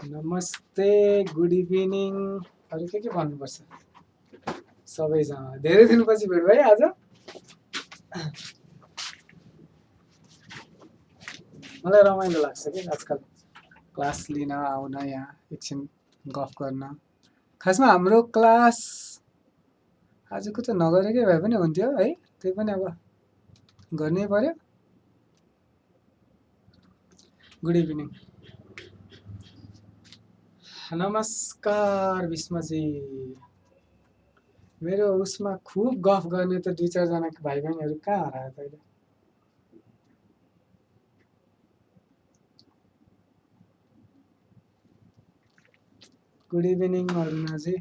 नमस्ते, good evening. अरू के भन्नुपर्छ? सबैजना धेरै दिनपछि भेट भयो आज। मलाई रमाइलो लाग्छ कि आजकल क्लास लिन आउन, यहाँ एकछिन गफ गर्न। खासमा हाम्रो क्लास आजको त नगरेकै भए पनि हुन्थ्यो है, त्यही पनि अब गर्नै पर्यो। Good evening. नमस्कार विष्माजी। मेरो उसमा खुब गफ गर्ने त 2-4 जना भाइ बहिनीहरू कहाँ हरायो त अहिले? Good evening अरुणाजी।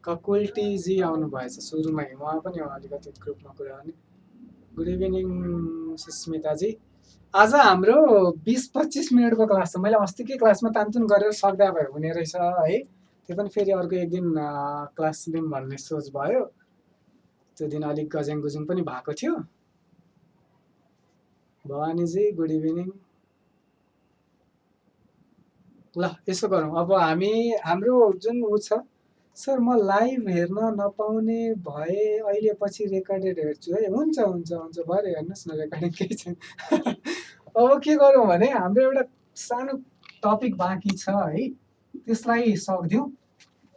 ककुल्टीजी आउनु भएछ सुरुमै, उहाँ पनि हो अलिकति ग्रुपमा कुरा गर्ने। गुड इभिनिङ सुस्मिताजी। आज हाम्रो 20-25 मिनटको क्लास छ। मैले अस्तिकै क्लासमा तानतुन गरेर सक्दा भए हुने रहेछ है, त्यो पनि फेरि अर्को एक दिन क्लास लिउँ भन्ने सोच भयो। त्यो दिन अलिक गज्याङ गुजुङ पनि भएको थियो। भवानीजी गुड इभिनिङ। ल यसो गरौँ, अब हाम्रो जुन ऊ छ, सर म लाइभ हेर्न नपाउने भए अहिले पछि रेकर्डेड हेर्छु है। हुन्छ हुन्छ हुन्छ भरे हेर्नुहोस् न, रेकर्डिङ केही छैन। अब के गरौँ भने हाम्रो एउटा सानो टपिक बाँकी छ है, त्यसलाई सक्दिउँ।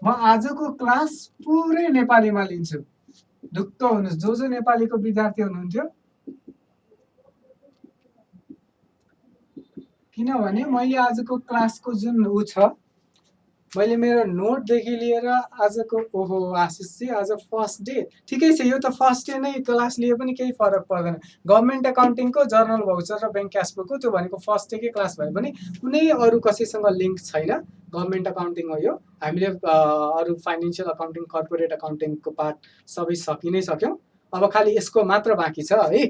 म आजको क्लास पुरै नेपालीमा लिन्छु, ढुक्क हुनुहोस्। जो नेपालीको विद्यार्थी हुनुहुन्थ्यो, किनभने मैले आजको क्लासको जुन ऊ छ, मैले मेरो नोटदेखि लिएर आजको, ओहो आशिषजी आज फर्स्ट डे, ठिकै छ। यो त फर्स्ट डे नै क्लास लिए पनि केही फरक पर्दैन। गभर्मेन्ट एकाउन्टिङको जर्नल भाउचर र ब्याङ्क क्यासबुकको त्यो भनेको फर्स्ट डेकै क्लास भए पनि कुनै अरू कसैसँग लिङ्क छैन। गभर्मेन्ट एकाउन्टिङ हो यो। हामीले अरू फाइनेन्सियल एकाउन्टिङ, कर्पोरेट एकाउन्टिङको पार्ट सबै सकि नै सक्यौँ। अब खालि यसको मात्र बाँकी छ है।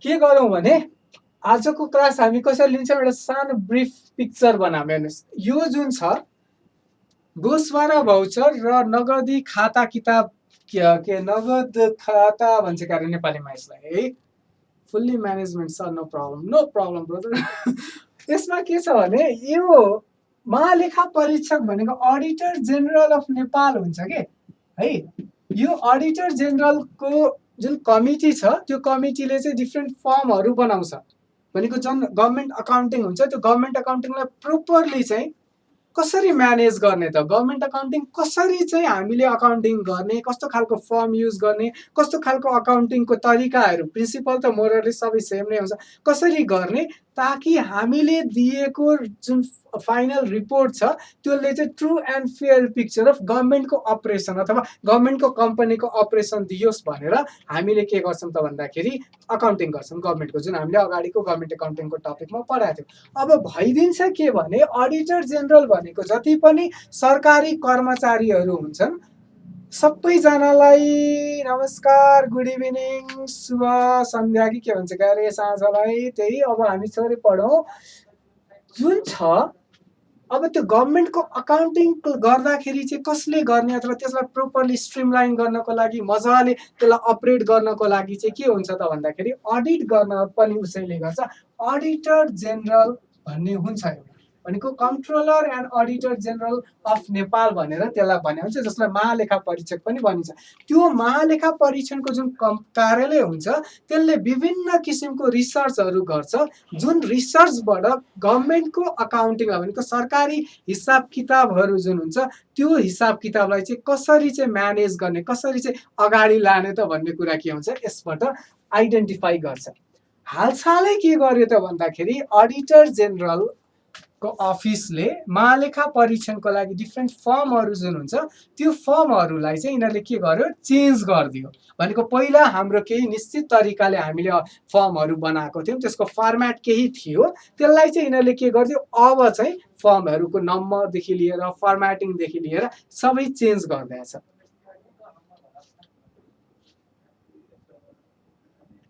के गरौँ भने आजको क्लास हामी कसरी लिन्छौँ, एउटा सानो ब्रिफ पिक्चर बनाऊँ। हेर्नुहोस्, यो जुन छ गोसवारा भाउचर र नगदी खाता किताब, के नगद खाता भन्छ क्यारे नेपालीमा यसलाई है। फुल्ली म्यानेजमेन्ट छ, no problem, no problem brother. यसमा के छ भने यो महालेखा परीक्षक भनेको अडिटर जेनरल अफ नेपाल हुन्छ के है। यो अडिटर जेनरलको जुन कमिटी छ, त्यो कमिटीले चाहिँ डिफ्रेन्ट फर्महरू बनाउँछ। भनेको जुन गभर्मेन्ट अकाउन्टिङ हुन्छ, त्यो गभर्मेन्ट अकाउन्टिङलाई प्रोपरली चाहिँ कसरी म्यानेज गर्ने त, गभर्मेन्ट अकाउन्टिङ कसरी चाहिँ हामीले अकाउन्टिङ गर्ने, कस्तो खालको फर्म युज गर्ने, कस्तो खालको अकाउन्टिङको तरिकाहरू, प्रिन्सिपल त मोरली सबै सेम नै हुन्छ, कसरी गर्ने ताकि हामीले दिएको जुन फाइनल रिपोर्ट छ त्यसले चाहिँ true and fair picture of गभर्मेन्टको अपरेसन अथवा गभर्मेन्टको कम्पनीको अपरेसन दियोस् भनेर हामीले के गर्छौँ त भन्दाखेरि अकाउन्टिङ गर्छौँ गभर्मेन्टको, जुन हामीले अगाडिको गभर्मेन्ट अकाउन्टिङको टपिकमा पढाएको थियौँ। अब भइदिन्छ के भने अडिटर जेनरल भनेको जति पनि सरकारी कर्मचारीहरू हुन्छन् सबैजनालाई नमस्कार, गुड इभिनिङ, शुभ सन्ध्या कि के भन्छ क्यारे साँझलाई। त्यही अब हामी थोरै पढौँ जुन छ। अब त्यो गभर्मेन्टको अकाउन्टिङ गर्दाखेरि चाहिँ कसले गर्ने अथवा त्यसलाई प्रोपरली स्ट्रिमलाइन गर्नको लागि, मजाले त्यसलाई अपरेट गर्नको लागि चाहिँ के हुन्छ त भन्दाखेरि अडिट गर्न पनि उसैले गर्छ। अडिटर जेनरल भन्ने हुन्छ एउटा, भनेको controller and auditor general of Nepal भनेर त्यसलाई भने हुन्छ, जसलाई महालेखा परीक्षक पनि भनिन्छ। त्यो महालेखा परीक्षणको जुन कार्यालय हुन्छ त्यसले विभिन्न किसिमको रिसर्चहरू गर्छ, जुन रिसर्चबाट गभर्मेन्टको अकाउन्टिङ भनेको सरकारी हिसाब किताबहरू जुन हुन्छ त्यो हिसाब किताबलाई चाहिँ कसरी चाहिँ म्यानेज गर्ने, कसरी चाहिँ अगाडि लाने त भन्ने कुरा के हुन्छ यसबाट आइडेन्टिफाई गर्छ। हालसालै के गर्यो त भन्दाखेरि अडिटर जेनरल को अफिसले महालेखा परीक्षणको लागि डिफ्रेन्ट फर्महरू जुन हुन्छ त्यो फर्महरूलाई चाहिँ यिनीहरूले के गर्यो, चेन्ज गरिदियो। भनेको पहिला हाम्रो केही निश्चित तरिकाले हामीले फर्महरू बनाएको थियौँ, त्यसको फर्मेट केही थियो, त्यसलाई चाहिँ यिनीहरूले के गरिदियो, अब चाहिँ फर्महरूको नम्बरदेखि लिएर फर्मेटिङदेखि लिएर सबै चेन्ज गरिदिएछ।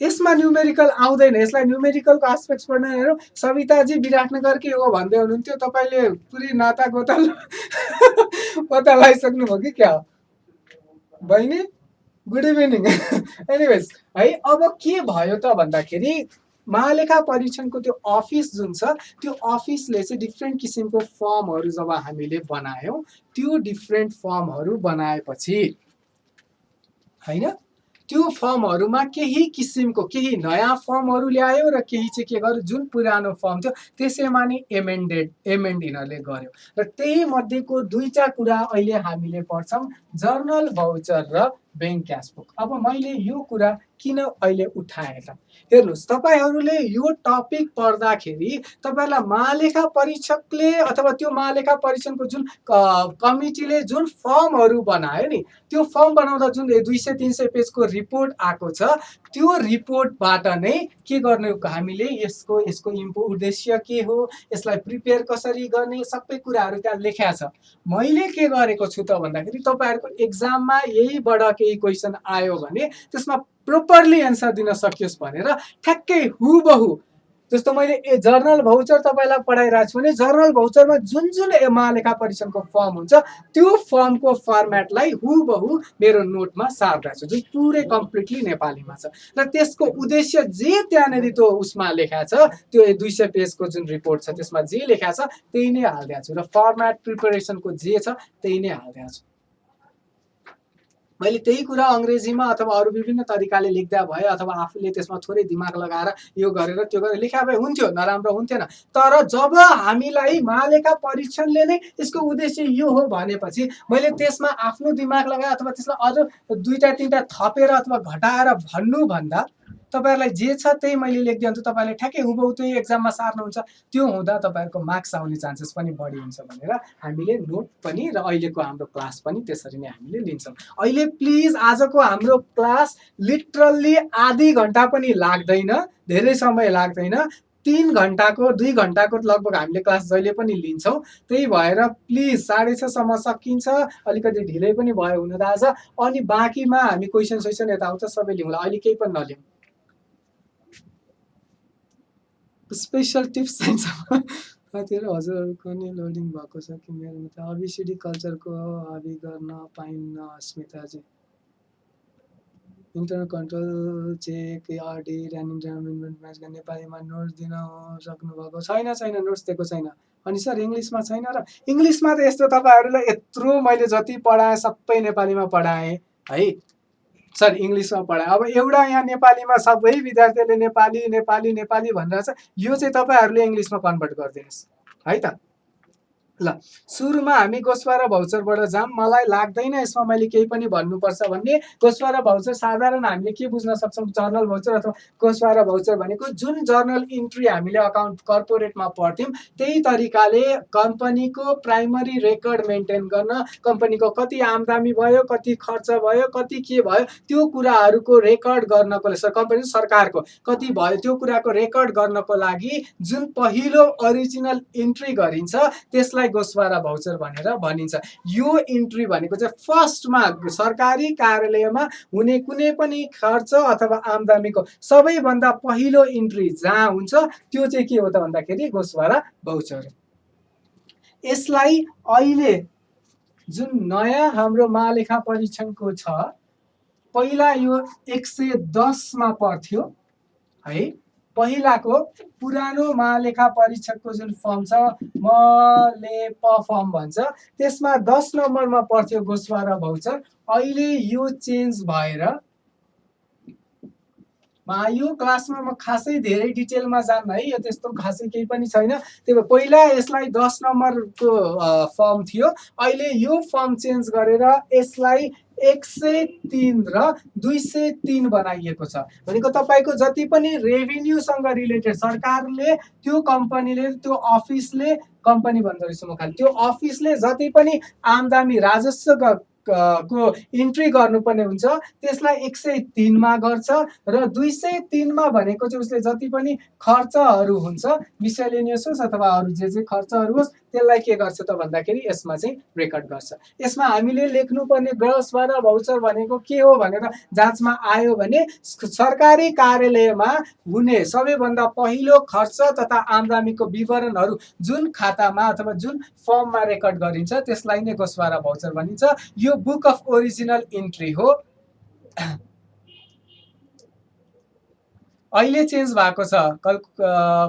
यसमा न्युमेरिकल आउँदैन, यसलाई न्युमेरिकलको एस्पेक्ट्सबाट हेरौँ। सविताजी विराटनगरकै हो भन्दै हुनुहुन्थ्यो, तपाईँले पुरै नाता गोता पत्ता लगाइसक्नुभयो कि क्या बहिनी? Good evening. एनिवेज है, अब के भयो त भन्दाखेरि महालेखा परीक्षणको त्यो अफिस जुन छ त्यो अफिसले चाहिँ डिफ्रेन्ट किसिमको फर्महरू जब हामीले बनायौँ, त्यो डिफ्रेन्ट फर्महरू बनाएपछि होइन, त्यो फर्महरूमा केही किसिमको केही नयाँ फर्महरू ल्यायो र केही चाहिँ के गर्यो, जुन पुरानो फर्म थियो त्यसैमा नि एमेन्ड यिनीहरूले गर्यो। र त्यही मध्येको दुईटा कुरा अहिले हामीले पढ्छौँ, जर्नल भाउचर र ब्याङ्क क्यासबुक। अब मैले यो कुरा किन अहिले उठाएँ त, हेर्नुहोस्, तपाईँहरूले यो टपिक पढ्दाखेरि तपाईँहरूलाई महालेखा परीक्षकले अथवा त्यो महालेखा परीक्षणको जुन कमिटीले जुन फर्महरू बनायो नि, त्यो फर्म बनाउँदा जुन 200-300 पेजको रिपोर्ट आएको छ, त्यो रिपोर्टबाट नै के गर्ने हामीले, यसको उद्देश्य के हो, यसलाई प्रिपेयर कसरी गर्ने, सबै कुराहरू त्यहाँ लेख्या छ। मैले के गरेको छु त भन्दाखेरि तपाईँहरूको एक्जाममा यहीबाट केही क्वेसन आयो भने त्यसमा प्रोपरली एन्सर दिन सकियोस् भनेर ठ्याक्कै हुबहु, जस्तो मैले जर्नल भाउचर तपाईँलाई पढाइरहेको छु भने जर्नल भाउचरमा जुन जुन महालेखा परीक्षणको फर्म हुन्छ त्यो फर्मको फर्मेटलाई हुबहु मेरो नोटमा सार्दा छु, जुन पुरै कम्प्लिटली नेपालीमा छ। र त्यसको उद्देश्य जे त्यहाँनिर त्यो उसमा लेखा छ, त्यो 200 पेजको जुन रिपोर्ट छ त्यसमा जे लेखा छ त्यही नै हालिदिएको छु, र फर्मेट प्रिपरेसनको जे छ त्यही नै हालिदिएको छु। मैले त्यही कुरा अङ्ग्रेजीमा अथवा अरू विभिन्न तरिकाले लेख्दा भए अथवा आफूले त्यसमा थोरै दिमाग लगाएर यो गरेर त्यो गरेर लेखा भए हुन्थ्यो, नराम्रो हुन्थेन। तर जब हामीलाई महालेखा परीक्षणले नै यसको उद्देश्य यो हो भनेपछि मैले त्यसमा आफ्नो दिमाग लगाएँ अथवा त्यसलाई अझ 2-3टा थपेर अथवा घटाएर भन्नुभन्दा तपाईँहरूलाई जे छ त्यही मैले लेखिदिन्छु, तपाईँले ठ्याक्कै हुबहु त्यही एक्जाममा सार्नुहुन्छ। त्यो हुँदा तपाईँहरूको मार्क्स आउने चान्सेस पनि बढी हुन्छ भनेर हामीले नोट पनि र अहिलेको हाम्रो क्लास पनि त्यसरी नै हामीले लिन्छौँ। अहिले प्लिज आजको हाम्रो क्लास लिटरल्ली आधी घन्टा पनि लाग्दैन, धेरै समय लाग्दैन, 3 घन्टाको 2 घन्टाको लगभग हामीले क्लास जहिले पनि लिन्छौँ। त्यही भएर प्लिज 6:30 सकिन्छ, अलिकति ढिलै पनि भयो हुन त आज, अनि बाँकीमा हामी क्वेसन यताउता सबै लिउँला, अहिले केही पनि नलिउँ। स्पेसल टिप्स चाहिन्छ कतिवटा हजुरहरूको नि लोडिङ भएको छ कि मेरोमा त ABCD कल्चरको हबी गर्न पाइन्न अस्मिताजी। Internal control check audit and internal match नेपालीमा नोट्स दिन सक्नुभएको छैन, नोट्स दिएको छैन। अनि सर इङ्ग्लिसमा छैन, र इङ्ग्लिसमा त यस्तो तपाईँहरूलाई यत्रो मैले जति पढाएँ सबै नेपालीमा पढाएँ है सर, इङ्ग्लिसमा पढाएँ। अब एउटा यहाँ नेपालीमा सबै विद्यार्थीहरूले नेपाली नेपाली नेपाली भनिरहेछ, यो चाहिँ तपाईँहरूले इङ्ग्लिसमा कन्भर्ट गरिदिनुहोस् है त। ल, सुरुमा हामी गोस्वा र भाउचरबाट जाऊँ। मलाई लाग्दैन यसमा मैले केही पनि भन्नुपर्छ भन्ने। गोस्वा र भाउचर साधारण हामीले के बुझ्न सक्छौँ, जर्नल भाउचर अथवा गोस्वा र भाउचर भनेको जुन जर्नल इन्ट्री हामीले अकाउन्ट कर्पोरेटमा पढ्थ्यौँ त्यही तरिकाले कम्पनीको प्राइमरी रेकर्ड मेन्टेन गर्न, कम्पनीको कति आमदानी भयो, कति खर्च भयो, कति के भयो, त्यो कुराहरूको रेकर्ड गर्नको लागि, कम्पनी सरकारको कति भयो त्यो कुराको रेकर्ड गर्नको लागि जुन पहिलो ओरिजिनल इन्ट्री गरिन्छ त्यसलाई गोस्वा र भाउचर भनेर भनिन्छ। यो इन्ट्री भनेको चाहिँ फर्स्टमा सरकारी कार्यालयमा हुने कुनै पनि खर्च अथवा आमदानीको सबैभन्दा पहिलो इन्ट्री जहाँ हुन्छ त्यो चाहिँ के हो त भन्दाखेरि गोस्वा र भाउचर। यसलाई अहिले जुन नयाँ हाम्रो महालेखा परीक्षणको छ, पहिला यो 110 मा पर्थ्यो है, पहिलाको पुरानो महालेखा परीक्षकको जुन फर्म छ मलेप फर्म भन्छ, त्यसमा 10 नम्बरमा पर्थ्यो गोस्वा र भाउचर। अहिले यो चेन्ज भएर यो क्लासमा म खासै धेरै डिटेलमा जान्न है, यो त्यस्तो खासै केही पनि छैन। त्यही भएर पहिला यसलाई 10 नम्बरको फर्म थियो, अहिले यो फर्म चेन्ज गरेर यसलाई 103 र 203 बनाइएको छ। भनेको तपाईँको जति पनि रेभिन्यूसँग रिलेटेड सरकारले, त्यो कम्पनीले, त्यो अफिसले, कम्पनी भन्दो रहेछु म खालि, त्यो अफिसले जति पनि आमदानी राजस्व को इन्ट्री गर्नुपर्ने हुन्छ त्यसलाई 103 मा गर्छ, र 203 मा भनेको चाहिँ उसले जति पनि खर्चहरू हुन्छ मिसेलेनियस होस् अथवा अरू जे खर्चहरू होस् त्यसलाई के गर्छ त भन्दाखेरि यसमा चाहिँ रेकर्ड गर्छ। यसमा हामीले लेख्नुपर्ने गोस्वा र भाउचर भनेको के हो भनेर जाँचमा आयो भने सरकारी कार्यालयमा हुने सबैभन्दा पहिलो खर्च तथा आमदानीको विवरणहरू जुन खातामा अथवा जुन फर्ममा रेकर्ड गरिन्छ त्यसलाई नै गोस्वा र भाउचर भनिन्छ। यो बुक अफ ओरिजिनल इन्ट्री हो। अहिले चेन्ज भएको छ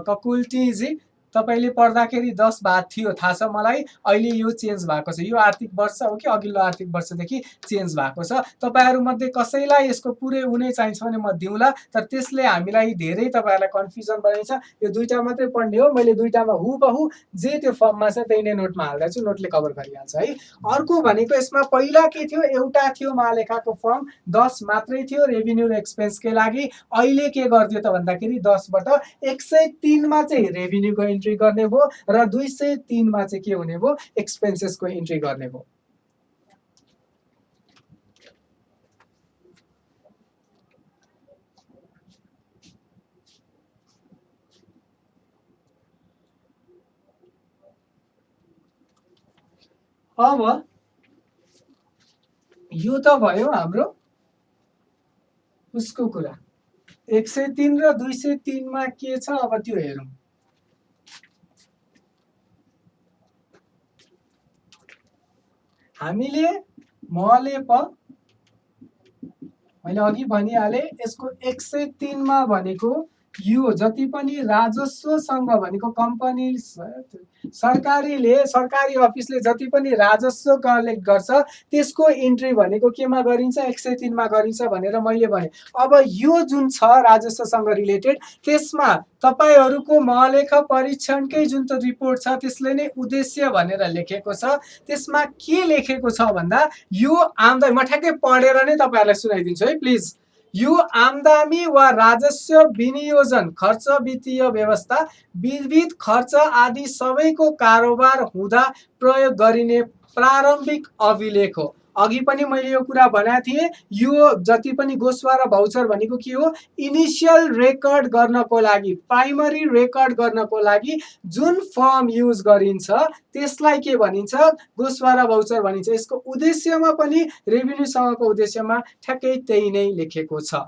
ककुल्टीजी, तपाईँले पढ्दाखेरि 10 भएको थियो थाहा छ मलाई, अहिले यो चेन्ज भएको छ। यो आर्थिक वर्ष हो कि अघिल्लो आर्थिक वर्षदेखि चेन्ज भएको छ। तपाईँहरूमध्ये कसैलाई यसको पुरै उनै चाहिन्छ भने म दिउँला, तर त्यसले हामीलाई धेरै तपाईँहरूलाई कन्फ्युजन बनाइन्छ। यो दुईवटा मात्रै पढ्ने हो, मैले दुईवटामा हुबहु जे त्यो फर्ममा छ त्यही नै नोटमा हाल्दा छु, नोटले कभर गरिहाल्छ है। अर्को भनेको यसमा पहिला के थियो, एउटा थियो महालेखाको फर्म 10 मात्रै थियो रेभिन्यू र एक्सपेन्सकै लागि। अहिले के गरिदियो त भन्दाखेरि 10 बाट 103 मा चाहिँ रेभिन्यूको इन्ट्री गर्ने भयो र 203 मा चाहिँ के हुने भयो, एक्सपेन्सेसको इन्ट्री गर्ने भयो। अब यो त भयो हाम्रो उसको कुरा। 103 र 203 मा के छ अब त्यो हेरौँ। हामीले मैले अघि भनिहालेँ, यसको 103 मा भनेको यो जति पनि राजस्वसँग भनेको कम्पनी सरकारी अफिसले जति पनि राजस्व कलेक्ट गर्छ त्यसको इन्ट्री भनेको केमा गरिन्छ, 103 मा गरिन्छ भनेर मैले भने। अब यो जुन छ राजस्वसँग रिलेटेड, त्यसमा तपाईहरूको महालेखा परीक्षणकै जुन त रिपोर्ट छ त्यसले नै उद्देश्य भनेर लेखेको छ। त्यसमा के लेखेको छ भन्दा, यो आम्दानी, म ठ्याक्कै पढेर नै तपाईँहरूलाई सुनाइदिन्छु है प्लिज। यो आम्दानी वा राजस्व विनियोजन खर्च, वित्तीय व्यवस्था, विविध खर्च आदि सबैको कारोबार हुँदा प्रयोग गरिने प्रारम्भिक अभिलेख हो। अघि पनि मैले यो कुरा भनेको थिएँ, यो जति पनि गोस्वा र भाउचर भनेको के हो, इनिसियल रेकर्ड गर्नको लागि, प्राइमरी रेकर्ड गर्नको लागि जुन फर्म युज गरिन्छ त्यसलाई के भनिन्छ, गोस्वा र भाउचर भनिन्छ। यसको उद्देश्यमा पनि रेभिन्यूसँगको उद्देश्यमा ठ्याक्कै त्यही नै लेखेको छ।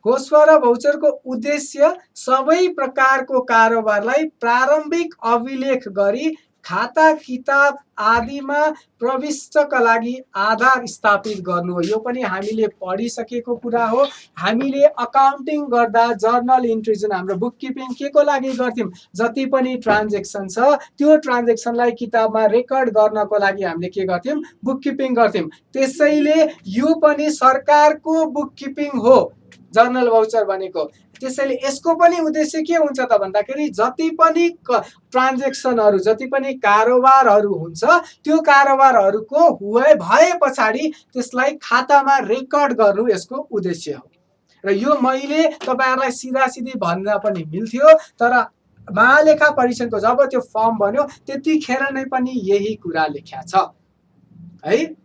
गोस्वा र भाउचरको उद्देश्य सबै प्रकारको कारोबारलाई प्रारम्भिक अभिलेख गरी खाता किताब आदिमा प्रविष्टका लागि आधार स्थापित गर्नु हो। यो पनि हामीले पढिसकेको कुरा हो। हामीले अकाउन्टिङ गर्दा जर्नल इन्ट्री जुन हाम्रो बुक किपिङ के को लागि गर्थ्यौँ, जति पनि ट्रान्जेक्सन छ त्यो ट्रान्जेक्सनलाई किताबमा रेकर्ड गर्नको लागि हामीले के गर्थ्यौँ, बुक किपिङ गर्थ्यौँ। त्यसैले यो पनि सरकारको बुक किपिङ हो जर्नल भाउचर भनेको। त्यसैले यसको पनि उद्देश्य के हुन्छ त भन्दाखेरि, जति पनि ट्रान्जेक्सनहरू, जति पनि कारोबारहरू हुन्छ त्यो कारोबारहरूको भए पछाडि त्यसलाई खातामा रेकर्ड गर्नु यसको उद्देश्य हो। र यो मैले तपाईँहरूलाई सिधा सिधी भन्दा पनि मिल्थ्यो, तर महालेखा परीक्षणको जब त्यो फर्म बन्यो त्यतिखेर नै पनि यही कुरा लेख्या छ है।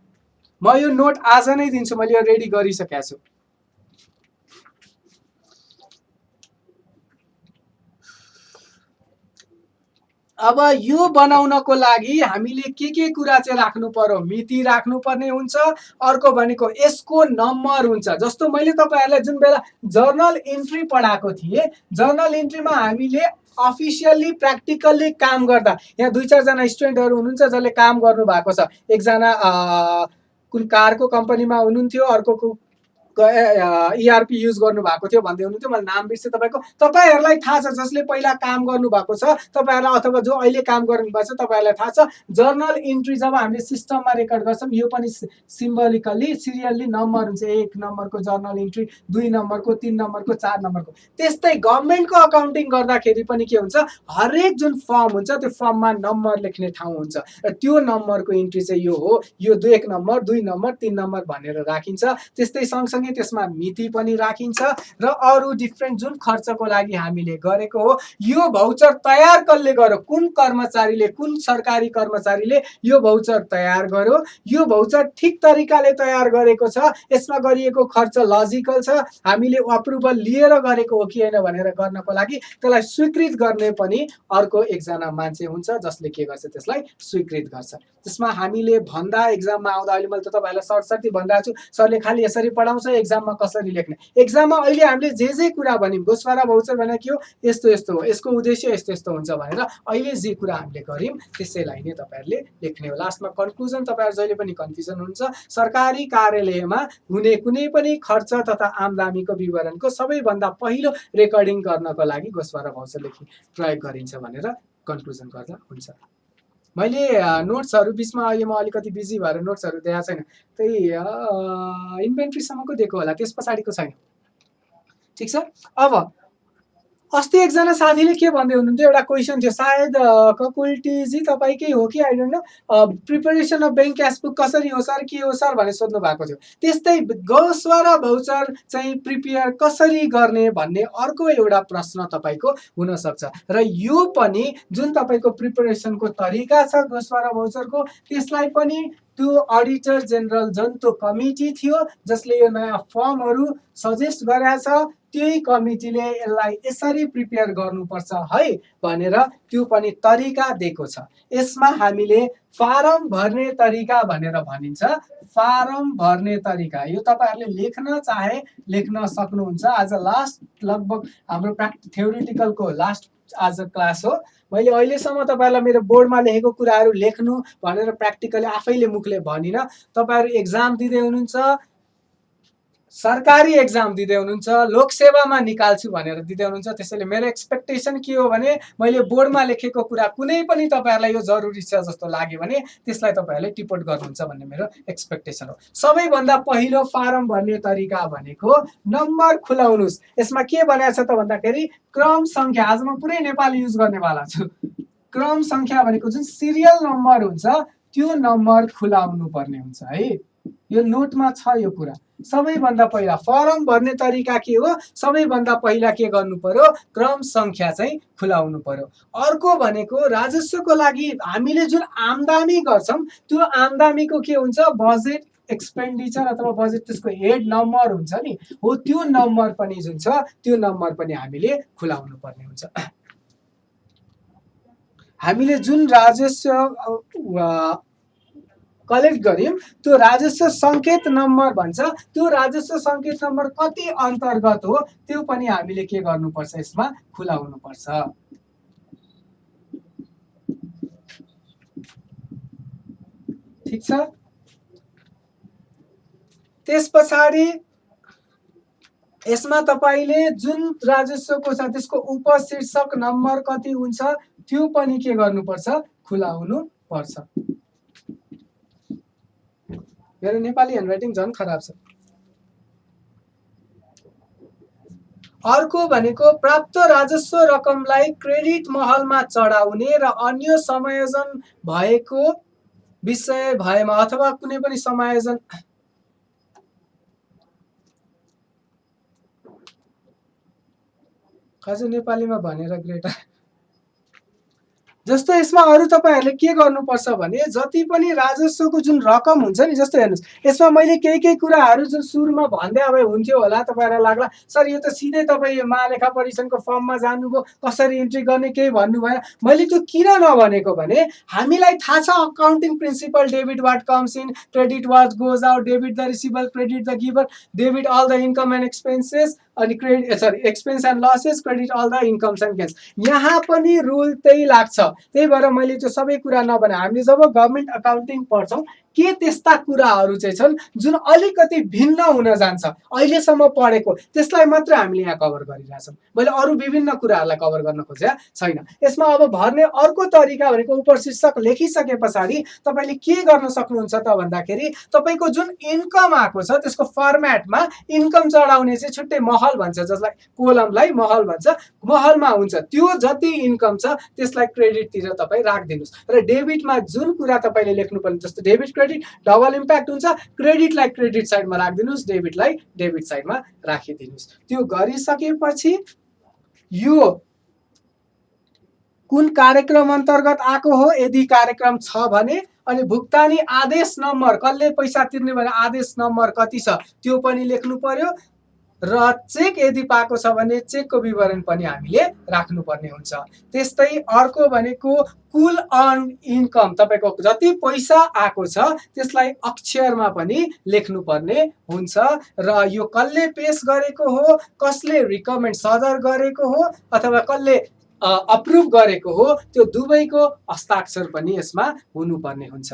म यो नोट आज नै दिन्छु, मैले यो रेडी गरिसकेको छु। अब यो बनाउनको लागि हामीले के कुरा चाहिँ राख्नु पर्यो, मिति राख्नु पर्ने हुन्छ। अर्को भनेको यसको नम्बर हुन्छ। जस्तो मैले तपाईँहरूलाई जुन बेला जर्नल इन्ट्री पढाएको थिएँ, जर्नल इन्ट्रीमा हामीले अफिसियल्ली प्र्याक्टिकल्ली काम गर्दा, यहाँ 2-4 जना स्टुडेन्टहरू हुनुहुन्छ जसले काम गर्नु भएको छ। एकजना कुन कारको कम्पनीमा हुनुहुन्थ्यो, अर्को ERP युज गर्नु भएको थियो भन्दै हुनुहुन्थ्यो, मलाई नाम बिर्सेँ तपाईँको। तपाईँहरूलाई थाहा छ, जसले पहिला काम गर्नु भएको छ तपाईँहरूलाई, अथवा जो अहिले काम गर्नु भएको छ तपाईँहरूलाई थाहा छ, जर्नल इन्ट्री जब हामीले सिस्टममा रेकर्ड गर्छौँ यो पनि सिम्बोलिकल्ली सिरियल्ली नम्बर हुन्छ। 1 नम्बरको जर्नल इन्ट्री, 2 नम्बरको, 3 नम्बरको, 4 नम्बरको। त्यस्तै गभर्नमेन्टको अकाउन्टिङ गर्दाखेरि पनि के हुन्छ, हरेक जुन फर्म हुन्छ त्यो फर्ममा नम्बर लेख्ने ठाउँ हुन्छ र त्यो नम्बरको इन्ट्री चाहिँ यो हो। यो 1 नम्बर, 2 नम्बर, 3 नम्बर भनेर राखिन्छ। त्यस्तै सँगसँगै त्यसमा मिति पनि राखिन्छ र अरू डिफ्रेन्ट जुन खर्चको लागि हामीले गरेको हो। यो भाउचर तयार कसले गर्यो, कुन कर्मचारीले, कुन सरकारी कर्मचारीले यो भाउचर तयार गर्यो, यो भाउचर ठिक तरिकाले तयार गरेको छ, यसमा गरिएको खर्च लजिकल छ, हामीले अप्रुभल लिएर गरेको हो कि होइन भनेर गर्नको लागि त्यसलाई स्वीकृत गर्ने पनि अर्को एकजना मान्छे हुन्छ जसले के गर्छ, त्यसलाई स्वीकृत गर्छ। त्यसमा हामीले भन्दा एक्जाममा आउँदा, अहिले मैले त तपाईँहरूलाई सर्टसर्टी भनिरहेको छु, सरले खालि यसरी पढाउँछ एक्जाममा कसरी लेख्ने, एक्जाममा अहिले हामीले जे कुरा भन्यौँ गोसवारा भाउचर भने के हो, यस्तो यस्तो हो, यसको उद्देश्य यस्तो यस्तो हुन्छ भनेर अहिले जे कुरा हामीले गर्यौँ त्यसैलाई नै तपाईँहरूले लेख्ने हो। लास्टमा कन्क्लुजन तपाईँहरू जहिले पनि कन्फ्युजन हुन्छ, सरकारी कार्यालयमा हुने कुनै पनि खर्च तथा आम्दानीको विवरणको सबैभन्दा पहिलो रेकर्डिङ गर्नको लागि गोसवारा भाउचर लेख्ने प्रयोग गरिन्छ भनेर कन्क्लुजन गर्दा हुन्छ। मैले नोट्सहरू बिचमा अहिले म अलिकति बिजी भएर नोट्सहरू दिएको छैन, त्यही इन्भेन्ट्रीसम्मको दिएको होला, त्यस पछाडिको छैन। ठिक छ। अब अस्ति एकजना साथीले के भन्दै हुनुहुन्थ्यो, एउटा क्वेसन थियो सायद ककुल्टीजी तपाईँकै हो कि I don't know, preparation of bank cashbook कसरी हो सर, के हो सर भनेर सोध्नु भएको थियो। त्यस्तै गोसवारा भाउचर चाहिँ प्रिपेयर कसरी गर्ने भन्ने अर्को एउटा प्रश्न तपाईँको हुनसक्छ र यो पनि जुन तपाईँको प्रिपरेसनको तरिका छ गोसवारा भाउचरको त्यसलाई पनि त्यो अडिटर जेनरल जुन त्यो कमिटी थियो जसले यो नयाँ फर्महरू सजेस्ट गरेको छ त्यही कमिटीले यसलाई यसरी प्रिपेयर गर्नुपर्छ है भनेर त्यो पनि तरिका दिएको छ। यसमा हामीले फारम भर्ने तरिका भनेर भनिन्छ, फारम भर्ने तरिका यो तपाईँहरूले लेख्न चाहे लेख्न सक्नुहुन्छ। आज लास्ट लगभग हाम्रो थ्योरिटिकलको लास्ट आज क्लास हो। मैले अहिलेसम्म तपाईँहरूलाई मेरो बोर्डमा लेखेको कुराहरू लेख्नु भनेर प्र्याक्टिकली आफैले मुखले भनिनँ। तपाईँहरू एक्जाम दिँदै हुनुहुन्छ, सरकारी एक्जाम दिँदै हुनुहुन्छ, लोकसेवामा निकाल्छु भनेर दिँदै हुनुहुन्छ, त्यसैले मेरो एक्सपेक्टेसन के हो भने मैले बोर्डमा लेखेको कुरा कुनै पनि तपाईँहरूलाई यो जरुरी छ जस्तो लाग्यो भने त्यसलाई तपाईँहरूले टिपोट गर्नुहुन्छ भन्ने मेरो एक्सपेक्टेसन हो। सबैभन्दा पहिलो फारम भर्ने तरिका भनेको नम्बर खुलाउनुहोस्। यसमा के भनेको छ त भन्दाखेरि क्रम सङ्ख्या, आज म पुरै नेपाली युज गर्नेवाला छु। क्रम सङ्ख्या भनेको जुन सिरियल नम्बर हुन्छ त्यो नम्बर खुलाउनु पर्ने हुन्छ है। यो नोटमा छ यो कुरा। सबैभन्दा पहिला फर्म भर्ने तरिका के हो, सबैभन्दा पहिला के गर्नु पर्यो, क्रम सङ्ख्या चाहिँ खुलाउनु पर्यो। अर्को भनेको राजस्वको लागि हामीले जुन आम्दानी गर्छौँ त्यो आम्दानीको के हुन्छ, बजेट एक्सपेन्डिचर अथवा बजेट त्यसको हेड नम्बर हुन्छ नि हो, त्यो नम्बर पनि जुन छ त्यो नम्बर पनि हामीले खुलाउनु पर्ने हुन्छ। हामीले जुन राजस्व कलेक्ट गर्यौँ त्यो राजस्व सङ्केत नम्बर भन्छ, त्यो राजस्व सङ्केत नम्बर कति अन्तर्गत हो त्यो पनि हामीले के गर्नुपर्छ, यसमा खुलाउनु पर्छ। ठिक छ। त्यस पछाडि यसमा तपाईँले जुन राजस्वको छ त्यसको उपशीर्षक नम्बर कति हुन्छ त्यो पनि के गर्नुपर्छ, खुलाउनु पर्छ। मेरो नेपाली ह्यान्डराइटिङ झन् खराब छ। अर्को भनेको प्राप्त राजस्व रकमलाई क्रेडिट महलमा चढाउने र अन्य समायोजन भएको विषय भएमा अथवा कुनै पनि समायोजन हजुर नेपालीमा भनेर ग्रेट। जस्तो यसमा अरू तपाईँहरूले के गर्नुपर्छ भने जति पनि राजस्वको जुन रकम हुन्छ नि, जस्तो हेर्नुहोस् यसमा मैले केही कुराहरू जुन सुरुमा भन्दै अब हुन्थ्यो होला, तपाईँहरूलाई लाग्ला सर यो त सिधै तपाईँ महालेखा परीक्षणको फर्ममा जानुभयो, कसरी इन्ट्री गर्ने केही भन्नु भएन। मैले त्यो किन नभनेको भने हामीलाई थाहा छ accounting principle, debit what comes in, credit what goes out, debit the receiver, credit the giver, debit all the income and expenses, अनि expense and losses, credit all the incomes and gains. यहाँ पनि rule त्यही लाग्छ। त्यही भएर मैले त्यो सबै कुरा नभने, हामीले जब गभर्मेन्ट अकाउन्टिङ पढ्छौँ के त्यस्ता कुराहरू चाहिँ छन् जुन अलिकति भिन्न हुन जान्छ, अहिलेसम्म पढेको त्यसलाई मात्र हामीले यहाँ कभर गरिरहेछौँ। मैले अरू विभिन्न कुराहरूलाई कभर गर्न खोजेको छैन। यसमा अब भर्ने अर्को तरिका भनेको उपशीर्षक लेखिसके पछाडि तपाईँले के गर्न सक्नुहुन्छ त भन्दाखेरि तपाईँको जुन इन्कम आएको छ त्यसको फर्मेटमा इन्कम चढाउने चाहिँ छुट्टै महल भन्छ, जसलाई कोलमलाई महल भन्छ, महलमा हुन्छ त्यो जति इन्कम छ त्यसलाई क्रेडिटतिर तपाईँ राखिदिनुहोस् र डेबिटमा जुन कुरा तपाईँले लेख्नुपर्ने जस्तो डेबिट क्रेडिट डबल इम्प्याक्ट हुन्छ, क्रेडिटलाई क्रेडिट साइडमा राखिदिनुहोस्, डेबिटलाई डेबिट साइडमा राखिदिनुहोस्। त्यो गरिसकेपछि यो कुन कार्यक्रम अन्तर्गत आएको हो यदि कार्यक्रम छ भने, अनि भुक्तानी आदेश नम्बर कसले पैसा तिर्ने भने आदेश नम्बर कति छ त्यो पनि लेख्नु पर्यो। र चेक यदि पाएको छ भने चेकको विवरण पनि हामीले राख्नुपर्ने हुन्छ। त्यस्तै अर्को भनेको कुल अर्न इन्कम, तपाईँको जति पैसा आएको छ त्यसलाई अक्षरमा पनि लेख्नुपर्ने हुन्छ र यो कसले पेश गरेको हो, कसले रिकमेन्ड सदर गरेको हो अथवा कसले अप्रुभ गरेको हो, त्यो दुवैको हस्ताक्षर पनि यसमा हुनुपर्ने हुन्छ।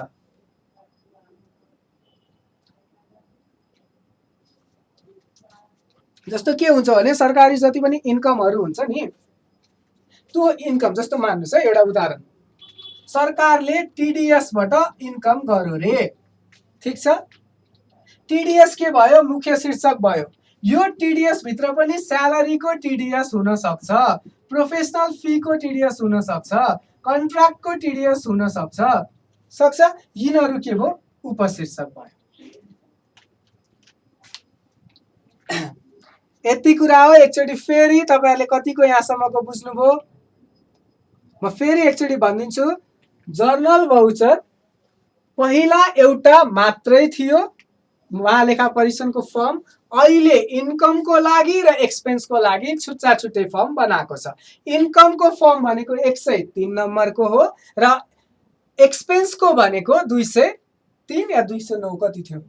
जस्तो के हुन्छ भने सरकारी जति पनि इन्कमहरू हुन्छ नि, त्यो इन्कम जस्तो मान्नुहोस् है, एउटा उदाहरण, सरकारले टिडिएसबाट इन्कम गर्यो रे, ठिक छ। टिडिएस के भयो, मुख्य शीर्षक भयो। यो टिडिएस भित्र पनि स्यालेरीको टिडिएस हुन सक्छ, प्रोफेसनल फीको टिडिएस हुन सक्छ, कन्ट्र्याक्टको टिडिएस हुन सक्छ। यिनीहरू के भयो, उपशीर्षक भयो। यति कुरा हो। एकचोटि फेरि तपाईहरुले कतिको यहाँसम्मको बुझ्नुभयो? म फेरि एकचोटि भनिदिन्छु। जर्नल भाउचर पहिला एउटा मात्रै थियो, महालेखा परीक्षणको फर्म। अहिले इन्कमको लागि र एक्सपेन्सको लागि छुट्टा छुट्टै फर्म बनाएको छ। इन्कमको फर्म भनेको 103 नम्बरको हो र एक्सपेन्सको भनेको 203 या 209 कति थियो,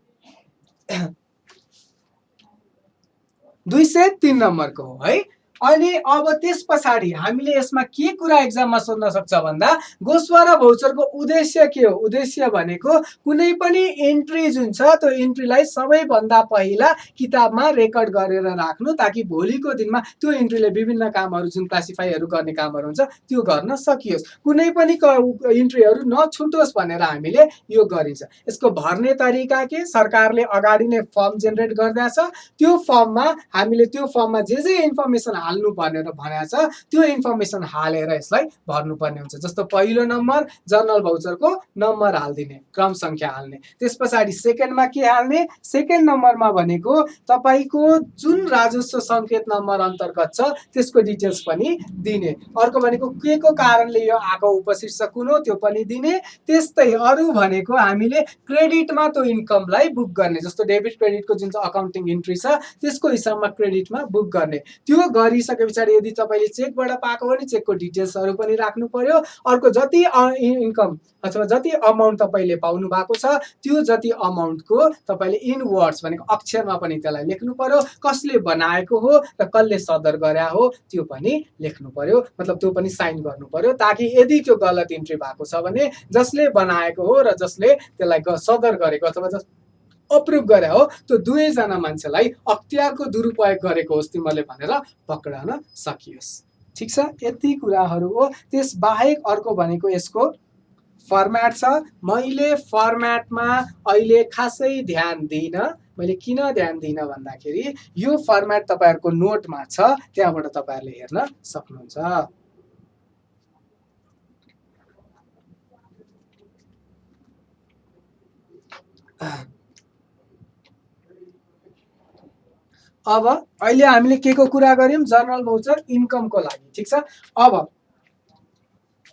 203 नम्बरको हो है। अनि अब त्यस पछाडि हामीले यसमा के कुरा एक्जाममा सोध्न सक्छ भन्दा, गोस्वारा भाउचरको उद्देश्य के हो? उद्देश्य भनेको कुनै पनि इन्ट्री जुन छ त्यो इन्ट्रीलाई सबैभन्दा पहिला किताबमा रेकर्ड गरेर राख्नु, ताकि भोलिको दिनमा त्यो इन्ट्रीले विभिन्न कामहरू जुन क्लासिफाईहरू गर्ने कामहरू हुन्छ त्यो गर्न सकियोस्, कुनै पनि इन्ट्रीहरू नछुटोस् भनेर हामीले यो गरिन्छ। यसको भर्ने तरिका के, सरकारले अगाडि नै फर्म जेनेरेट गर्दैछ, त्यो फर्ममा हामीले त्यो फर्ममा जे इन्फर्मेसन हाल्नु भनेर भनेको छ त्यो इन्फर्मेसन हालेर यसलाई भर्नुपर्ने हुन्छ। जस्तो पहिलो नम्बर जर्नल भाउचरको नम्बर हाल्दिने, क्रम संख्या हाल्ने। त्यस पछाडि सेकेन्डमा के हाल्ने, सेकेन्ड नम्बरमा भनेको तपाईको जुन राजस्व संकेत नम्बर अन्तर्गत छ त्यसको डिटेल्स पनि दिने। अर्को भनेको के को कारणले यो आएको उपशीर्षक कुन हो त्यो पनि दिने। त्यस्तै अरु भनेको हामीले क्रेडिटमा त्यो इन्कमलाई बुक गर्ने, जस्तो डेबिट क्रेडिटको जुन चाहिँ अकाउन्टिङ इन्ट्री छ त्यसको हिसाबमा क्रेडिटमा बुक गर्ने। त्यो गरिसके पछाडि यदि तपाईले चेकबाट पाएको भने चेकको डिटेल्सहरू पनि राख्नु पर्यो। अर्को जति इन्कम अथवा जति अमाउन्ट तपाईले पाउनु भएको छ त्यो जति अमाउन्टको तपाईले इन वर्ड्स भनेको अक्षरमा पनि त्यसलाई लेख्नु पर्यो, कसले बनाएको हो र कसले सदर गरे हो त्यो पनि लेख्नु पर्यो, मतलब त्यो पनि साइन गर्नु पर्यो, ताकि यदि त्यो गलत इन्ट्री भएको छ भने जसले बनाएको हो र जसले त्यसलाई सदर गरेको अथवा अप्रुभ गरे हो त्यो दुवैजना मान्छेलाई अख्तियारको दुरुपयोग गरेको होस् तिमीले भनेर पक्राउन सकियोस्। ठिक छ, यति कुराहरू हो। त्यस बाहेक अर्को भनेको यसको फर्म्याट छ। मैले फर्म्याटमा अहिले खासै ध्यान दिन। मैले किन ध्यान दिन भन्दाखेरि यो फर्म्याट तपाईहरुको नोटमा छ, त्यहाँबाट तपाईहरुले हेर्न सक्नुहुन्छ। अब अहिले हामीले के को कुरा गर्यौं, जर्नल भाउचर इन्कमको लागि। ठीक छ, अब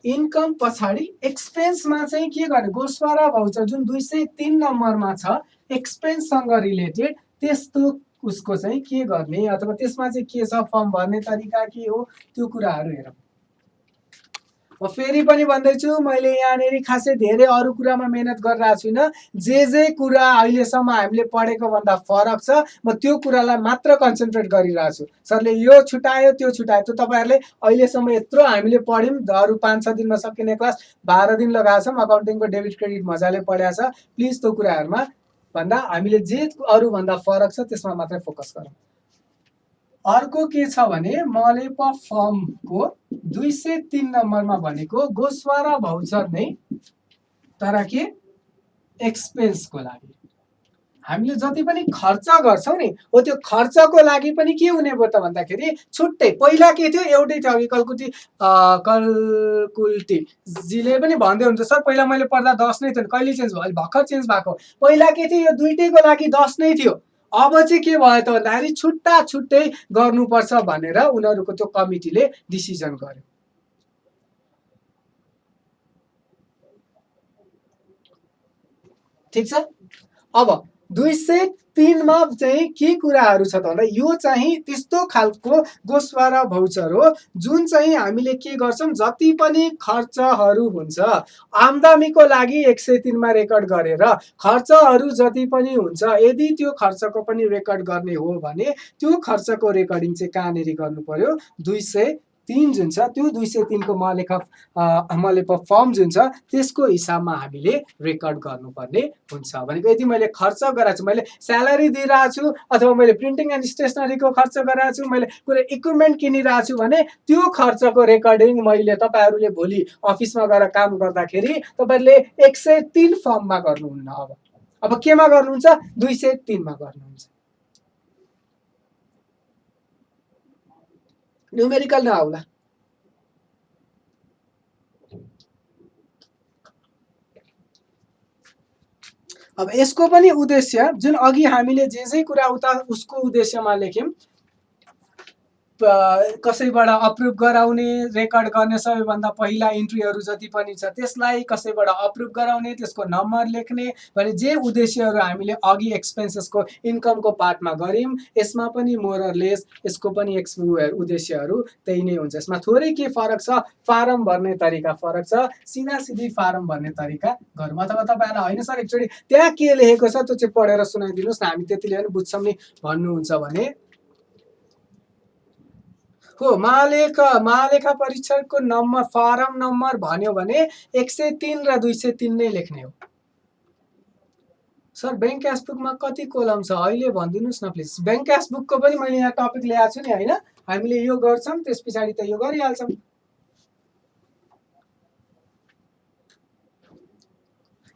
इन्कम पछाडि एक्सपेन्समा चाहिँ के गर्ने, गोस्वारा भाउचर जुन 203 नम्बरमा छ एक्सपेन्ससँग रिलेटेड, त्यस्तो उसको चाहिँ के गर्ने अथवा त्यसमा चाहिँ के छ, फर्म भर्ने तरिका के हो, त्यो कुराहरू हेरौँ। म फेरि पनि भन्दैछु, मैले यहाँनेरि खासै धेरै अरू कुरामा मेहनत गरिरहेको छुइनँ। जे कुरा अहिलेसम्म हामीले पढेको भन्दा फरक छ म त्यो कुरालाई मात्र कन्सन्ट्रेट गरिरहेको छु। सरले यो छुटायो त्यो छुटायो, त्यो तपाईहरुले अहिलेसम्म यत्रो हामीले पढ्यौं, अरू 5-6 दिनमा सकिने क्लास 12 दिन लगाएको छौं। अकाउन्टिङको डेबिट क्रेडिट मजाले पढाएको छ। प्लिज त्यो कुराहरुमा भन्दा हामीले जे अरू भन्दा फरक छ त्यसमा मात्रै फोकस गरौँ। अर्को के छ भने मलेप फर्मको 203 नम्बरमा भनेको गोस्वारा भाउचर नै, तर के एक्सपेन्सको लागि हामीले जति पनि खर्च गर्छौं नि हो त्यो खर्चको लागि पनि के हुने भयो त भन्दाखेरि छुट्टै। पहिला के थियो, एउटै थियो। अघि कलकुल्टी जीले पनि भन्दै हुन्छ, सर पहिला मैले पढ्दा 10 नै थियो, कहिले चेन्ज भयो, भर्खर चेन्ज भएको। पहिला के थियो, यो दुईटैको लागि 10 नै थियो। अब चाहिँ के भयो त भन्दाखेरि छुट्टा छुट्टै गर्नुपर्छ भनेर उनीहरूको त्यो कमिटीले डिसिजन गर्यो। ठीक छ, अब 203 मा चाहिँ के कुराहरू छ त भन्दा यो चाहिँ त्यस्तो खालको गोस्वा र भौचर हो जुन चाहिँ हामीले के गर्छौँ जति पनि खर्चहरू हुन्छ आम्दानीको लागि 103 मा रेकर्ड गरेर खर्चहरू जति पनि हुन्छ यदि त्यो खर्चको पनि रेकर्ड गर्ने हो भने त्यो खर्चको रेकर्डिङ चाहिँ कहाँनिर गर्नु पर्यो 203 जुन छ त्यो 203 को मलेप फर्म जुन छ त्यसको हिसाबमा हामीले रेकर्ड गर्नुपर्ने हुन्छ भनेको यदि मैले खर्च गराएको छु मैले स्यालेरी दिइरहेको छु अथवा मैले प्रिन्टिङ एन्ड स्टेसनरीको खर्च गराएको छु मैले कुनै इक्विपमेन्ट किनिरहेको छु भने त्यो खर्चको रेकर्डिङ मैले तपाईँहरूले भोलि अफिसमा गएर काम गर्दाखेरि तपाईँहरूले 103 फर्ममा गर्नुहुन्न अब केमा गर्नुहुन्छ 203 मा गर्नुहुन्छ न्युमेरिकल नआउला अब यसको पनि उद्देश्य जुन अघि हामीले जे कुरा उता उसको उद्देश्यमा लेख्यौं कसैबाट अप्रुभ गराउने रेकर्ड गर्ने सबैभन्दा पहिला इन्ट्रीहरू जति पनि छ त्यसलाई कसैबाट अप्रुभ गराउने त्यसको नम्बर लेख्ने भने जे उद्देश्यहरू हामीले अघि एक्सपेन्सेसको इन्कमको पार्टमा गर्यौं यसमा पनि मोरलेस यसको पनि उद्देश्यहरू त्यही नै हुन्छ यसमा थोरै के फरक छ फारम भर्ने तरिका फरक छ सिधा सिधी फारम भर्ने तरिका गरौँ अथवा तपाईहरुलाई हैन सर एकचोटी त्यहाँ के लेखेको छ त्यो चाहिँ पढेर सुनाइदिनुस् न हामी त्यतिले पनि बुझ्छौं नि भन्नुहुन्छ भने हो महालेखा परीक्षकको नम्बर फारम नम्बर भन्यो भने 103 र 203 नै लेख्ने हो सर बैंक क्यासबुकमा कति कोलम छ अहिले भनिदिनुस् न प्लिज बैंक क्यासबुकको पनि मैले यहाँ टपिक ल्याएको छु नि हैन हामीले यो गर्छौं त्यसपछि त यो गरिहाल्छौं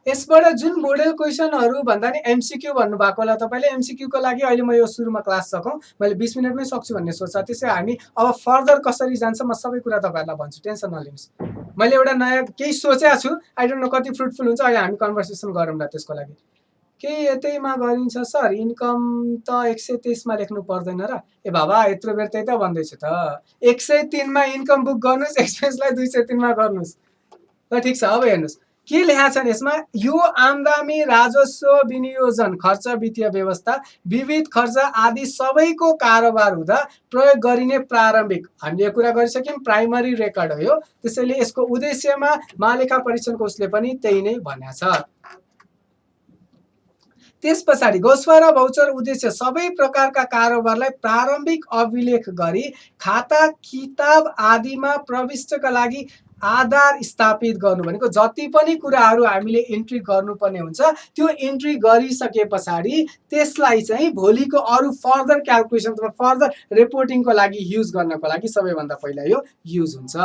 यसबाट जुन मोडल क्वेशनहरु भन्दा नि एमसीक्यू भन्नु भएको होला तपाईले एमसीक्यू को लागि अहिले म यो सुरुमा क्लास सकौं मैले 20 मिनेटमै सक्छु भन्ने सोच छ त्यसै हामी अब फर्दर कसरी जान्छ म सबै कुरा तपाईहरुलाई भन्छु टेन्सन नलिनुस् मैले एउटा नयाँ केही सोचेको छु आई डोन्ट नो कति फ्रुटफुल हुन्छ अहिले हामी कन्भर्सेसन गरौँला त्यसको लागि केही यतैमा गरिन्छ सर इन्कम त 123 मा लेख्नु पर्दैन र ए बाबा यत्रो बेर त्यही त भन्दै छु त 103 मा इन्कम बुक गर्नुस् एक्सपेन्सलाई 203 मा गर्नुस् ल ठीक छ अब हेर्नुस् के लेखा छन् यसमा यो आम्दानी राजस्व विनियोजन खर्च वित्तीय व्यवस्था विविध खर्च आदि सबैको कारोबार हुँदा प्रयोग गरिने प्रारम्भिक हामीले यो कुरा गरिसक्यौं प्राइमरी रेकर्ड हो यो त्यसैले यसको उद्देश्यमा महालेखा परीक्षणको उसले पनि त्यही नै भनेको छ त्यसपछाडी गोस्वा र भौचर उद्देश्य सबै प्रकारका कारोबारलाई प्रारम्भिक अभिलेख गरी खाता किताब आदिमा प्रविष्टका लागि आधार स्थापित गर्नु भनेको जति पनि कुराहरू हामीले इन्ट्री गर्नुपर्ने हुन्छ त्यो इन्ट्री गरिसके पछाडी त्यसलाई चाहिँ भोलिको अरु फर्दर क्याल्कुलेसन अथवा फर्दर रिपोर्टिङको लागि युज गर्नको लागि सबैभन्दा पहिला यो युज हुन्छ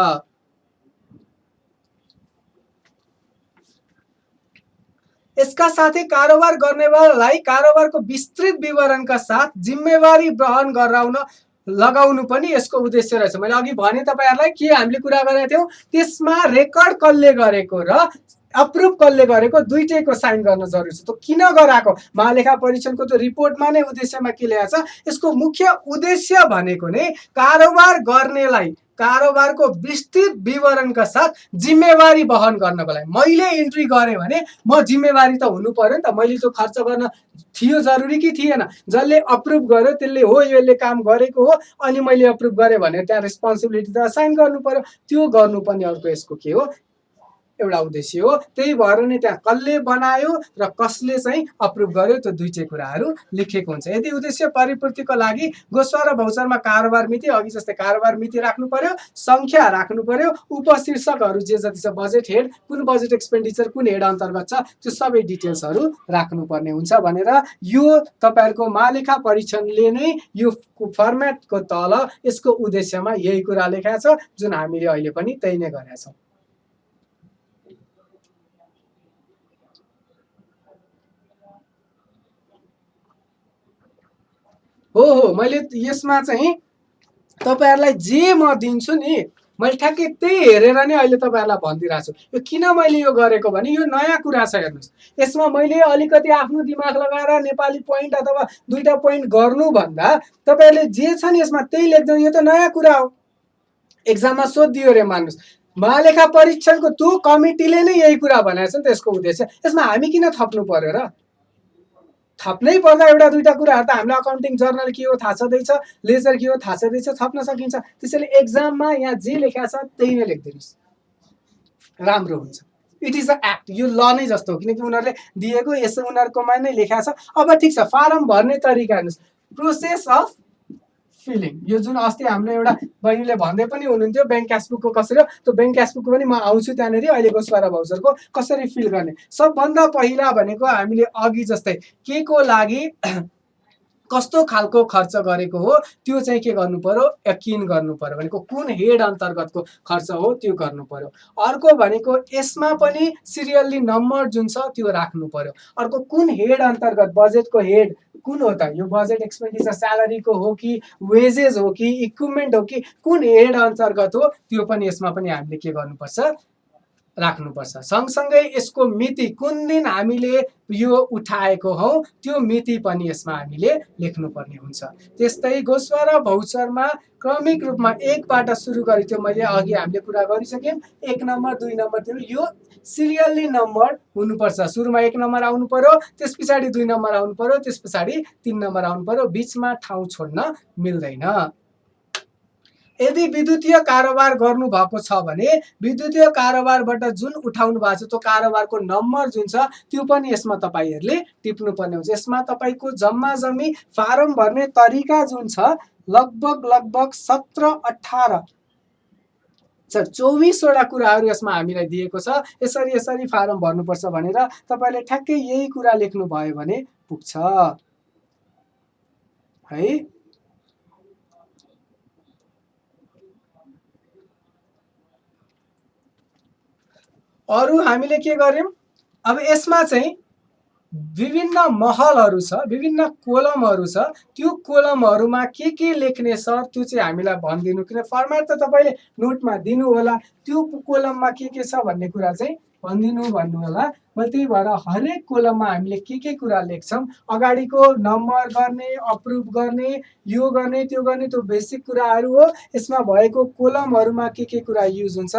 यसका साथै कारोबार गर्नेवालालाई कारोबारको विस्तृत विवरणका साथ जिम्मेवारी वहन गराउन लगाउनु पनि यसको उद्देश्य रहेछ मैले अघि भने तपाईहरुलाई के हामीले कुरा गरेका थियौं त्यसमा रेकर्ड कसले गरेको र अप्रुभ कसले गरेको दुईटैको साइन गर्न जरुरी छ त किन गराको महालेखा परीक्षणको त्यो रिपोर्टमा नै उद्देश्यमा के लेखेको छ यसको मुख्य उद्देश्य भनेको नै कारोबार गर्नेलाई कारोबारको विस्तृत विवरणका साथ जिम्मेवारी वहन गर्नको लागि मैले इन्ट्री गरे भने म जिम्मेवारी त हुनु पर्यो नि त मैले त्यो खर्च गर्न थियो जरुरी कि थिएन जसले अप्रुभ गर्यो त्यसले हो यसले काम गरेको हो अनि मैले अप्रुभ गरे भने त्यहाँ रेस्पोन्सिबिलिटी त असाइन गर्नु पर्यो त्यो गर्नु पनि अर्को यसको के हो एउटा उद्देश्य हो त्यही भएर नै त्यहाँ कसले बनायो र कसले चाहिँ अप्रुभ गर्यो त्यो दुईटै कुराहरू लेखेको हुन्छ यदि उद्देश्य परिपूर्तिको लागि गोस्वा र भौचरमा कारोबार मिति अघि जस्तै कारोबार मिति राख्नु पर्यो संख्या राख्नु पर्यो उपशीर्षकहरू जे जति छ बजेट हेड कुन बजेट एक्सपेन्डिचर कुन हेड अन्तर्गत छ त्यो सबै डिटेल्सहरू राख्नु पर्ने हुन्छ भनेर यो तपाईहरुको महालेखा परीक्षणले नै यो फर्मेटको तल यसको उद्देश्यमा यही कुरा लेखेको छ जुन हामीले अहिले पनि त्यही नै गरेका छौं हो मैले यसमा चाहिँ तपाईहरुलाई जे म दिन्छु नि मैले ठ्याक्कै त्यही हेरेर नै अहिले तपाईहरुलाई भनिदिरहेको छु यो किन मैले यो गरेको भने यो नयाँ कुरा छ हेर्नुस् यसमा मैले अलिकति आफ्नो दिमाग लगाएर नेपाली पोइन्ट अथवा दुईटा पोइन्ट गर्नु भन्दा तपाईहरुले जे छ नि यसमा त्यही लेख्दै यो त नयाँ कुरा हो एक्जाममा सोधियो रे मान्नुस् महालेखा परीक्षणको त्यो कमिटीले नै यही कुरा भनेको छ नि त्यसको उद्देश्य यसमा हामी किन थप्नु पर्यो र थप्नै पर्दा एउटा दुईटा कुराहरू त हामीलाई अकाउन्टिङ जर्नल के हो थाहा छँदैछ, लेजर के हो थाहा छँदैछ, थप्न सकिन्छ। त्यसैले एक्जाममा यहाँ जे लेखा छ त्यही नै लेखिदिनुहोस्, राम्रो हुन्छ। इट इज अ एक्ट, यो ल नै जस्तो हो, किनकि उनीहरूले दिएको यसो उनीहरूकोमा नै लेखा छ। अब ठिक छ, फारम भर्ने तरिका हेर्नुहोस्, प्रोसेस अफ फिलिङ। यो जुन अस्ति हाम्रो एउटा बहिनीले भन्दै पनि हुनुहुन्थ्यो ब्याङ्क क्यासबुकको कसरी हो, त्यो ब्याङ्क क्यासबुकको पनि म आउँछु त्यहाँनिर। अहिले गोस्वारा भाउचरको कसरी फिल गर्ने, सबभन्दा पहिला भनेको हामीले अघि जस्तै के को लागि कस्तो खालको खर्च गरेको हो त्यो चाहिँ के गर्नु पर्यो, यकिन गर्नु पर्यो। भनेको कुन हेड अन्तर्गतको खर्च हो त्यो गर्नु पर्यो। अर्को भनेको यसमा पनि सिरियल्ली नम्बर जुन छ त्यो राख्नु पर्यो। अर्को कुन हेड अन्तर्गत, बजेटको हेड कुन हो त, यो बजेट एक्सपेन्डिचर स्यालेरीको हो कि वेजेस हो कि इक्विपमेन्ट हो कि कुन हेड अन्तर्गत हो, त्यो पनि यसमा पनि हामीले के गर्नुपर्छ, राख्नुपर्छ। सँगसँगै यसको मिति, कुन दिन हामीले यो उठाएको हौ त्यो मिति पनि यसमा हामीले लेख्नुपर्ने हुन्छ। त्यस्तै गोस्वारा भाउचरमा क्रमिक रूपमा एकबाट सुरु गरी, त्यो मैले अघि हामीले कुरा गरिसक्यौँ, 1 नम्बर 2 नम्बर 3, यो सिरियल्ली नम्बर हुनुपर्छ। सुरुमा 1 नम्बर आउनु पर्यो, त्यस पछाडि 2 नम्बर आउनु पर्यो, त्यस पछाडि 3 नम्बर आउनु पर्यो, बिचमा ठाउँ छोड्न मिल्दैन। यदि विद्युतीय कारोबार गर्नुभएको छ भने विद्युतीय कारोबारबाट जुन उठाउनु भएको छ त्यो कारोबारको नम्बर जुन छ त्यो पनि यसमा तपाईँहरूले टिप्नुपर्ने हुन्छ। यसमा तपाईँको जम्मा जम्मी फारम भर्ने तरिका जुन छ लगभग 17-18 24वटा कुराहरू यसमा हामीलाई दिएको छ। यसरी फारम भर्नुपर्छ भनेर तपाईँले ठ्याक्कै यही कुरा लेख्नु भयो भने पुग्छ है। अरू हामीले के गर्यौं, अब यसमा चाहिँ विभिन्न महलहरू छ, विभिन्न कोलमहरू छ। त्यो कोलमहरूमा के लेख्ने सर त्यो चाहिँ हामीलाई भनिदिनु, किन फर्मेट त तपाईँले नोटमा दिनु होला, त्यो कोलममा के छ भन्ने कुरा चाहिँ भनिदिनु भन्नु होला। मैले त्यही भएर हरेक कोलममा हामीले के कुरा लेख्छौँ, अगाडिको नम्बर गर्ने, अप्रुभ गर्ने, यो गर्ने त्यो गर्ने, त्यो बेसिक कुराहरू हो। यसमा भएको कोलमहरूमा के कुरा युज हुन्छ,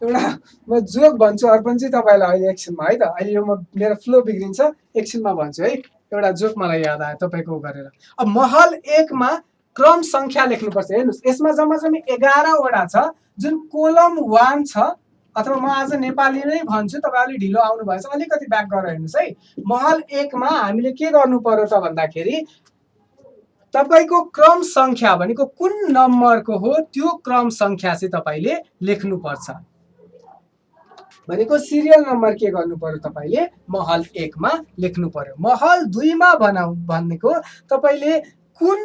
एउटा म जोक भन्छु अर्पणजी तपाईँलाई अहिले एकछिनमा है त। अहिले यो मेरो फ्लो बिग्रिन्छ, एकछिनमा भन्छु है। एउटा जोक मलाई याद आयो तपाईँको गरेर। अब महल 1 मा क्रम सङ्ख्या लेख्नुपर्छ। हेर्नुहोस्, यसमा जम्मा जम्मी 11वटा छ। जुन कोलम 1 छ, अथवा म आज नेपाली नै भन्छु, तपाईँ अलि ढिलो आउनु भएछ, अलिकति ब्याक गरेर हेर्नुहोस् है। महल 1 मा हामीले के गर्नु पर्यो त भन्दाखेरि तपाईँको क्रम सङ्ख्या भनेको कुन नम्बरको हो त्यो क्रम सङ्ख्या चाहिँ तपाईँले लेख्नुपर्छ। भनेको सिरियल नम्बर के गर्नु पर्यो, तपाईँले महल 1 मा लेख्नु पर्यो। महल 2 मा भनेको तपाईँले कुन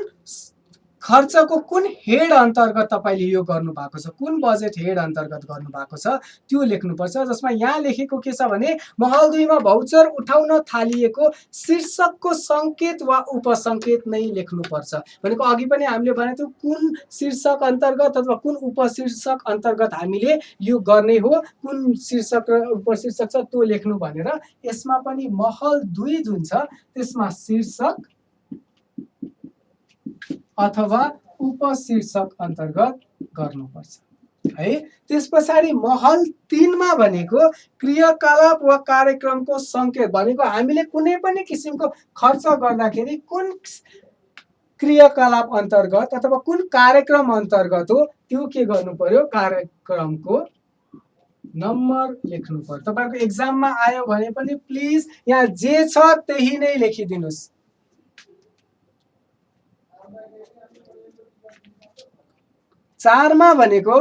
खर्चको कुन हेड अन्तर्गत तपाईँले यो गर्नु भएको छ, कुन बजेट हेड अन्तर्गत गर्नु भएको छ त्यो लेख्नुपर्छ। जसमा यहाँ लेखेको के छ भने महल 2 मा भाउचर उठाउन थालिएको शीर्षकको सङ्केत वा उपसङ्केत नै लेख्नुपर्छ। भनेको अघि पनि हामीले भनेको थियौँ कुन शीर्षक अन्तर्गत अथवा कुन उपशीर्षक अन्तर्गत हामीले यो गर्ने हो, कुन शीर्षक र उपशीर्षक छ त्यो लेख्नु भनेर। यसमा पनि महल 2 जुन छ त्यसमा शीर्षक अथवा उपशीर्षक अन्तर्गत गर्नुपर्छ है। त्यस पछाडि महल 3 मा भनेको क्रियाकलाप वा कार्यक्रमको सङ्केत, भनेको हामीले कुनै पनि किसिमको खर्च गर्दाखेरि कुन क्रियाकलाप अन्तर्गत अथवा कुन कार्यक्रम अन्तर्गत हो त्यो के गर्नु पर्यो, कार्यक्रमको नम्बर लेख्नु पर्यो। तपाईको एक्जाममा आयो भने पनि प्लिज यहाँ जे छ त्यही नै लेखिदिनुस्। चारमा भनेको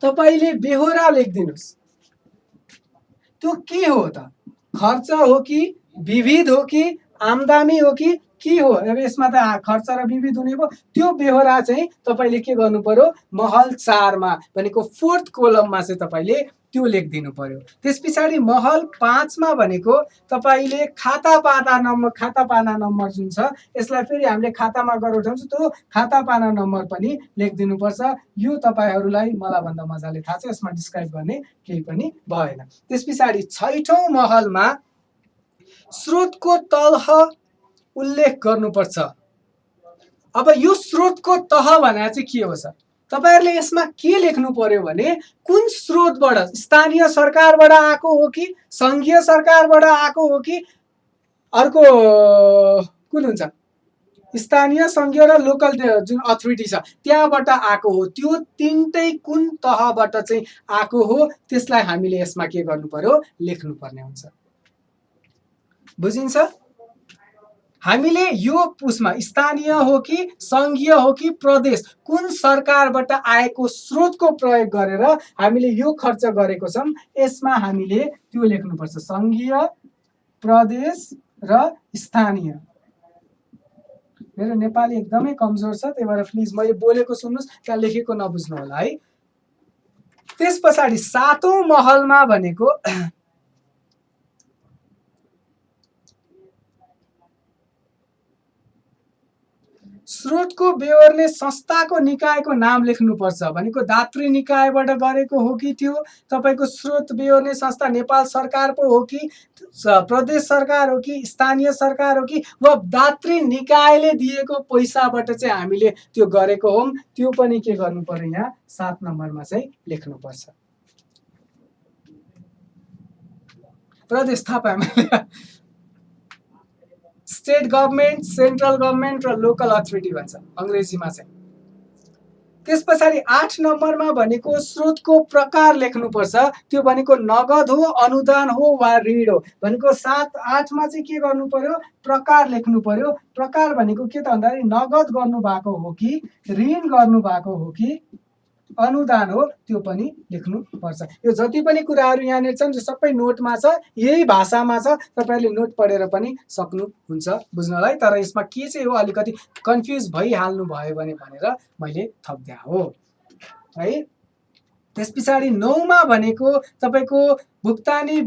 तपाईले बेहोरा लेखिदिनुस्। त्यो के हो त, खर्च हो कि विविध हो कि आम्दानी हो कि के हो। अब यसमा त खर्च र विविध हुने भयो, त्यो बेहोरा चाहिँ तपाईले के गर्नु पर्यो, महल 4 मा भनेको 4th कोलममा चाहिँ तपाईले त्यो लेखिदिनु पर्यो। त्यस पछाडि महल 5 मा भनेको तपाईले खाता पाना नम्बर जुन छ यसलाई फेरि हामीले खातामा गरेर उठाउँछ, त्यो खाता पाना नम्बर पनि लेखिदिनु पर्छ। यो तपाईहरूलाई मलाई भन्दा मजाले थाहा छ, यसमा डिस्क्राइब गर्ने केही पनि भएन। त्यस पछाडि 6औं महलमा स्रोतको तह उल्लेख गर्नुपर्छ। अब यो स्रोतको तह भने चाहिँ के हो सर, तपाईहरुले यसमा के लेख्नु पर्यो भने कुन स्रोतबाट, स्थानीय सरकारबाट आएको हो कि संघीय सरकारबाट आएको हो कि अर्को कुन हुन्छ, स्थानीय संघीय र लोकल जुन अथोरिटी छ त्यहाँबाट आएको हो, त्यो तीनटै कुन तहबाट चाहिँ आएको हो त्यसलाई हामीले यसमा के गर्नु पर्यो, लेख्नु पर्ने हुन्छ। बुझिन्छ? हामीले यो उसमा स्थानीय हो कि संघीय हो कि प्रदेश, कुन सरकारबाट आएको स्रोतको प्रयोग गरेर हामीले यो खर्च गरेको छौं, यसमा हामीले त्यो लेख्नुपर्छ, संघीय, प्रदेश र स्थानीय। मेरो नेपाली एकदमै कमजोर छ, त्यही भएर प्लिज मैले बोलेको सुन्नुस्, त्यहाँ लेखेको नबुझ्नु होला है। त्यस पछाडि सातौं महलमा भनेको स्रोतको बेहोर्ने संस्थाको निकायको नाम लेख्नुपर्छ। भनेको दात्री निकायबाट गरेको हो कि त्यो तपाईको स्रोत बेहोर्ने संस्था नेपाल सरकारको हो कि प्रदेश सरकार हो कि स्थानीय सरकार हो कि वा दात्री निकायले दिएको पैसाबाट चाहिँ हामीले त्यो गरेको हौं, त्यो पनि के गर्नु पर्यो, यहाँ 7 नम्बरमा चाहिँ लेख्नुपर्छ। प्रदेश थाहा पाए स्टेट गभर्नमेन्ट, सेन्ट्रल गभर्नमेन्ट र लोकल अथोरिटी भन्छ अंग्रेजीमा चाहिँ। त्यस पछाडि 8 नम्बरमा भनेको स्रोतको प्रकार लेख्नुपर्छ, त्यो भनेको नगद हो, अनुदान हो वा ऋण हो। भनेको 7 8 मा चाहिँ के गर्नु पर्यो, प्रकार लेख्नु पर्यो। प्रकार भनेको के त भन्दाखेरि नगद गर्नु भएको हो कि ऋण गर्नु भएको हो कि अनुदान हो, त्यो पनि लेख्नु पर्छ। यो जति पनि कुराहरु यहाँनिर छन् जो सबै नोटमा छ, यही भाषामा छ, तपाईहरुले नोट पढेर पनि सक्नुहुन्छ बुझ्नलाई। तर यसमा के चाहिँ हो, अलिकति कन्फ्युज भइहाल्नु भयो भने भनेर मैले थप्दिया हो है। त्यसपछि 9 मा भनेको तपाईको भुक्तानी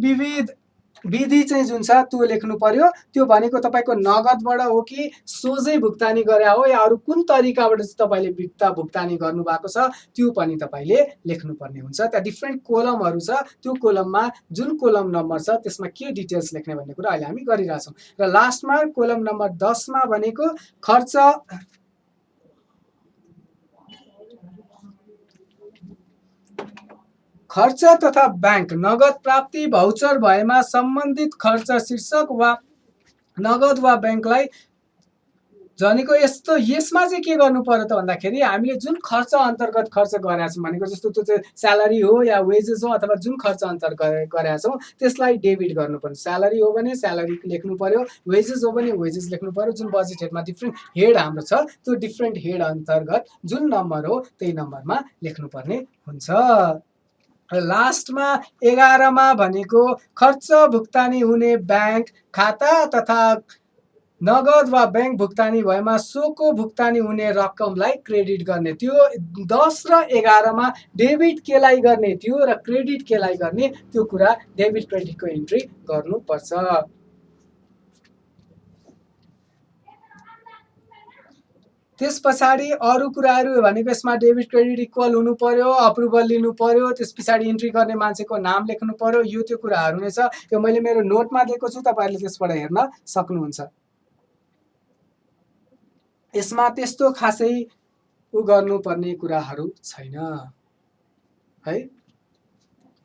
विधि चाहिँ जुन छ त्यो लेख्नु पर्यो। त्यो भनेको तपाईको नगदबाट हो कि सोझै भुक्तानी गरे हो या अरु कुन तरिकाबाट चाहिँ तपाईले भुक्तानी गर्नु भएको छ, त्यो पनि तपाईले लेख्नु पर्ने हुन्छ। त्यहाँ डिफरेन्ट कोलमहरु छ, त्यो कोलममा जुन कोलम नम्बर छ त्यसमा के डिटेल्स लेख्ने भन्ने कुरा अहिले हामी गरिरहेछौं। र लास्टमा कोलम नम्बर 10 मा भनेको खर्च तथा बैंक नगद प्राप्ति भाउचर भएमा सम्बन्धित खर्च शीर्षक वा नगद वा बैंकलाई जनेको। यस्तो यसमा चाहिँ के गर्नु पर्यो त भन्दाखेरि हामीले जुन खर्च अन्तर्गत खर्च गरेका छौं, भनेको जस्तो त्यो चाहिँ स्यालेरी हो या वेजेस हो अथवा जुन खर्च अन्तर्गत गरेका छौं त्यसलाई डेबिट गर्नु पर्यो। स्यालेरी हो भने स्यालेरी लेख्नु पर्यो, वेजेस हो भने वेजेस लेख्नु पर्यो। जुन बजेट हेडमा डिफरेन्ट हेड हाम्रो छ, त्यो डिफरेन्ट हेड अन्तर्गत जुन नम्बर हो त्यही नम्बरमा लेख्नु पर्ने हुन्छ। लास्टमा 11 मा भनेको खर्च भुक्तानी हुने बैंक खाता तथा नगद वा बैंक भुक्तानी भएमा सोको भुक्तानी हुने रकमलाई क्रेडिट गर्ने। त्यो 10 र 11 मा डेबिट केलाई गर्ने थियो र क्रेडिट केलाई गर्ने, त्यो कुरा डेबिट क्रेडिटको एन्ट्री गर्नुपर्छ। त्यस पछाडि अरु कुराहरु भनेको यसमा डेबिट क्रेडिट इक्वल हुनु पर्यो, अप्रुभल लिनु पर्यो, त्यस पछाडि एन्ट्री गर्ने मान्छेको नाम लेख्नु पर्यो। यो त्यो कुराहरु नै छ। यो मैले मेरो नोटमा दिएको छु, तपाईहरुले त्यसबाट हेर्न सक्नुहुन्छ। यसमा त्यस्तो खासै गर्नुपर्ने कुराहरु छैन है।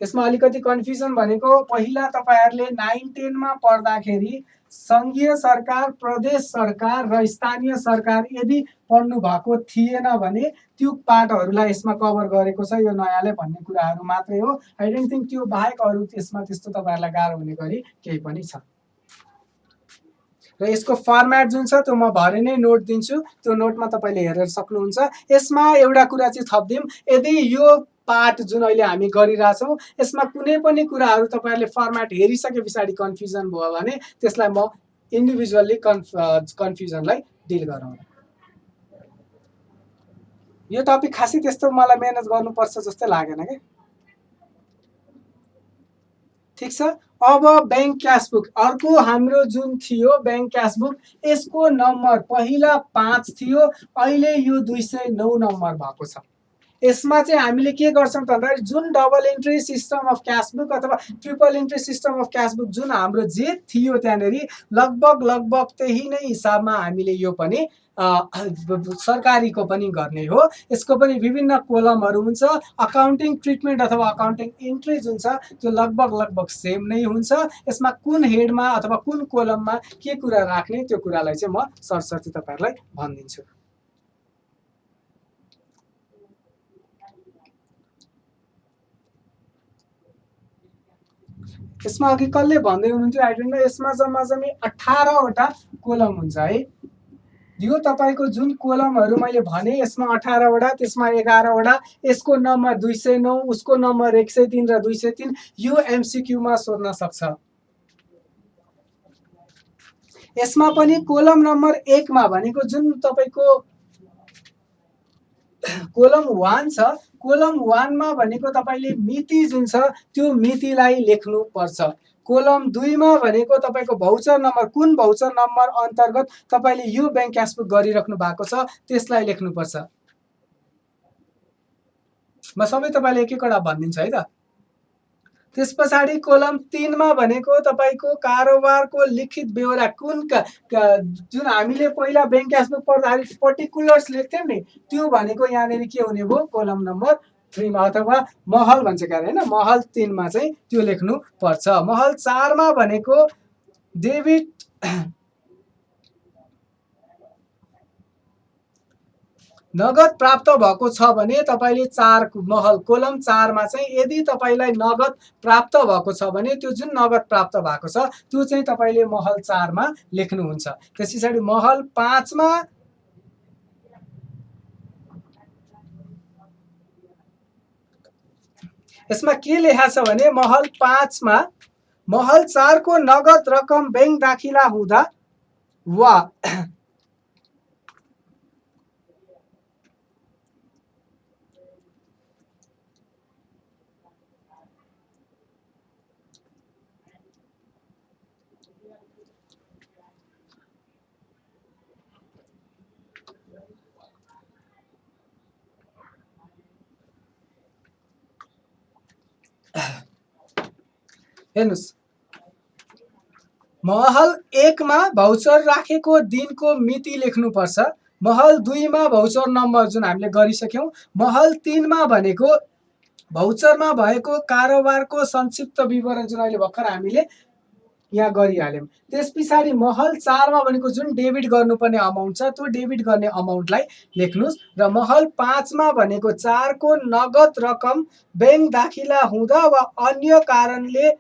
यसमा अलिकति कन्फ्युजन भनेको पहिला तपाईहरुले 9 10 मा पढ्दाखेरि संघीय सरकार, प्रदेश सरकार र स्थानीय सरकार यदि पढ्नु भएको थिएन भने त्यो पाठहरुलाई यसमा कभर गरेको छ, यो नयाँले भन्ने कुराहरु मात्रै हो। आई डोन्ट थिंक त्यो बाहेक अरु त्यसमा त्यस्तो तपाईहरुलाई गाह्रो हुने गरी केही पनि छ। र यसको फर्मेट जुन छ त्यो म भरे नै नोट दिन्छु, त्यो नोटमा तपाईले हेरेर सक्नुहुन्छ। यसमा एउटा कुरा चाहिँ थप्दिम, यदि यो पाठ जुन अहिले हामी गरिरहेछौं यसमा कुनै पनि कुराहरु तपाईहरुले फर्मेट हेरिसके पछाडि कन्फ्युजन भयो भने त्यसलाई म इन्डिभिजुअली कन्फ्युजनलाई डिल गराउँला। यो टपिक खासै त्यस्तो मलाई मेहनत गर्नुपर्छ जस्तो लागेन के। ठीक छ। अब बैंक क्याश बुक अर्को हाम्रो जुन थियो बैंक क्याश बुक, यसको नम्बर पहिला 5 थियो, अहिले यो 209 नम्बर भएको छ। यसमा चाहिँ हामीले के गर्छौँ त भन्दाखेरि जुन double entry system of cashbook अथवा triple entry system of cashbook जुन हाम्रो जे थियो त्यहाँनिर लगभग लगभग त्यही नै हिसाबमा हामीले यो पनि सरकारीको पनि गर्ने हो। यसको पनि विभिन्न कोलमहरू हुन्छ। अकाउन्टिङ ट्रिटमेन्ट अथवा अकाउन्टिङ इन्ट्री जुन छ त्यो लगभग लगभग सेम नै हुन्छ। यसमा कुन हेडमा अथवा कुन कोलममा के कुरा राख्ने त्यो कुरालाई चाहिँ म सरसर्ती तपाईँहरूलाई भनिदिन्छु। यसमा अघि कसले भन्दै हुनुहुन्थ्यो आई डोन्ट नो, यसमा जम्मा जम्मी 18वटा कोलम हुन्छ है। यो तपाईँको जुन कोलमहरू मैले भने यसमा 18वटा, त्यसमा 11वटा, यसको नम्बर 209, उसको नम्बर 103 र 203 यो एमसिक्यूमा सोध्न सक्छ। यसमा पनि कोलम नम्बर 1 मा भनेको जुन तपाईँको कोलम 1 छ, कोलम 1 मा भनेको तपाईँले मिति जुन छ त्यो मितिलाई लेख्नुपर्छ। कोलम 2 मा भनेको तपाईँको भौचर नम्बर, कुन भौचर नम्बर अन्तर्गत तपाईँले यो ब्याङ्क क्यासबुक गरिराख्नु भएको छ त्यसलाई लेख्नुपर्छ। म सबै तपाईँले एक एकवटा भनिदिन्छु है त। त्यस पछाडि कोलम 3 मा भनेको तपाईँको कारोबारको लिखित बेहोरा, जुन हामीले पहिला ब्याङ्क क्यासबुक पढ्दाखेरि पर्टिकुलर्स लेख्थ्यौँ नि त्यो भनेको यहाँनिर के हुने भयो कोलम नम्बर 3 मा, अथवा महल भन्छ क्या होइन, महल 3 मा चाहिँ त्यो लेख्नु पर्छ। महल 4 मा भनेको डेबिट नगद प्राप्त भएको छ भने तपाईँले 4 महल कोलम 4 मा चाहिँ यदि तपाईँलाई नगद प्राप्त भएको छ भने त्यो जुन नगद प्राप्त भएको छ त्यो चाहिँ तपाईँले महल 4 मा लेख्नुहुन्छ। त्यस पछाडि महल 5 मा यसमा के लेखा छ भने महल 5 मा महल 4 को नगद रकम बैंक दाखिला हुँदा वा हेर्नुस्, महल 1 मा भाउचर राखेको दिनको मिति लेख्नुपर्छ। महल 2 मा भाउचर नम्बर जुन हामीले गरिसक्यौँ। महल 3 मा भनेको भाउचरमा भएको कारोबारको संक्षिप्त विवरण जुन अहिले भर्खर हामीले यहाँ गरिहाल्यौँ। त्यस पछाडि महल 4 मा भनेको जुन डेबिट गर्नुपर्ने अमाउन्ट छ त्यो डेबिट गर्ने अमाउन्टलाई लेख्नुहोस्। र महल 5 मा भनेको 4 को नगद रकम बैंक दाखिला हुँदा वा अन्य कारणले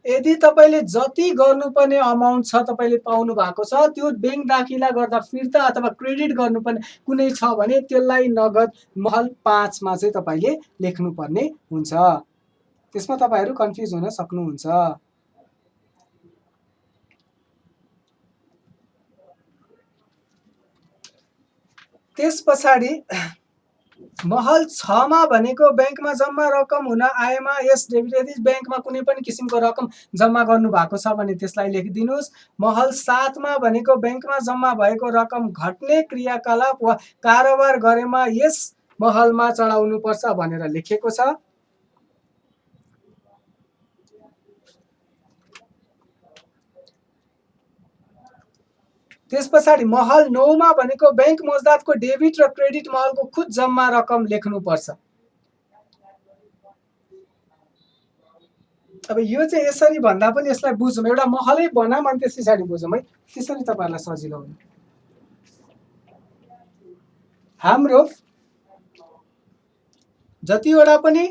यदि तपाईँले जति गर्नुपर्ने अमाउन्ट छ तपाईँले पाउनु भएको छ त्यो बैंक दाखिला गर्दा फिर्ता अथवा क्रेडिट गर्नुपर्ने कुनै छ भने त्यसलाई नगद महल 5 मा चाहिँ तपाईँले लेख्नुपर्ने हुन्छ। त्यसमा तपाईँहरू कन्फ्युज हुन सक्नुहुन्छ। त्यस पछाडि महल 6 मा भनेको ब्याङ्कमा जम्मा रकम हुन आएमा यस डेबिट, यदि ब्याङ्कमा कुनै पनि किसिमको रकम जम्मा गर्नु भएको छ भने त्यसलाई लेखिदिनुहोस्। महल 7 मा भनेको ब्याङ्कमा जम्मा भएको रकम घट्ने क्रियाकलाप वा कारोबार गरेमा यस महलमा चढाउनुपर्छ भनेर लेखेको छ। त्यस पछाडि महल 9 मा भनेको बैंक मोजदातको डेबिट र क्रेडिट महलको खुद जम्मा रकम लेख्नुपर्छ। अब यो चाहिँ यसरी भन्दा पनि यसलाई बुझौँ, एउटा महलै बनाऊँ अनि त्यस पछाडि बुझौँ है, त्यसरी तपाईँहरूलाई सजिलो हुन्छ। हाम्रो जतिवटा पनि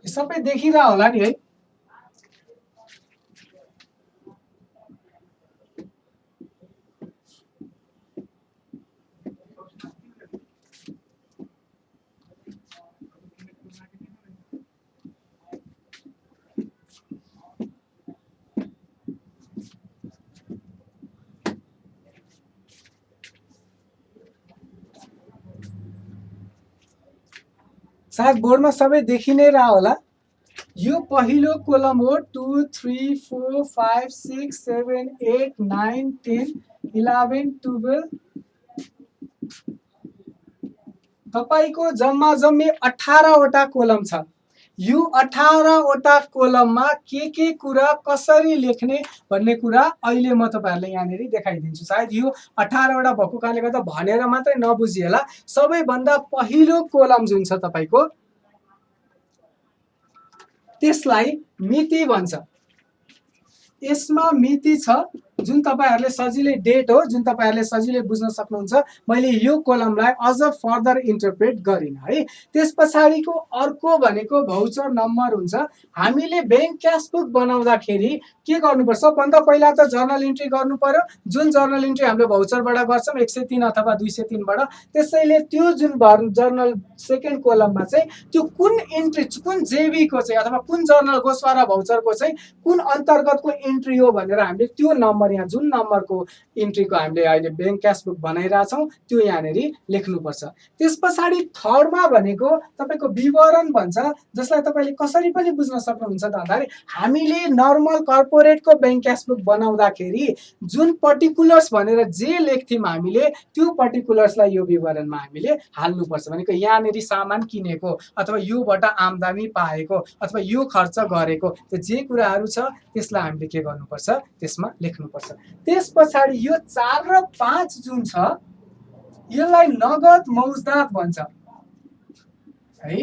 सबै देखिरह होला नि है। सायद बोर्डमा सबै देखि नै रह होला। यो पहिलो कोलम हो 2 3 4 5 6 7 8 9 10 11 12 तपाईको जम्मा जम्मी 18 वटा कोलम छ। यो 18 वटा कोलममा के कुरा कसरी लेख्ने भन्ने कुरा अहिले म तपाईहरुलाई यहाँनेरि देखाइदिन्छु। सायद यो 18 वटा भएको कारणले गर्दा भनेर मात्रै नबुझिएला। सबैभन्दा पहिलो कोलम जुन छ तपाईको त्यसलाई मिति भन्छ। यसमा मिति छ जुन तपाईहरुले सजिलै डेट हो जुन तपाईहरुले सजिलै बुझ्न सक्नुहुन्छ। मैले यो कोलमलाई अझ फर्दर इन्टरप्रेट गरिन है। त्यसपछाडीको अर्को भनेको भाउचर नम्बर हुन्छ। हामीले बैंक क्यास बुक बनाउँदाखेरि के गर्नुपर्छ भन्दा पहिला त जर्नल इन्ट्री गर्नु पर्यो। जुन जर्नल इन्ट्री हामीले भाउचरबाट गर्छौं 103 अथवा 203 बाट। त्यसैले त्यो जुन जर्नल सेकेन्ड कोलममा चाहिँ त्यो कुन इन्ट्री कुन जेबी को चाहिँ अथवा कुन जर्नल गोस्वारा भाउचरको चाहिँ कुन अन्तर्गतको इन्ट्री हो भनेर हामीले त्यो नम्बर यहाँ जुन नम्बरको इन्ट्रीको हामीले अहिले बैंक क्यास बुक बनाइराछौं त्यो यहाँनेरि लेख्नुपर्छ। त्यसपछाडी थर्डमा भनेको तपाईको विवरण भन्छ जसलाई तपाईले कसरी पनि बुझ्न सक्नुहुन्छ त भन्दाखेरि हामीले नर्मल कर्पोरेटको बैंक क्यास बुक बनाउँदाखेरि जुन पर्टिकुलर्स भनेर जे लेख्थ्यौं हामीले त्यो पर्टिकुलर्सलाई यो विवरणमा हामीले हाल्नुपर्छ। भनेको यहाँनेरि सामान किनेको अथवा योबाट आम्दानी पाएको अथवा यो खर्च गरेको त्यो जे कुराहरु छ त्यसलाई हामीले के गर्नुपर्छ त्यसमा लेख्नुपर्छ। त्यसपछाडी यो 4 र 5 जुन छ यसलाई नगद मौजदात भन्छ है।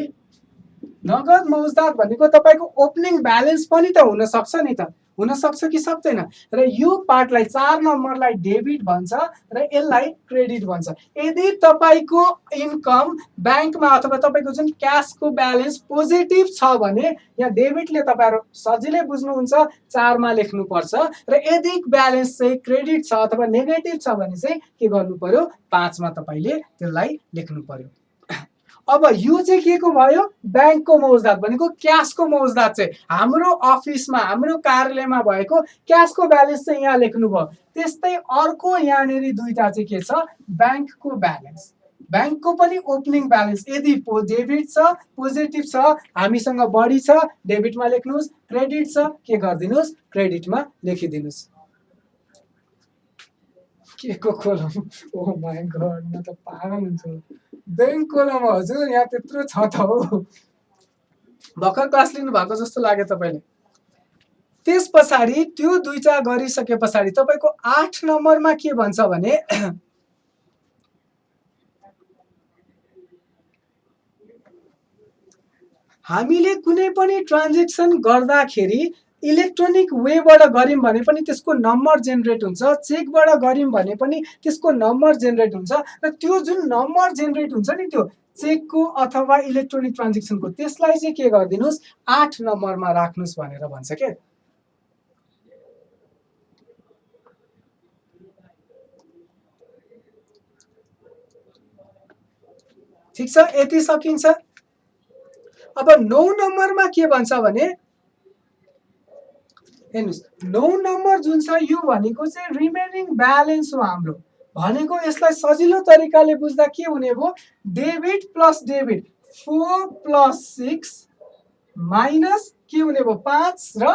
नगद मौजदात भनेको तपाईको ओपनिङ ब्यालेन्स पनि त हुन सक्छ नि त, हुन सक्छ कि सक्दैन। र यो पार्टलाई 4 नम्बरलाई डेबिट भन्छ र यसलाई क्रेडिट भन्छ। यदि तपाईको इन्कम बैंकमा अथवा तपाईको जुन क्याशको ब्यालेन्स पोजिटिभ छ भने यहाँ डेबिटले तपाईहरु सजिलै बुझ्नुहुन्छ 4 मा लेख्नु पर्छ र यदि ब्यालेन्स चाहिँ क्रेडिट छ अथवा नेगेटिभ छ भने चाहिँ के गर्नु पर्यो 5 मा तपाईले त्यसलाई लेख्नु पर्यो। अब यो चाहिँ के को भयो बैंकको मौजदात भनेको क्याशको मौजदात चाहिँ हाम्रो अफिसमा हाम्रो कार्यालयमा भएको क्याशको ब्यालेन्स चाहिँ यहाँ लेख्नु भयो। त्यस्तै अर्को यहाँनेरि दुईटा चाहिँ के छ बैंकको ब्यालेन्स। बैंकको पनि ओपनिङ ब्यालेन्स यदि डेबिट छ पोजिटिभ छ हामीसँग बढी छ डेबिटमा लेख्नुस्, क्रेडिट छ के गर्दिनुस् क्रेडिटमा लेखिदिनुस्। के को कोलम ओ माय गॉड म त पागल हुन्छु। बैंक कोलम हजुर यहाँ त्यत्रो छ त हो। भर्खर क्लास लिनु भएको जस्तो लाग्यो तपाईले। त्यसपछाडी त्यो दुईटा गरिसके पछाडी तपाईको 8 नम्बरमा के भन्छ भने हामीले कुनै पनि ट्रान्ज्याक्सन गर्दाखेरि इलेक्ट्रोनिक वेबाट गर्यौं भने पनि त्यसको नम्बर जेनेरेट हुन्छ, चेकबाट गर्यौं भने पनि त्यसको नम्बर जेनेरेट हुन्छ र त्यो जुन नम्बर जेनेरेट हुन्छ नि त्यो चेकको अथवा इलेक्ट्रोनिक ट्रान्ज्याक्सनको त्यसलाई चाहिँ के गर्दिनुस् 8 नम्बरमा राख्नुस् भनेर भन्छ के। ठीक छ यति सकिन्छ। अब 9 नम्बरमा के भन्छ भने हेर्नुस् 9 नम्बर जुन छ यो भनेको चाहिँ रिमेनिङ ब्यालेन्स हो हाम्रो। भनेको यसलाई सजिलो तरिकाले बुझ्दा के हुने भो debit plus debit 4 plus 6 minus के हुने भो 5 र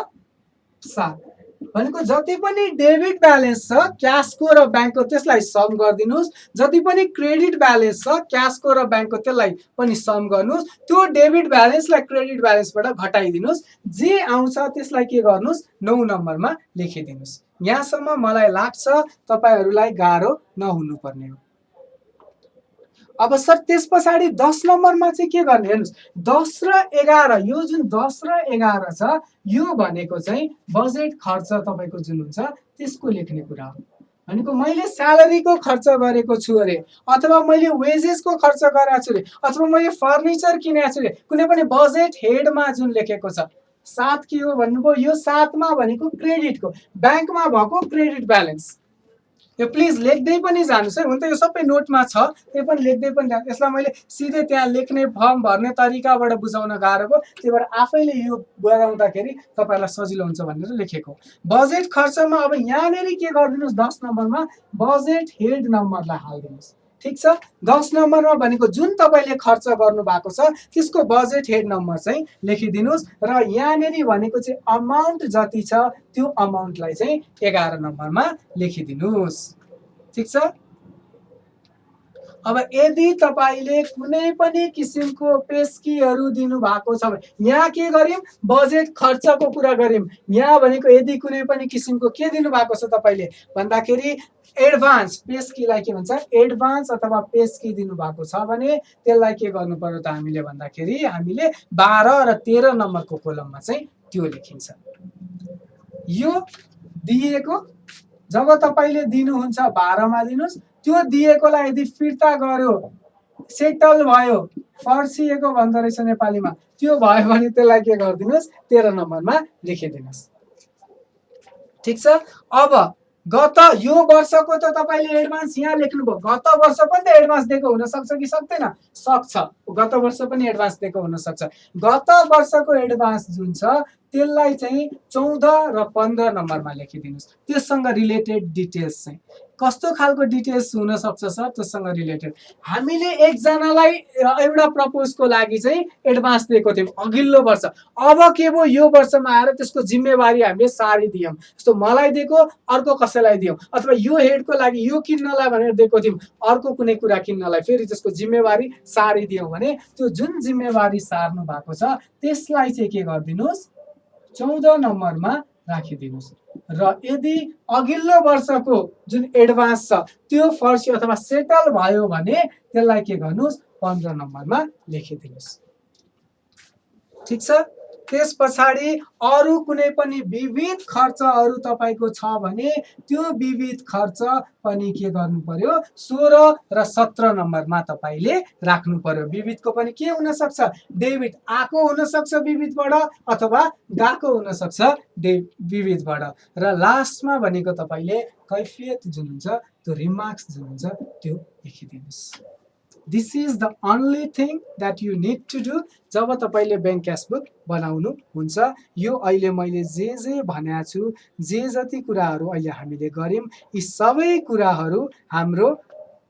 7 भनेको जति पनि डेबिट ब्यालेन्स छ क्याशको र बैंकको त्यसलाई सम गर्दिनुस्, जति पनि क्रेडिट ब्यालेन्स छ क्याशको र बैंकको त्यसलाई पनि सम गर्नुस्, त्यो डेबिट ब्यालेन्सलाई क्रेडिट ब्यालेन्सबाट घटाइदिनुस्, जे आउँछ त्यसलाई के गर्नुस् 9 नम्बरमा लेखिदिनुस्। यहाँसम्म मलाई लाग्छ तपाईहरुलाई गाह्रो नहुनु पर्ने हो। अब सर त्यसपछाडी 10 नम्बरमा चाहिँ के गर्ने हेर्नुस् 10 र 11 यो जुन 10 र 11 छ यो भनेको चाहिँ बजेट खर्च तपाईको जुन हुन्छ त्यसको लेख्ने कुरा हो। भनेको मैले स्यालेरीको खर्च गरेको छु अरे अथवा मैले वेजेसको खर्च गरेको छु अरे अथवा मैले फर्निचर किनेको छु अरे कुनै पनि बजेट हेडमा जुन लेखेको छ 7 के हो भन्नुभयो यो 7 मा भनेको क्रेडिटको बैंकमा भएको क्रेडिट ब्यालेन्स यो प्लिज लेख्दै पनि जानुस् है। हुन त यो सबै नोटमा छ त्यही पनि लेख्दै पनि जानु। यसलाई मैले सिधै त्यहाँ लेख्ने फर्म भर्ने तरिकाबाट बुझाउन गाह्रो भयो त्यही भएर आफैले यो गराउँदाखेरि तपाईलाई सजिलो हुन्छ भनेर लेखेको। बजेट खर्चमा अब यहाँनेरि के गर्दिनुस् 10 नम्बरमा बजेट हेड नम्बरलाई हाल्दिनुस्। ठिक छ। 10 नम्बरमा भनेको जुन तपाईँले खर्च गर्नु भएको छ त्यसको बजेट हेड नम्बर चाहिँ लेखिदिनुहोस् र यहाँनेरि भनेको चाहिँ अमाउन्ट जति छ त्यो अमाउन्टलाई चाहिँ 11 नम्बरमा लेखिदिनुहोस्। ठिक छ। अब यदि तपाईँले कुनै पनि किसिमको पेस्कीहरू दिनुभएको छ भने यहाँ के गर्यौँ, बजेट खर्चको कुरा गर्यौँ। यहाँ भनेको यदि कुनै पनि किसिमको के दिनुभएको छ तपाईँले भन्दाखेरि एडभान्स, पेस्कीलाई के भन्छ, एडभान्स अथवा पेस्की दिनुभएको छ भने त्यसलाई के गर्नु पर्यो त हामीले भन्दाखेरि हामीले 12 र 13 नम्बरको कोलममा चाहिँ त्यो लेखिन्छ। यो दिएको जब तपाईँले दिनुहुन्छ 12 मा दिनुहोस्, त्यो दिएकोलाई यदि फिर्ता गर्यो, सेटल भयो, फर्सिएको भन्दो रहेछ नेपालीमा, त्यो भयो भने त्यसलाई के गरिदिनुहोस् 13 नम्बरमा लेखिदिनुहोस्। ठिक छ। अब गत यो वर्षको त तपाईँले एडभान्स यहाँ लेख्नुभयो, गत वर्ष पनि त एडभान्स दिएको हुनसक्छ कि सक्दैन, सक्छ, गत वर्ष पनि एडभान्स दिएको हुनसक्छ। गत वर्षको एडभान्स जुन छ त्यसलाई चाहिँ 14 र 15 नम्बरमा लेखिदिनुहोस्। त्यससँग रिलेटेड डिटेल्स चाहिँ कस्तो खालको डिटेल्स हुनसक्छ सर त्यससँग रिलेटेड, हामीले एकजनालाई एउटा प्रपोजको लागि चाहिँ एडभान्स दिएको थियौँ अघिल्लो वर्ष, अब के भयो यो वर्षमा आएर त्यसको जिम्मेवारी हामीले सारिदियौँ। जस्तो मलाई दिएको अर्को कसैलाई दियौँ, अथवा यो हेडको लागि यो किन्नलाई भनेर दिएको थियौँ अर्को कुनै कुरा किन्नलाई फेरि त्यसको जिम्मेवारी सारिदियौँ भने त्यो जुन जिम्मेवारी सार्नु भएको छ त्यसलाई चाहिँ के गरिदिनुहोस् 14 नम्बरमा राखिदिनुहोस्। र यदि अघिल्लो वर्षको जुन एडभान्स छ त्यो फर्स्यो अथवा सेटल भयो भने त्यसलाई के गर्नुहोस् 15 नम्बरमा लेखिदिनुहोस्। ठिक छ। त्यस पछाडि अरू कुनै पनि विविध खर्चहरू तपाईँको छ भने त्यो विविध खर्च पनि के गर्नु पर्यो 16 र 17 नम्बरमा तपाईँले राख्नु पर्यो। विविधको पनि के हुन सक्छ, डेबिट आएको हुन सक्छ विविधबाट अथवा गएको हुन सक्छ विविधबाट। र लास्टमा भनेको तपाईँले कैफियत जुन हुन्छ त्यो रिमार्क्स जुन हुन्छ त्यो लेखिदिनुहोस्। This is the only thing that you need to do जब तपाईँले ब्याङ्क क्यासबुक बनाउनु हुन्छ। यो अहिले मैले जे भनेको छु, जे जति कुराहरू अहिले हामीले गऱ्यौँ यी सबै कुराहरू हाम्रो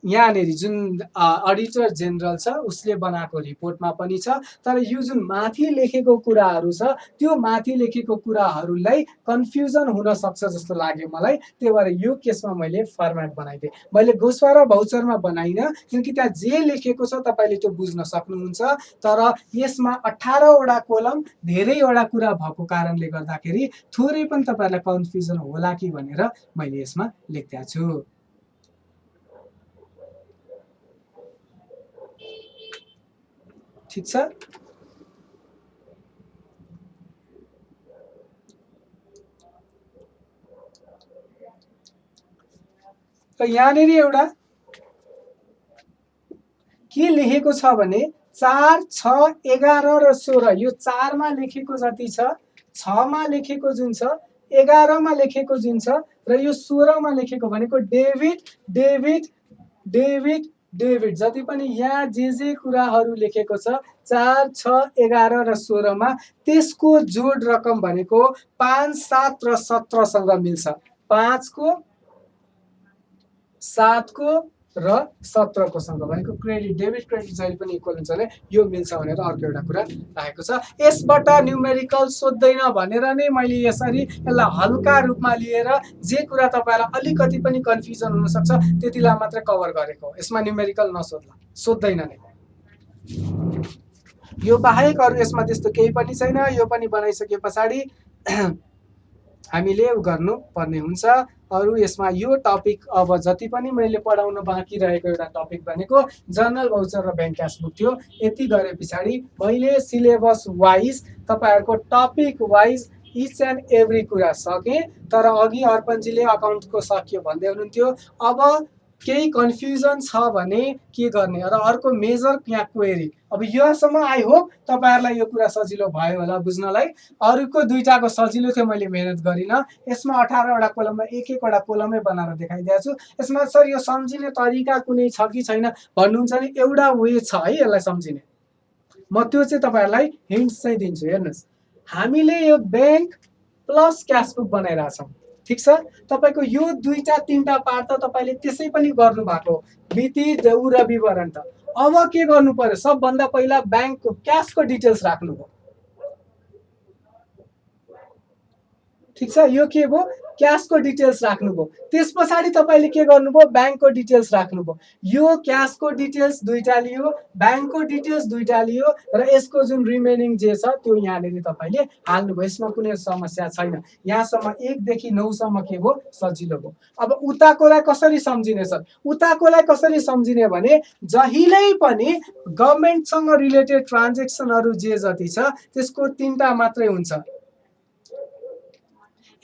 यहाँनेर जुन अडिटर जेनरल छ उसले बनाएको रिपोर्टमा पनि छ। तर यो जुन माथि लेखेको कुराहरू छ त्यो माथि लेखेको कुराहरूलाई कन्फ्युजन हुन सक्छ जस्तो लाग्यो मलाई, त्यही भएर यो केसमा मैले फर्मेट बनाइदिएँ। मैले घोषवा र भाउचरमा बनाइनँ किनकि त्यहाँ जे लेखेको छ तपाईँले त्यो बुझ्न सक्नुहुन्छ। तर यसमा 18 वटा कोलम धेरैवटा कुरा भएको कारणले गर्दाखेरि थोरै पनि तपाईँहरूलाई कन्फ्युजन होला कि भनेर मैले यसमा लेखेको छु। ठिक छ। त यहाँनेर एउटा के लेखेको छ भने 4, 6, 11 र 16 यो 4 मा लेखेको जति छ, 6 मा लेखेको जुन छ, 11 मा लेखेको जुन छ र यो 16 मा लेखेको भनेको डेबिट डेबिट डेबिट डेबिट जति पनि यहाँ जे कुराहरू लेखेको छ 4, 6, 11 र 16 मा त्यसको जोड रकम भनेको 5, 7 र 17 सँग मिल्छ। 5 को 7 को र 17 को सँग भनेको क्रेडिट डेबिट क्रेडिट जहिले पनि इक्वल हुन्छ भने यो मिल्छ भनेर अर्को एउटा कुरा राखेको छ। यसबाट न्युमेरिकल सोध्दैन भनेर नै मैले यसरी यसलाई हल्का रूपमा लिएर जे कुरा तपाईँलाई अलिकति पनि कन्फ्युजन हुन सक्छ त्यतिलाई मात्र कभर गरेको हो। यसमा न्युमेरिकल नसोध्ला, सोध्दैन नै। यो बाहेक अरू यसमा त्यस्तो केही पनि छैन। यो पनि बनाइसके पछाडि हामीले गर्नु पर्ने हुन्छ। अरू यसमा यो टपिक अब जति पनि मैले पढाउन बाँकी रहेको एउटा टपिक भनेको जर्नल भाउचर र ब्याङ्क क्यासबुक थियो। यति गरे पछाडि मैले सिलेबस वाइज तपाईँहरूको topic wise each and every कुरा सकेँ। तर अघि अर्पणजीले अकाउन्टको सकियो भन्दै हुनुहुन्थ्यो। अब केही कन्फ्युजन छ भने के गर्ने र अर्को मेजर यहाँ क्वेरी। अब यहाँसम्म आई होप तपाईँहरूलाई यो कुरा सजिलो भयो होला बुझ्नलाई। अरूको दुईटाको सजिलो थियो, मैले मेहनत गरिनँ। यसमा 18 वटा कोलममा एक वटा कोलमै बनाएर देखाइदिएको छु। यसमा सर यो सम्झिने तरिका कुनै छ कि छैन भन्नुहुन्छ भने एउटा वे छ है यसलाई सम्झिने। म त्यो चाहिँ तपाईँहरूलाई हिन्ट्स चाहिँ दिन्छु। हेर्नुहोस्, हामीले यो ब्याङ्क प्लस क्यासबुक बनाइरहेछौँ, ठिक छ। तपाईँको यो 2-3टा पार्ट त तपाईँले त्यसै पनि गर्नुभएको हो, मिति ऊ र विवरण त। अब के गर्नु पर्यो, सबभन्दा पहिला ब्याङ्कको क्यासको डिटेल्स राख्नुभयो। ठिक छ, यो के भयो, क्यासको डिटेल्स राख्नुभयो। त्यस पछाडि तपाईँले के गर्नुभयो, ब्याङ्कको डिटेल्स राख्नुभयो। यो क्यासको डिटेल्स दुईटा लियो, ब्याङ्कको डिटेल्स दुईटा लियो, र यसको जुन रिमेनिङ जे छ त्यो यहाँनिर तपाईँले हाल्नुभयो। यसमा कुनै समस्या छैन। यहाँसम्म 1 देखि 9 सम्म के भयो, सजिलो भयो। अब उताकोलाई कसरी सम्झिने सर, उताकोलाई कसरी सम्झिने भने जहिल्यै पनि गभर्मेन्टसँग रिलेटेड ट्रान्जेक्सनहरू जे जति छ त्यसको 3टा मात्रै हुन्छ।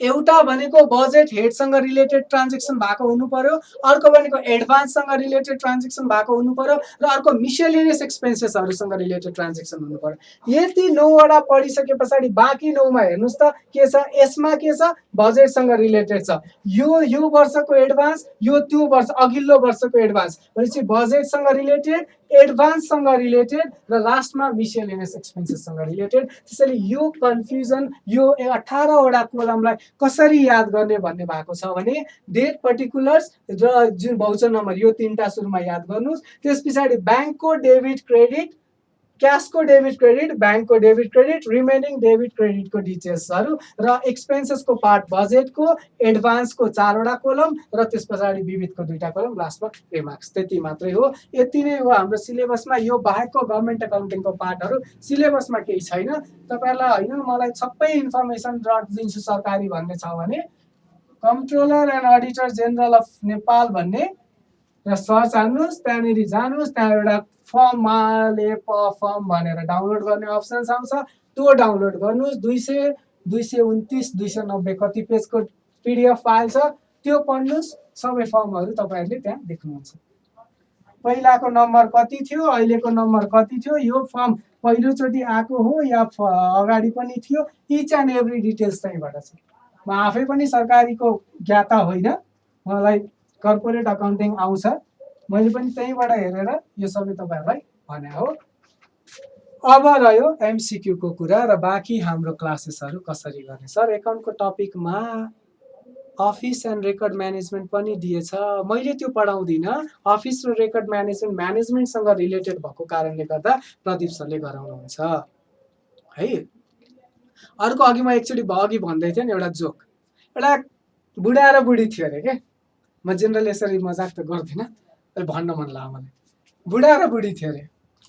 एउटा भनेको बजेट हेडसँग रिलेटेड ट्रान्जेक्सन भएको हुनु पर्यो, अर्को भनेको एडभान्ससँग रिलेटेड ट्रान्जेक्सन भएको हुनु पर्यो, र अर्को मिसेलेनियस एक्सपेन्सेसहरूसँग रिलेटेड ट्रान्जेक्सन हुनु पर्यो। यति 9वटा पढिसके पछाडि बाँकी 9मा हेर्नुहोस् त के छ, यसमा के छ, बजेटसँग रिलेटेड छ। यो वर्षको एडभान्स, यो त्यो वर्ष अघिल्लो वर्षको एडभान्स, भनेपछि बजेटसँग रिलेटेड, एडभान्ससँग रिलेटेड, र लास्टमा मिसेलेनियस एक्सपेन्सेससँग रिलेटेड। त्यसैले यो कन्फ्युजन, यो 18वटा कोलमलाई कसरी याद गर्ने भन्ने भएको छ भने डेट, पर्टिकुलर्स र जुन भाउचर नम्बर, यो 3टा सुरुमा याद गर्नुहोस्। त्यस पछाडि ब्याङ्कको डेबिट क्रेडिट, क्यासको डेबिट क्रेडिट, ब्याङ्कको डेबिट क्रेडिट, रिमेनिङ डेबिट क्रेडिटको डिटेल्सहरू, र एक्सपेन्सेसको पार्ट बजेटको, एडभान्सको 4वटा कोलम, र त्यस पछाडि विविधको 2टा कोलम, लास्टमा रिमार्क्स। त्यति मात्रै हो, यति नै हो हाम्रो सिलेबसमा। यो बाहेकको गभर्मेन्ट एकाउन्टिङको पार्टहरू सिलेबसमा केही छैन। तपाईँहरूलाई होइन मलाई सबै इन्फर्मेसन दिन्छु सरकारी भन्ने छ भने comptroller and auditor general of Nepal भन्ने र सर्च हान्नुहोस्, त्यहाँनिर जानुहोस्, त्यहाँ एउटा फर्म माले फर्म भनेर डाउनलोड गर्ने अप्सन्स आउँछ, त्यो डाउनलोड गर्नुहोस्। 200, 229, 290 कति पेजको PDF फाइल छ, त्यो पढ्नुहोस्। सबै फर्महरू तपाईँहरूले त्यहाँ देख्नुहुन्छ। पहिलाको नम्बर कति थियो, अहिलेको नम्बर कति थियो, यो फर्म पहिलोचोटि आएको हो या अगाडि पनि थियो, इच एन्ड एभ्री डिटेल्स त्यहीँबाट छ। म आफै पनि सरकारीको ज्ञाता होइन, मलाई कर्पोरेट अकाउन्टिङ आउँछ, मैले पनि त्यहीँबाट हेरेर यो सबै तपाईँहरूलाई भने हो। अब रह्यो MCQ को कुरा र बाँकी हाम्रो क्लासेसहरू कसरी गर्ने। सर एकाउन्टको टपिकमा अफिस एन्ड रेकर्ड म्यानेजमेन्ट पनि दिएछ, मैले त्यो पढाउँदिनँ। अफिस र रेकर्ड म्यानेजमेन्टसँग रिलेटेड भएको कारणले गर्दा प्रदीप सरले गराउनुहुन्छ है। अर्को अघि म एकचोटि अघि भन्दै थिएँ नि एउटा जोक, एउटा बुढा र बुढी थियो अरे के, म जेनरली यसरी मजाक त गर्दिनँ, भन्न मन लाग्यो मलाई। बुढा र बुढी थियो अरे,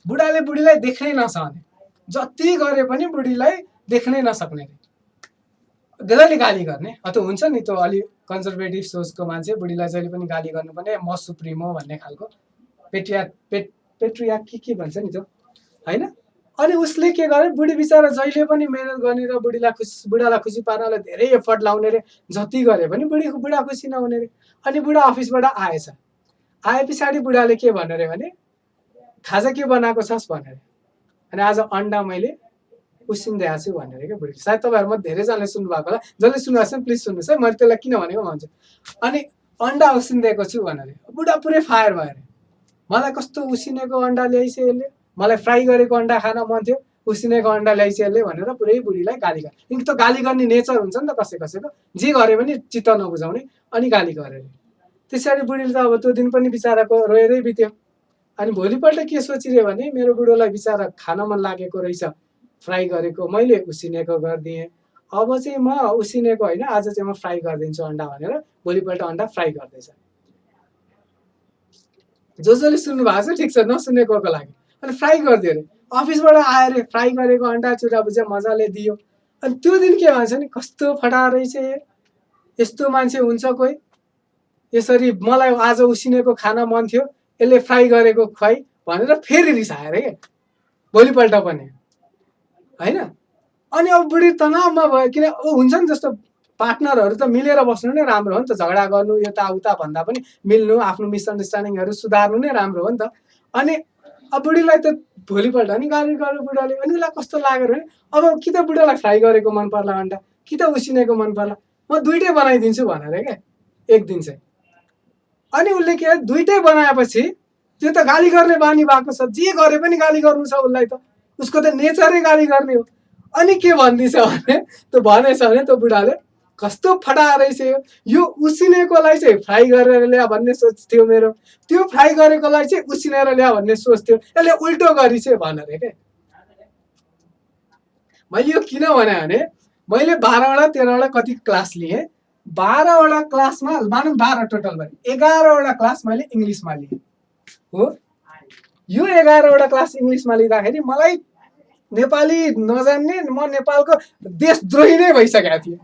बुढाले बुढीलाई देख्नै नसक्ने, जति गरे पनि बुढीलाई देख्नै नसक्ने अरे, धेरैले गाली गर्ने। त्यो हुन्छ नि त्यो अलि कन्जर्भेटिभ सोचको मान्छे, बुढीलाई जहिले पनि गाली गर्नुपर्ने, म सुप्रिम हो भन्ने खालको पेट्रिया के भन्छ नि त्यो होइन। अनि उसले के गर्यो, बुढी बिचरा जहिले पनि मेहनत गर्ने र बुढालाई खुसी पार्नलाई धेरै एफर्ट लाउने रे, जति गरे पनि बुढा खुसी नहुने रे। अनि बुढा अफिसबाट आएछ, आए पछाडि बुढाले के भन्यो अरे भने खाजा के बनाएको छस् भनेर, अनि आज अन्डा मैले उसिन्दै आएको छु भनेर क्या बुढीले। सायद तपाईँहरूमा धेरैजनाले सुन्नुभएको होला, जसले सुन्नुभएको छ प्लिज सुन्नुहोस् है, मैले त्यसलाई किन भनेको भन्छु। अनि अन्डा उसिन्दिएको छु भनेर बुढा पुरै फायर भयो अरे, मलाई कस्तो उसिनेको अन्डा ल्याइछ यसले, मलाई फ्राई गरेको अन्डा खान मन थियो, उसिनेको अन्डा ल्याइछ यसले भनेर पुरै बुढीलाई गाली गरे। किनकि त गाली गर्ने नेचर हुन्छ नि त कसैको, जे गरे पनि चित्त नबुझाउने, अनि गाली गरे। त्यसरी बुढीले त अब त्यो दिन पनि बिचराको रोएरै बित्यो। अनि भोलिपल्ट के सोचिरह्यो भने मेरो बुढोलाई बिचरा खान मन लागेको रहेछ, फ्राई गरेको मैले उसिनेको गरिदिएँ, अब चाहिँ म उसिनेको होइन, आज चाहिँ म फ्राई गरिदिन्छु अन्डा भनेर भोलिपल्ट अन्डा फ्राई गर्दैछ। जसले सुन्नु भएको छ ठिक छ, नसुनेकोको लागि अनि फ्राई गरिदियो अरे। अफिसबाट आएर फ्राई गरेको अन्डा चुरा भुजिया मजाले दियो। अनि त्यो दिन के भन्छ नि, कस्तो फटा रहेछ, यस्तो मान्छे हुन्छ कोही, यसरी मलाई आज उसिनेको खाना मन थियो, यसले फ्राई गरेको खुवाई भनेर फेरि रिसाएर के भोलिपल्ट पनि होइन। अनि अब बुढी तनावमा भयो, किन हुन्छ नि जस्तो पार्टनरहरू त मिलेर बस्नु नै राम्रो हो नि त, झगडा गर्नु यताउता भन्दा पनि मिल्नु, आफ्नो मिसअन्डरस्ट्यान्डिङहरू सुधार्नु नै राम्रो हो नि त। अनि अब बुढीलाई त भोलिपल्ट नि गाली गर्यो बुढाले। अनि उसलाई कस्तो लाग्यो भने अब कि त बुढालाई फ्राई गरेको मन पर्ला अन्डा, कि त उसिनेको मन पर्ला, म दुइटै बनाइदिन्छु भनेर क्या एक दिन चाहिँ। अनि उसले के दुइटै बनाएपछि त्यो त गाली गर्ने बानी भएको छ, जे गरे पनि गाली गर्नु छ उसलाई त, उसको त नेचरै गाली गर्ने हो। अनि के भन्दैछ भने त्यो भनेछ भने त्यो बुढाले कस्तो फटा रहेछ यो उसिनेकोलाई चाहिँ फ्राई गरेर ल्या भन्ने सोच थियो मेरो, त्यो फ्राई गरेकोलाई चाहिँ उसिनेर ल्या भन्ने सोच थियो, यसले उल्टो गरी चाहिँ भनेर के। मैले यो किन भने मैले 12वटा 13वटा कति क्लास लिएँ, 12वटा क्लासमा मानौँ 12 टोटल भए 11वटा क्लास मैले इङ्ग्लिसमा लिएँ हो। यो 11वटा क्लास इङ्ग्लिसमा लिँदाखेरि मलाई नेपाली नजान्ने, म नेपालको देशद्रोही नै भइसकेको थिएँ।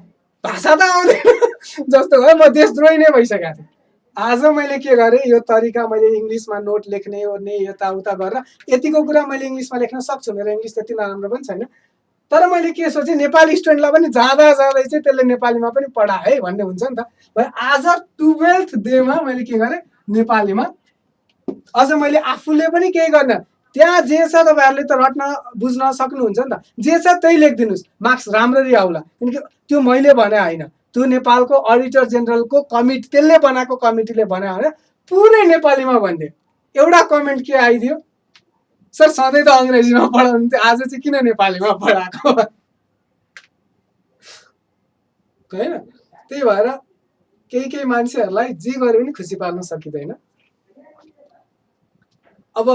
भाषा त आउँदैन जस्तो भयो, म देशद्रोही नै भइसकेको थिएँ। आज मैले के गरेँ, यो तरिका मैले इङ्ग्लिसमा नोट लेख्ने ओर्ने यताउता गरेर यतिको कुरा मैले इङ्ग्लिसमा लेख्न सक्छु। मेरो इङ्ग्लिस त्यति नराम्रो पनि छैन, तर मैले के सोचेँ नेपाली स्टुडेन्टलाई पनि जाँदा जाँदै चाहिँ त्यसले नेपालीमा पनि पढा है भन्ने हुन्छ नि त। भाइ आज 12th डेमा मैले के गरेँ, नेपालीमा अझ मैले आफूले पनि केही गर्न, त्यहाँ जे छ तपाईँहरूले त रट्न बुझ्न सक्नुहुन्छ नि त, जे छ त्यही लेखिदिनुहोस्, मार्क्स राम्ररी आउला। किनकि त्यो मैले भने होइन, त्यो नेपालको अडिटर जेनरलको कमिटी, त्यसले बनाएको कमिटीले भने होइन, पुरै नेपालीमा भनिदियो। एउटा कमेन्ट के आइदियो, सर सधैँ त अङ्ग्रेजीमा पढाउनुहुन्थ्यो, आज चाहिँ किन नेपालीमा पढाएको होइन। त्यही भएर केही मान्छेहरूलाई जे गरे पनि खुसी पार्न सकिँदैन। अब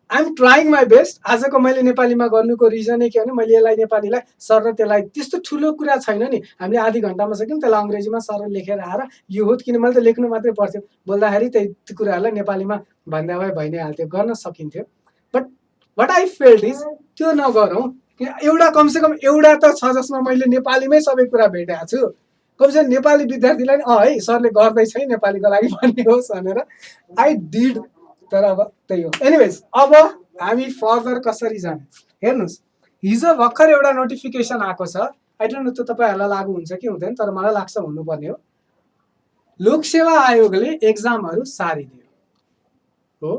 I am trying my best. आजको मैले नेपालीमा गर्नुको रिजनै के भने, मैले यसलाई नेपालीलाई सर र त्यसलाई त्यस्तो ठुलो कुरा छैन नि, हामीले आधी घन्टामा सक्यौँ, त्यसलाई अङ्ग्रेजीमा सर लेखेर आएर यो हो, किन मैले त लेख्नु मात्रै पर्थ्यो, बोल्दाखेरि त्यही कुराहरूलाई नेपालीमा भन्दा भइ नै हाल्थ्यो, गर्न सकिन्थ्यो। But what I failed is त्यो नगरौँ। एउटा कमसेकम एउटा त छ जसमा मैले नेपालीमै सबै कुरा भेटेको छु, कमसेकम नेपाली विद्यार्थीलाई है सरले गर्दैछ है नेपालीको लागि भन्ने होस् भनेर आई डिड। तर अब त्यही हो। एनिवेज, अब हामी फर्दर कसरी जाने हेर्नुहोस्। हिजो भर्खर एउटा नोटिफिकेसन आएको छ, आई डोन्ट नो त्यो तपाईँहरूलाई लागू हुन्छ कि हुँदैन, तर मलाई लाग्छ हुनुपर्ने हो। लोकसेवा आयोगले एक्जामहरू सारिदियो हो।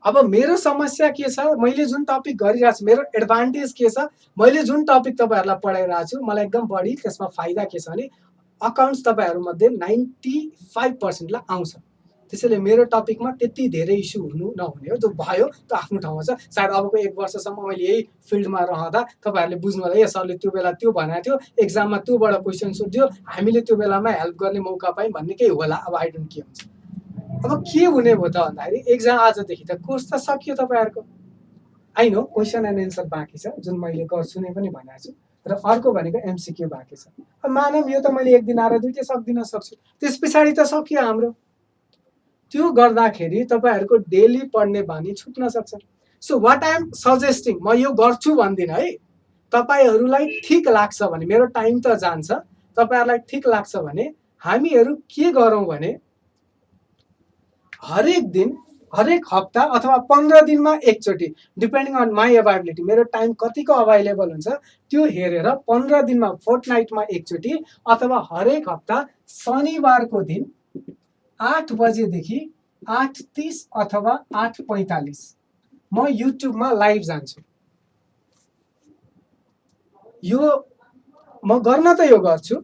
अब मेरो समस्या के छ, मैले जुन टपिक गरिरहेको छु, मेरो एडभान्टेज के छ, मैले जुन टपिक तपाईँहरूलाई पढाइरहेको छु, मलाई एकदम बढी त्यसमा फाइदा के छ भने अकाउन्ट्स तपाईँहरूमध्ये 95%लाई आउँछ। त्यसैले मेरो टपिकमा त्यति धेरै इस्यु हुनु नहुने हो। जो भयो त्यो आफ्नो ठाउँमा छ। सायद अबको 1 वर्षसम्म मैले यही फिल्डमा रहँदा तपाईँहरूले बुझ्नु होला, ए सरले त्यो बेला त्यो भनेको थियो, एक्जाममा त्योबाट क्वेसन सोध्यो, हामीले त्यो बेलामा हेल्प गर्ने मौका पायौँ भन्ने केही होला। अब आई डोन्ट के हुन्छ। अब के हुने भयो त भन्दाखेरि एक्जाम आजदेखि त कोर्स त सकियो तपाईँहरूको। I know question and answer बाँकी छ, जुन मैले गर्छु नै पनि भनेको छु, र अर्को भनेको एमसिक्यू बाँकी छ। अब मानौँ यो त मैले एक दिन आएर दुईटै सक्दिन सक्छु, त्यस पछाडि त सकियो हाम्रो। त्यो गर्दाखेरि तपाईँहरूको डेली पढ्ने बानी छुट्न सक्छ। सो वाट आई एम सजेस्टिङ, म यो गर्छु भन्दिनँ है, तपाईँहरूलाई ठिक लाग्छ भने, मेरो टाइम त जान्छ, तपाईँहरूलाई ठिक लाग्छ भने हामीहरू के गरौँ भने हरेक दिन, हरेक हप्ता अथवा 15 दिनमा एकचोटि, डिपेन्डिङ अन माई अभाइबिलिटी, मेरो टाइम कतिको अभाइलेबल हुन्छ त्यो हेरेर 15 दिनमा, फोर्टनाइटमा एकचोटि, अथवा हरेक हप्ता शनिबारको दिन 8 बजेदेखि 8:30 अथवा 8:45 म युट्युबमा लाइभ जान्छु। यो म गर्न त यो गर्छु,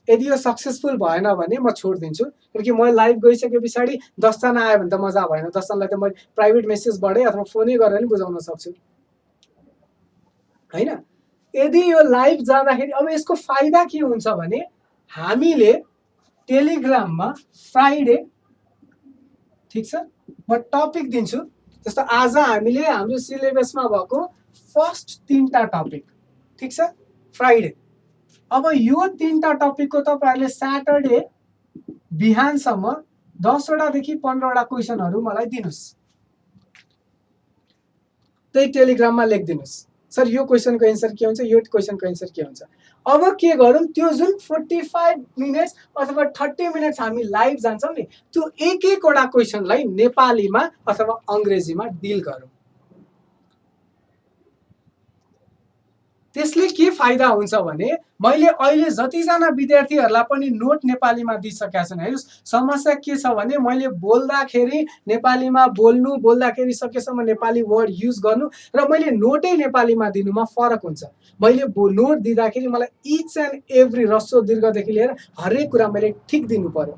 यदि यो सक्सेसफुल भएन भने म छोडिदिन्छु। किनकि म लाइभ गइसके पछाडि 10 जना आयो भने त मजा भएन। 10 जनालाई त म प्राइभेट मेसेजबाटै अथवा फोनै गरेर पनि बुझाउन सक्छु होइन। यदि यो लाइभ जाँदाखेरि अब यसको फाइदा के हुन्छ भने हामीले टेलिग्राममा फ्राइडे, ठिक छ, म टपिक दिन्छु। जस्तो आज हामीले हाम्रो सिलेबसमा भएको फर्स्ट 3टा टपिक, ठिक छ, फ्राइडे। अब यो 3टा टपिकको तपाईँहरूले स्याटरडे बिहानसम्म 10वटादेखि 15वटा क्वेसनहरू मलाई दिनुहोस्। त्यही टेलिग्राममा लेखिदिनुहोस्, सर यो क्वेसनको एन्सर के हुन्छ, यो क्वेसनको एन्सर के हुन्छ। अब के गरौँ, त्यो जुन 45 मिनट्स अथवा 30 मिनट्स हामी लाइभ जान्छौँ नि, त्यो एक-एकवटा क्वेसनलाई नेपालीमा अथवा अङ्ग्रेजीमा डिल गरौँ। त्यसले के फाइदा हुन्छ भने मैले अहिले जतिजना विद्यार्थीहरूलाई पनि नोट नेपालीमा दिइसकेका छन्। हेर्नुहोस्, समस्या के छ भने मैले बोल्दाखेरि नेपालीमा बोल्नु, बोल्दाखेरि सकेसम्म नेपाली वर्ड युज गर्नु र मैले नोटै नेपालीमा दिनुमा फरक हुन्छ। मैले नोट दिँदाखेरि मलाई इच एन्ड एभ्री ह्रस्व दीर्घदेखि लिएर हरेक कुरा मैले ठिक दिनु पर्यो।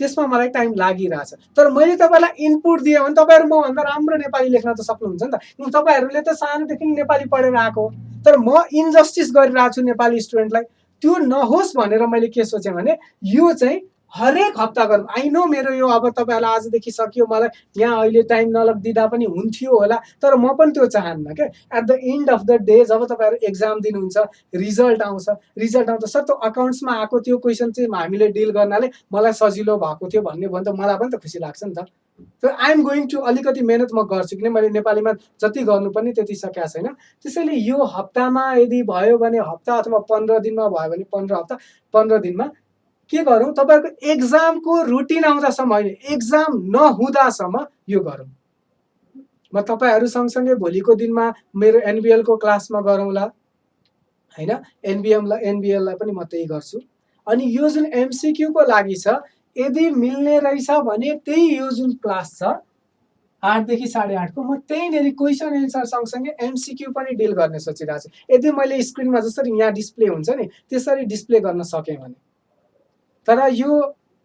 त्यसमा मलाई टाइम लागिरहेछ। तर मैले तपाईँलाई इनपुट दिएँ भने तपाईँहरू मभन्दा राम्रो नेपाली लेख्न त सक्नुहुन्छ नि त। तपाईँहरूले त सानोदेखि नेपाली पढेर आएको, तर म इन्जस्टिस गरिरहेको छु नेपाली स्टुडेन्टलाई। त्यो नहोस् भनेर मैले के सोचेँ भने यो चाहिँ हरेक हप्ता गरौँ। आई नो मेरो यो अब तपाईँहरूलाई आजदेखि सकियो, मलाई यहाँ अहिले टाइम नलगिदिँदा पनि हुन्थ्यो होला, तर म पनि त्यो चाहन्न क्या। At the end of the day जब तपाईँहरू एक्जाम दिनुहुन्छ, रिजल्ट आउँछ सर त्यो अकाउन्ट्समा आएको त्यो क्वेसन चाहिँ हामीले डिल गर्नाले मलाई सजिलो भएको थियो भन्ने भने त मलाई पनि त खुसी लाग्छ नि त। तर आई एम गोइङ टु अलिकति मेहनत म गर्छु, किन मैले नेपालीमा जति गर्नुपर्ने त्यति सकेको छैन। त्यसैले यो हप्तामा यदि भयो भने हप्ता अथवा 15 दिनमा भयो भने 15 दिनमा के गरौँ, तपाईँहरूको एक्जामको रुटिन आउँदासम्म होइन, एक्जाम नहुँदासम्म यो गरौँ। म तपाईँहरू सँगसँगै भोलिको दिनमा मेरो एनबिएलको क्लासमा गरौँला होइन। एनबिएललाई पनि म त्यही गर्छु। अनि यो जुन एमसिक्यूको लागि छ, यदि मिल्ने रहेछ भने त्यही यो जुन क्लास छ 8 देखि 8:30 को, म त्यहीँनिर क्वेसन एन्सर सँगसँगै एमसिक्यू पनि डिल गर्ने सोचिरहेको छु। यदि मैले स्क्रिनमा जसरी यहाँ डिस्प्ले हुन्छ नि त्यसरी डिस्प्ले गर्न सकेँ भने। तर यो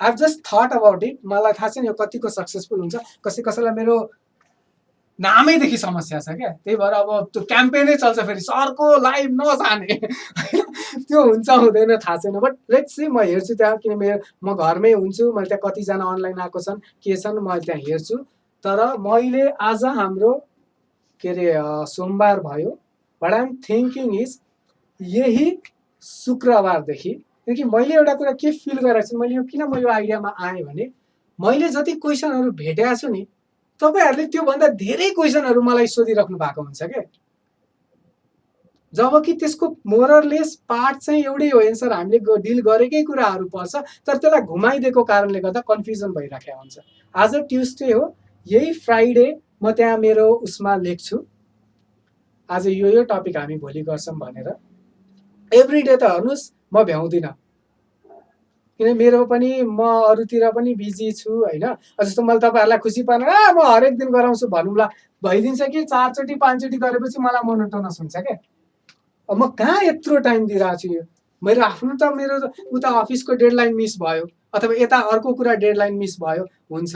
I just thought about it, मलाई थाहा छैन यो कतिको सक्सेसफुल हुन्छ। कसैलाई मेरो नामैदेखि समस्या छ क्या, त्यही भएर अब त्यो क्याम्पेनै चल्छ फेरि सरको लाइभ नजाने त्यो हुन्छ हुँदैन थाहा छैन, बट लेट्स सी। म हेर्छु त्यहाँ, किन म घरमै हुन्छु, मैले त्यहाँ कतिजना अनलाइन आएको छन् के छन् मैले त्यहाँ हेर्छु। तर मैले आज हाम्रो के अरे सोमबार भयो, but I am thinking is यही शुक्रबारदेखि, किनकि मैले एउटा कुरा के फिल गरेको छु, मैले यो किन म यो आइडियामा आएँ भने मैले जति क्वेसनहरू भेटेको छु नि तपाईँहरूले त्योभन्दा धेरै क्वेसनहरू मलाई सोधिराख्नु भएको हुन्छ क्या। जबकि त्यसको मोरलेस पार्ट चाहिँ एउटै हो, एन्सर हामीले डिल गरेकै कुराहरू पर्छ, तर त्यसलाई घुमाइदिएको कारणले गर्दा कन्फ्युजन भइराखेको हुन्छ। आज ट्युसडे हो, यही फ्राइडे म त्यहाँ मेरो उसमा लेख्छु आज यो टपिक हामी भोलि गर्छौँ भनेर। एभ्री डे त हेर्नुहोस् म भ्याउँदिनँ, किन मेरो पनि म अरूतिर पनि बिजी छु होइन। जस्तो मैले तपाईँहरूलाई खुसी पार्न म हरेक दिन गराउँछु भनौँला भइदिन्छ कि 4 चोटि 5 चोटि गरेपछि मलाई मोनोटोनस हुन्छ क्या। अब म कहाँ यत्रो टाइम दिइरहेको छु। यो मेरो आफ्नो त मेरो उता अफिसको डेडलाइन मिस भयो अथवा यता अर्को कुरा डेडलाइन मिस भयो हुन्छ।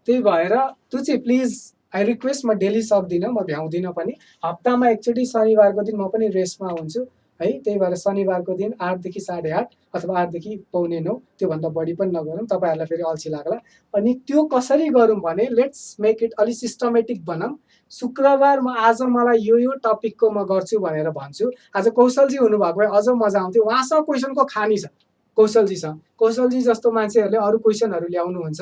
त्यही भएर त्यो चाहिँ प्लिज आई रिक्वेस्ट, म डेली सक्दिनँ, म भ्याउँदिनँ पनि। हप्तामा एकचोटि शनिबारको दिन म पनि रेस्टमा हुन्छु है। त्यही भएर शनिबारको दिन 8 देखि 8:30 अथवा 8 देखि 8:45, त्योभन्दा बढी पनि नगरौँ, तपाईँहरूलाई फेरि अल्छी लाग्ला। अनि त्यो कसरी गरौँ भने लेट्स मेक इट अलि सिस्टमेटिक बनाऊँ। शुक्रबार आज मलाई यो टपिकको म गर्छु भनेर भन्छु। आज कौशलजी हुनुभएको भए अझ मजा आउँथ्यो, उहाँसँग क्वेसनको खानी छ। कौशलजी जस्तो मान्छेहरूले अरू क्वेसनहरू ल्याउनुहुन्छ,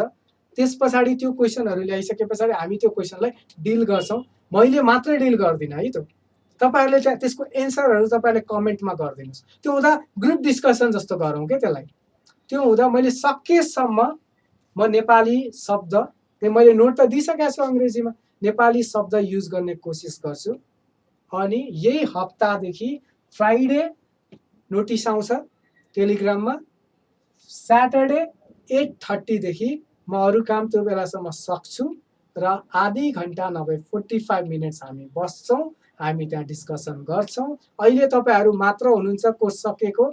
त्यस पछाडि त्यो क्वेसनहरू ल्याइसके पछाडि हामी त्यो क्वेसनलाई डिल गर्छौँ। मैले मात्रै डिल गर्दिनँ है। त तपाईँहरूले त्यहाँ त्यसको एन्सरहरू तपाईँहरूले कमेन्टमा गरिदिनुहोस्। त्यो हुँदा ग्रुप डिस्कसन जस्तो गरौँ क्या त्यसलाई। त्यो हुँदा मैले सकेसम्म म नेपाली शब्द, मैले नोट त दिइसकेको छु अङ्ग्रेजीमा, नेपाली शब्द युज गर्ने कोसिस गर्छु। अनि यही हप्तादेखि फ्राइडे नोटिस आउँछ टेलिग्राममा, स्याटरडे 8:30 देखि म अरू काम त्यो बेलासम्म सक्छु र आधी घन्टा नभए 45 मिनट्स हामी बस्छौँ, हामी त्यहाँ डिस्कसन गर्छौँ। अहिले तपाईँहरू मात्र हुनुहुन्छ कोर्स सकेको,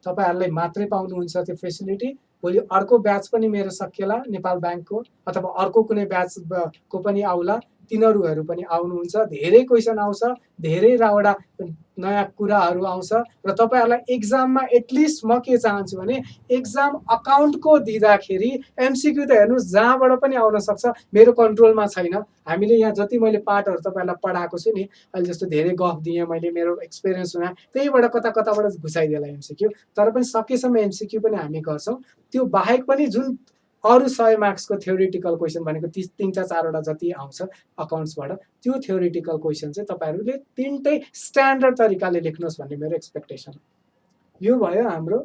तपाईँहरूलाई मात्रै पाउनुहुन्छ त्यो फेसिलिटी। भोलि अर्को ब्याच पनि मेरो सकिएला नेपाल ब्याङ्कको, अथवा अर्को कुनै ब्याचको पनि आउला, तिनीहरू पनि आउनुहुन्छ। धेरै क्वेसन आउँछ, धेरै रावडा नयाँ कुराहरू आउँछ र तपाईँहरूलाई एक्जाममा एटलिस्ट म के चाहन्छु भने एक्जाम अकाउन्टको दिँदाखेरि एमसिक्यू त हेर्नुहोस् जहाँबाट पनि आउन सक्छ, मेरो कन्ट्रोलमा छैन। हामीले यहाँ जति मैले पार्टहरू तपाईँहरूलाई पढाएको छु नि, अहिले जस्तो धेरै गफ दिएँ मैले, मेरो एक्सपिरियन्स हुँदा त्यहीबाट कताबाट घुसाइदिएला एमसिक्यू। तर पनि सकेसम्म एमसिक्यू पनि हामी गर्छौँ। त्यो बाहेक पनि जुन अरू 100 मार्क्सको थ्योरिटिकल क्वेसन भनेको 3-4वटा जति आउँछ अकाउन्ट्सबाट, त्यो थ्योरिटिकल क्वेसन चाहिँ तपाईँहरूले 3टै स्ट्यान्डर्ड तरिकाले लेख्नुहोस् भन्ने मेरो एक्सपेक्टेसन। यो भयो हाम्रो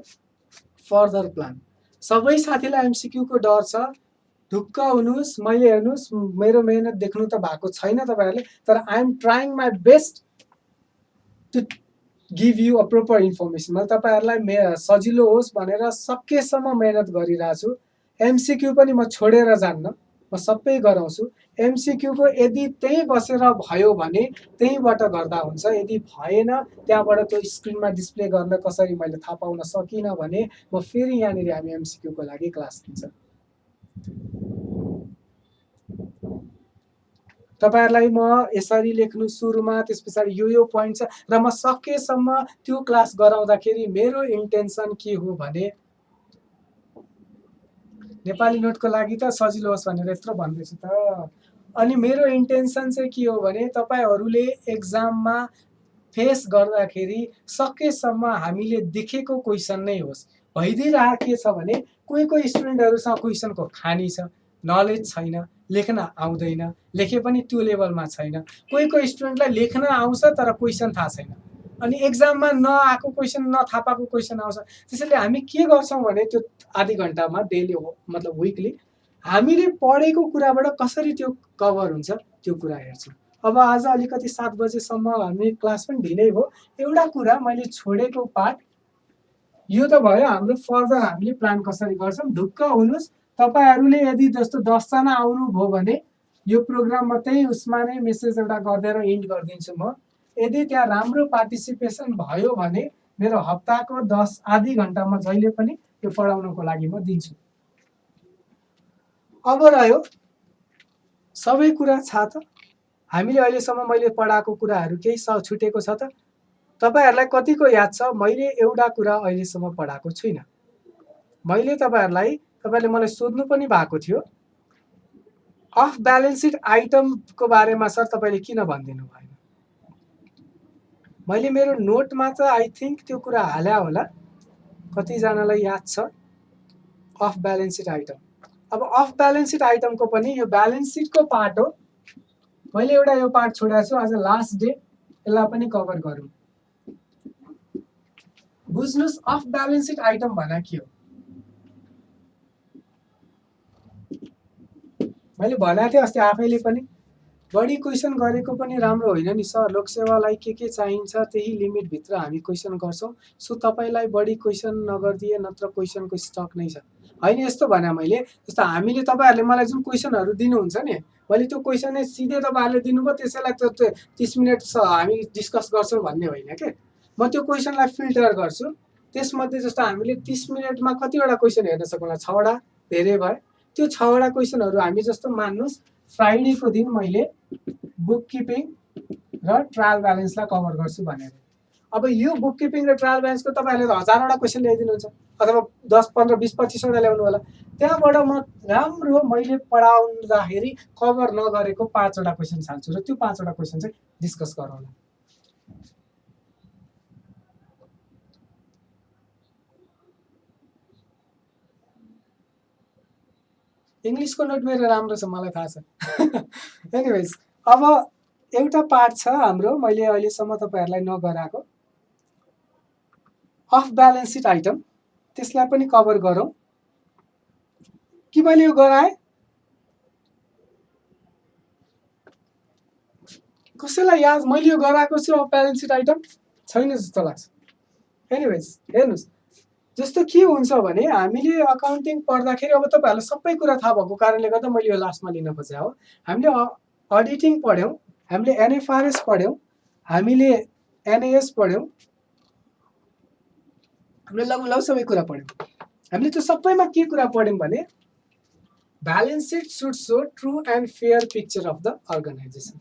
फर्दर प्लान। सबै साथीलाई एमसिक्यूको डर छ, ढुक्क हुनुहोस्। मैले हेर्नुहोस् मेरो मेहनत देख्नु त भएको छैन तपाईँहरूले, तर I am trying my best to give you a proper information. मैले तपाईँहरूलाई सजिलो होस् भनेर सकेसम्म मेहनत गरिरहेको छु। एमसिक्यू पनि म छोडेर जान्न, म सबै गराउँछु। एमसिक्यूको यदि त्यहीँ बसेर भयो भने त्यहीँबाट गर्दा हुन्छ, यदि भएन त्यहाँबाट त्यो स्क्रिनमा डिस्प्ले गर्न कसरी मैले थाहा पाउन सकिनँ भने म फेरि यहाँनिर हामी एमसिक्यूको लागि क्लास दिन्छ। तपाईहरुलाई म यसरी लेख्नु सुरुमा त्यस पछाडि यो पोइन्ट छ र म सकेसम्म त्यो क्लास गराउँदाखेरि मेरो इन्टेन्सन के हो भने नेपाली नोटको लागि त सजिलो होस् भनेर यत्रो भन्दैछु त। अनि मेरो इन्टेन्सन चाहिँ के हो भने तपाईहरुले एक्जाममा फेस गर्दाखेरि सकेसम्म हामीले देखेको क्वेसन नै होस्। भइदिइरहेको के छ भने कोही कोही स्टुडेन्टहरुसँग क्वेसनको खानी छ, नलेज छैन, लेख्न आउँदैन, लेखे पनि त्यो लेभलमा छैन। कोही कोही स्टुडेन्टलाई लेख्न आउँछ तर क्वेसन थाहा छैन। अनि एक्जाममा नआएको क्वेसन नथाहा पाएको क्वेसन आउँछ। त्यसैले हामी के गर्छौँ भने त्यो आधी घण्टामा डेली मतलब विकली हामीले पढेको कुराबाट कसरी त्यो कभर हुन्छ त्यो कुरा हेर्छौँ। अब आज अलिकति 7 बजेसम्म हामी क्लास पनि ढिलै भयो। एउटा कुरा मैले छोडेको पार्ट यो त भयो हाम्रो फर्दर हामीले प्लान कसरी गर्छौँ। ढुक्क हुनुहोस्। तपाईहरुले यदि जस्तो 10 जना आउनुभयो भने यो प्रोग्राम मात्रै उसमा नै मेसेज एउटा गरिदिएर इन्ड गरिदिन्छु म। यदि त्यहाँ राम्रो पार्टिसिपेसन भयो भने मेरो हप्ताको 10 आधी घण्टामा जहिले पनि यो पढाउनको लागि म दिन्छु। अब रह्यो सबै कुरा छ त हामीले अहिलेसम्म मैले पढाएको कुराहरू केही छुटेको छ त तपाईहरुलाई कतिको याद छ मैले एउटा कुरा अहिलेसम्म पढाएको छुइनँ। मैले तपाईहरुले मलाई सोध्नु पनि भएको थियो अफ ब्यालेन्स सिट आइटमको बारेमा सर तपाईले किन भन्दिनु भएन। मैले मेरो नोटमा त आई थिंक त्यो कुरा हाल्या होला, कति जनालाई याद छ अफ ब्यालेन्स सिट आइटम। अब अफ ब्यालेन्स सिट आइटमको पनि यो ब्यालेन्स सिटको पार्ट हो। मैले एउटा यो पार्ट छोडेको छु, आज लास्ट डे यसलाई पनि कभर गरौँ। बुझ्नुस् अफ ब्यालेन्स सिट आइटम भने के हो। मैले भनेको थिएँ अस्ति आफैले पनि बढी क्वेसन गरेको पनि राम्रो होइन नि सर। लोकसेवालाई के चाहिन्छ त्यही लिमिट भित्र हामी क्वेसन गर्छौं। सो तपाईलाई बढी क्वेसन नगर्दिए नत्र क्वेसनको स्टक नै छ हैन। यस्तो भने मैले जस्तो हामीले तपाईहरुले मलाई जुन क्वेसनहरु दिनुहुन्छ नि मैले त्यो क्वेसन नै सिधै तपाईहरुले दिनुभयो त्यसैलाई त 30 मिनेट हामी डिस्कस गर्छौं भन्ने होइन के। म त्यो क्वेसनलाई फिल्टर गर्छु। त्यसमध्ये जस्तो हामीले 30 मिनेटमा कतिवटा क्वेसन हेर्न सकौँला, 6 वटा धेरै भयो। त्यो 6 वटा क्वेसनहरु हामी जस्तो मान्नुस् फ्राइडेको दिन मैले बुक किपिङ र ट्रायल ब्यालेन्सलाई कभर गर्छु भनेर। अब यो बुक किपिङ र ट्रायल ब्यालेन्सको तपाईहरुले 1000 वटा क्वेसन ल्याइदिनुहुन्छ अथवा 10 15 20 25 वटा ल्याउनु होला। त्यहाँबाट म राम्रो मैले पढाउँदाखेरि कभर नगरेको 5 वटा क्वेसन छान्छु र त्यो 5 वटा क्वेसन चाहिँ डिस्कस गरौँला। इंग्लिशको नोट मेरो राम्रो छ मलाई थाहा छ। एनीवेज अब एउटा पार्ट छ हाम्रो मैले अहिलेसम्म तपाईहरुलाई नगराएको अफ ब्यालेन्स सिट आइटम, त्यसलाई पनि कभर गरौँ कि मैले यो गराएँ। कसैलाई याद मैले यो गराएको छु अफ ब्यालेन्स सिट आइटम छैन जस्तो लाग्छ। एनीवेज हेर्नुस् जस्तो के हुन्छ भने हामीले अकाउन्टिङ पढ्दाखेरि अब तपाईहरुलाई सबै कुरा थाहा भएको कारणले गर्दा मैले यो लास्टमा लिन खोजेँ हो। हामीले अडिटिङ पढ्यौं, हामीले एनएफआरएस पढ्यौं, हामीले एनएएस पढ्यौं, हामीले लगभग सबै कुरा पढ्यौं। हामीले त्यो सबैमा के कुरा पढ्यौं भने balance sheet should show true and fair picture of the organisation.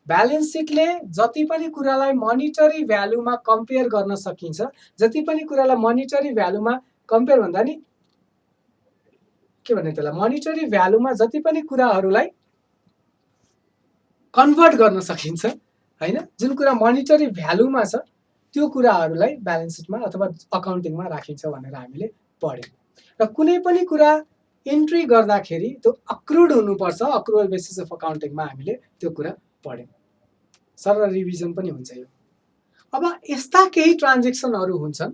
Balance सिटले जति पनि कुरालाई मनिटरी भ्यालुमा कम्पेयर गर्न सकिन्छ, जति पनि कुरालाई मनिटरी भ्यालुमा कम्पेयर भन्दा नि के भन्ने त्यसलाई मनिटरी भ्यालुमा जति पनि कुराहरूलाई कन्भर्ट गर्न सकिन्छ हैन, जुन कुरा मनिटरी भ्यालुमा छ त्यो कुराहरूलाई ब्यालेन्स सिटमा अथवा अकाउन्टिङमा राखिन्छ भनेर हामीले पढ्यौं। र कुनै पनि कुरा एन्ट्री गर्दाखेरि त्यो अक्रुड हुनुपर्छ, अक्रुअल बेसिस अफ अकाउन्टिङमा हामीले त्यो कुरा पढ्यौं। सरल रिभिजन पनि हुन्छ यो। अब यस्ता केही ट्रान्जेक्सनहरु हुन्छन्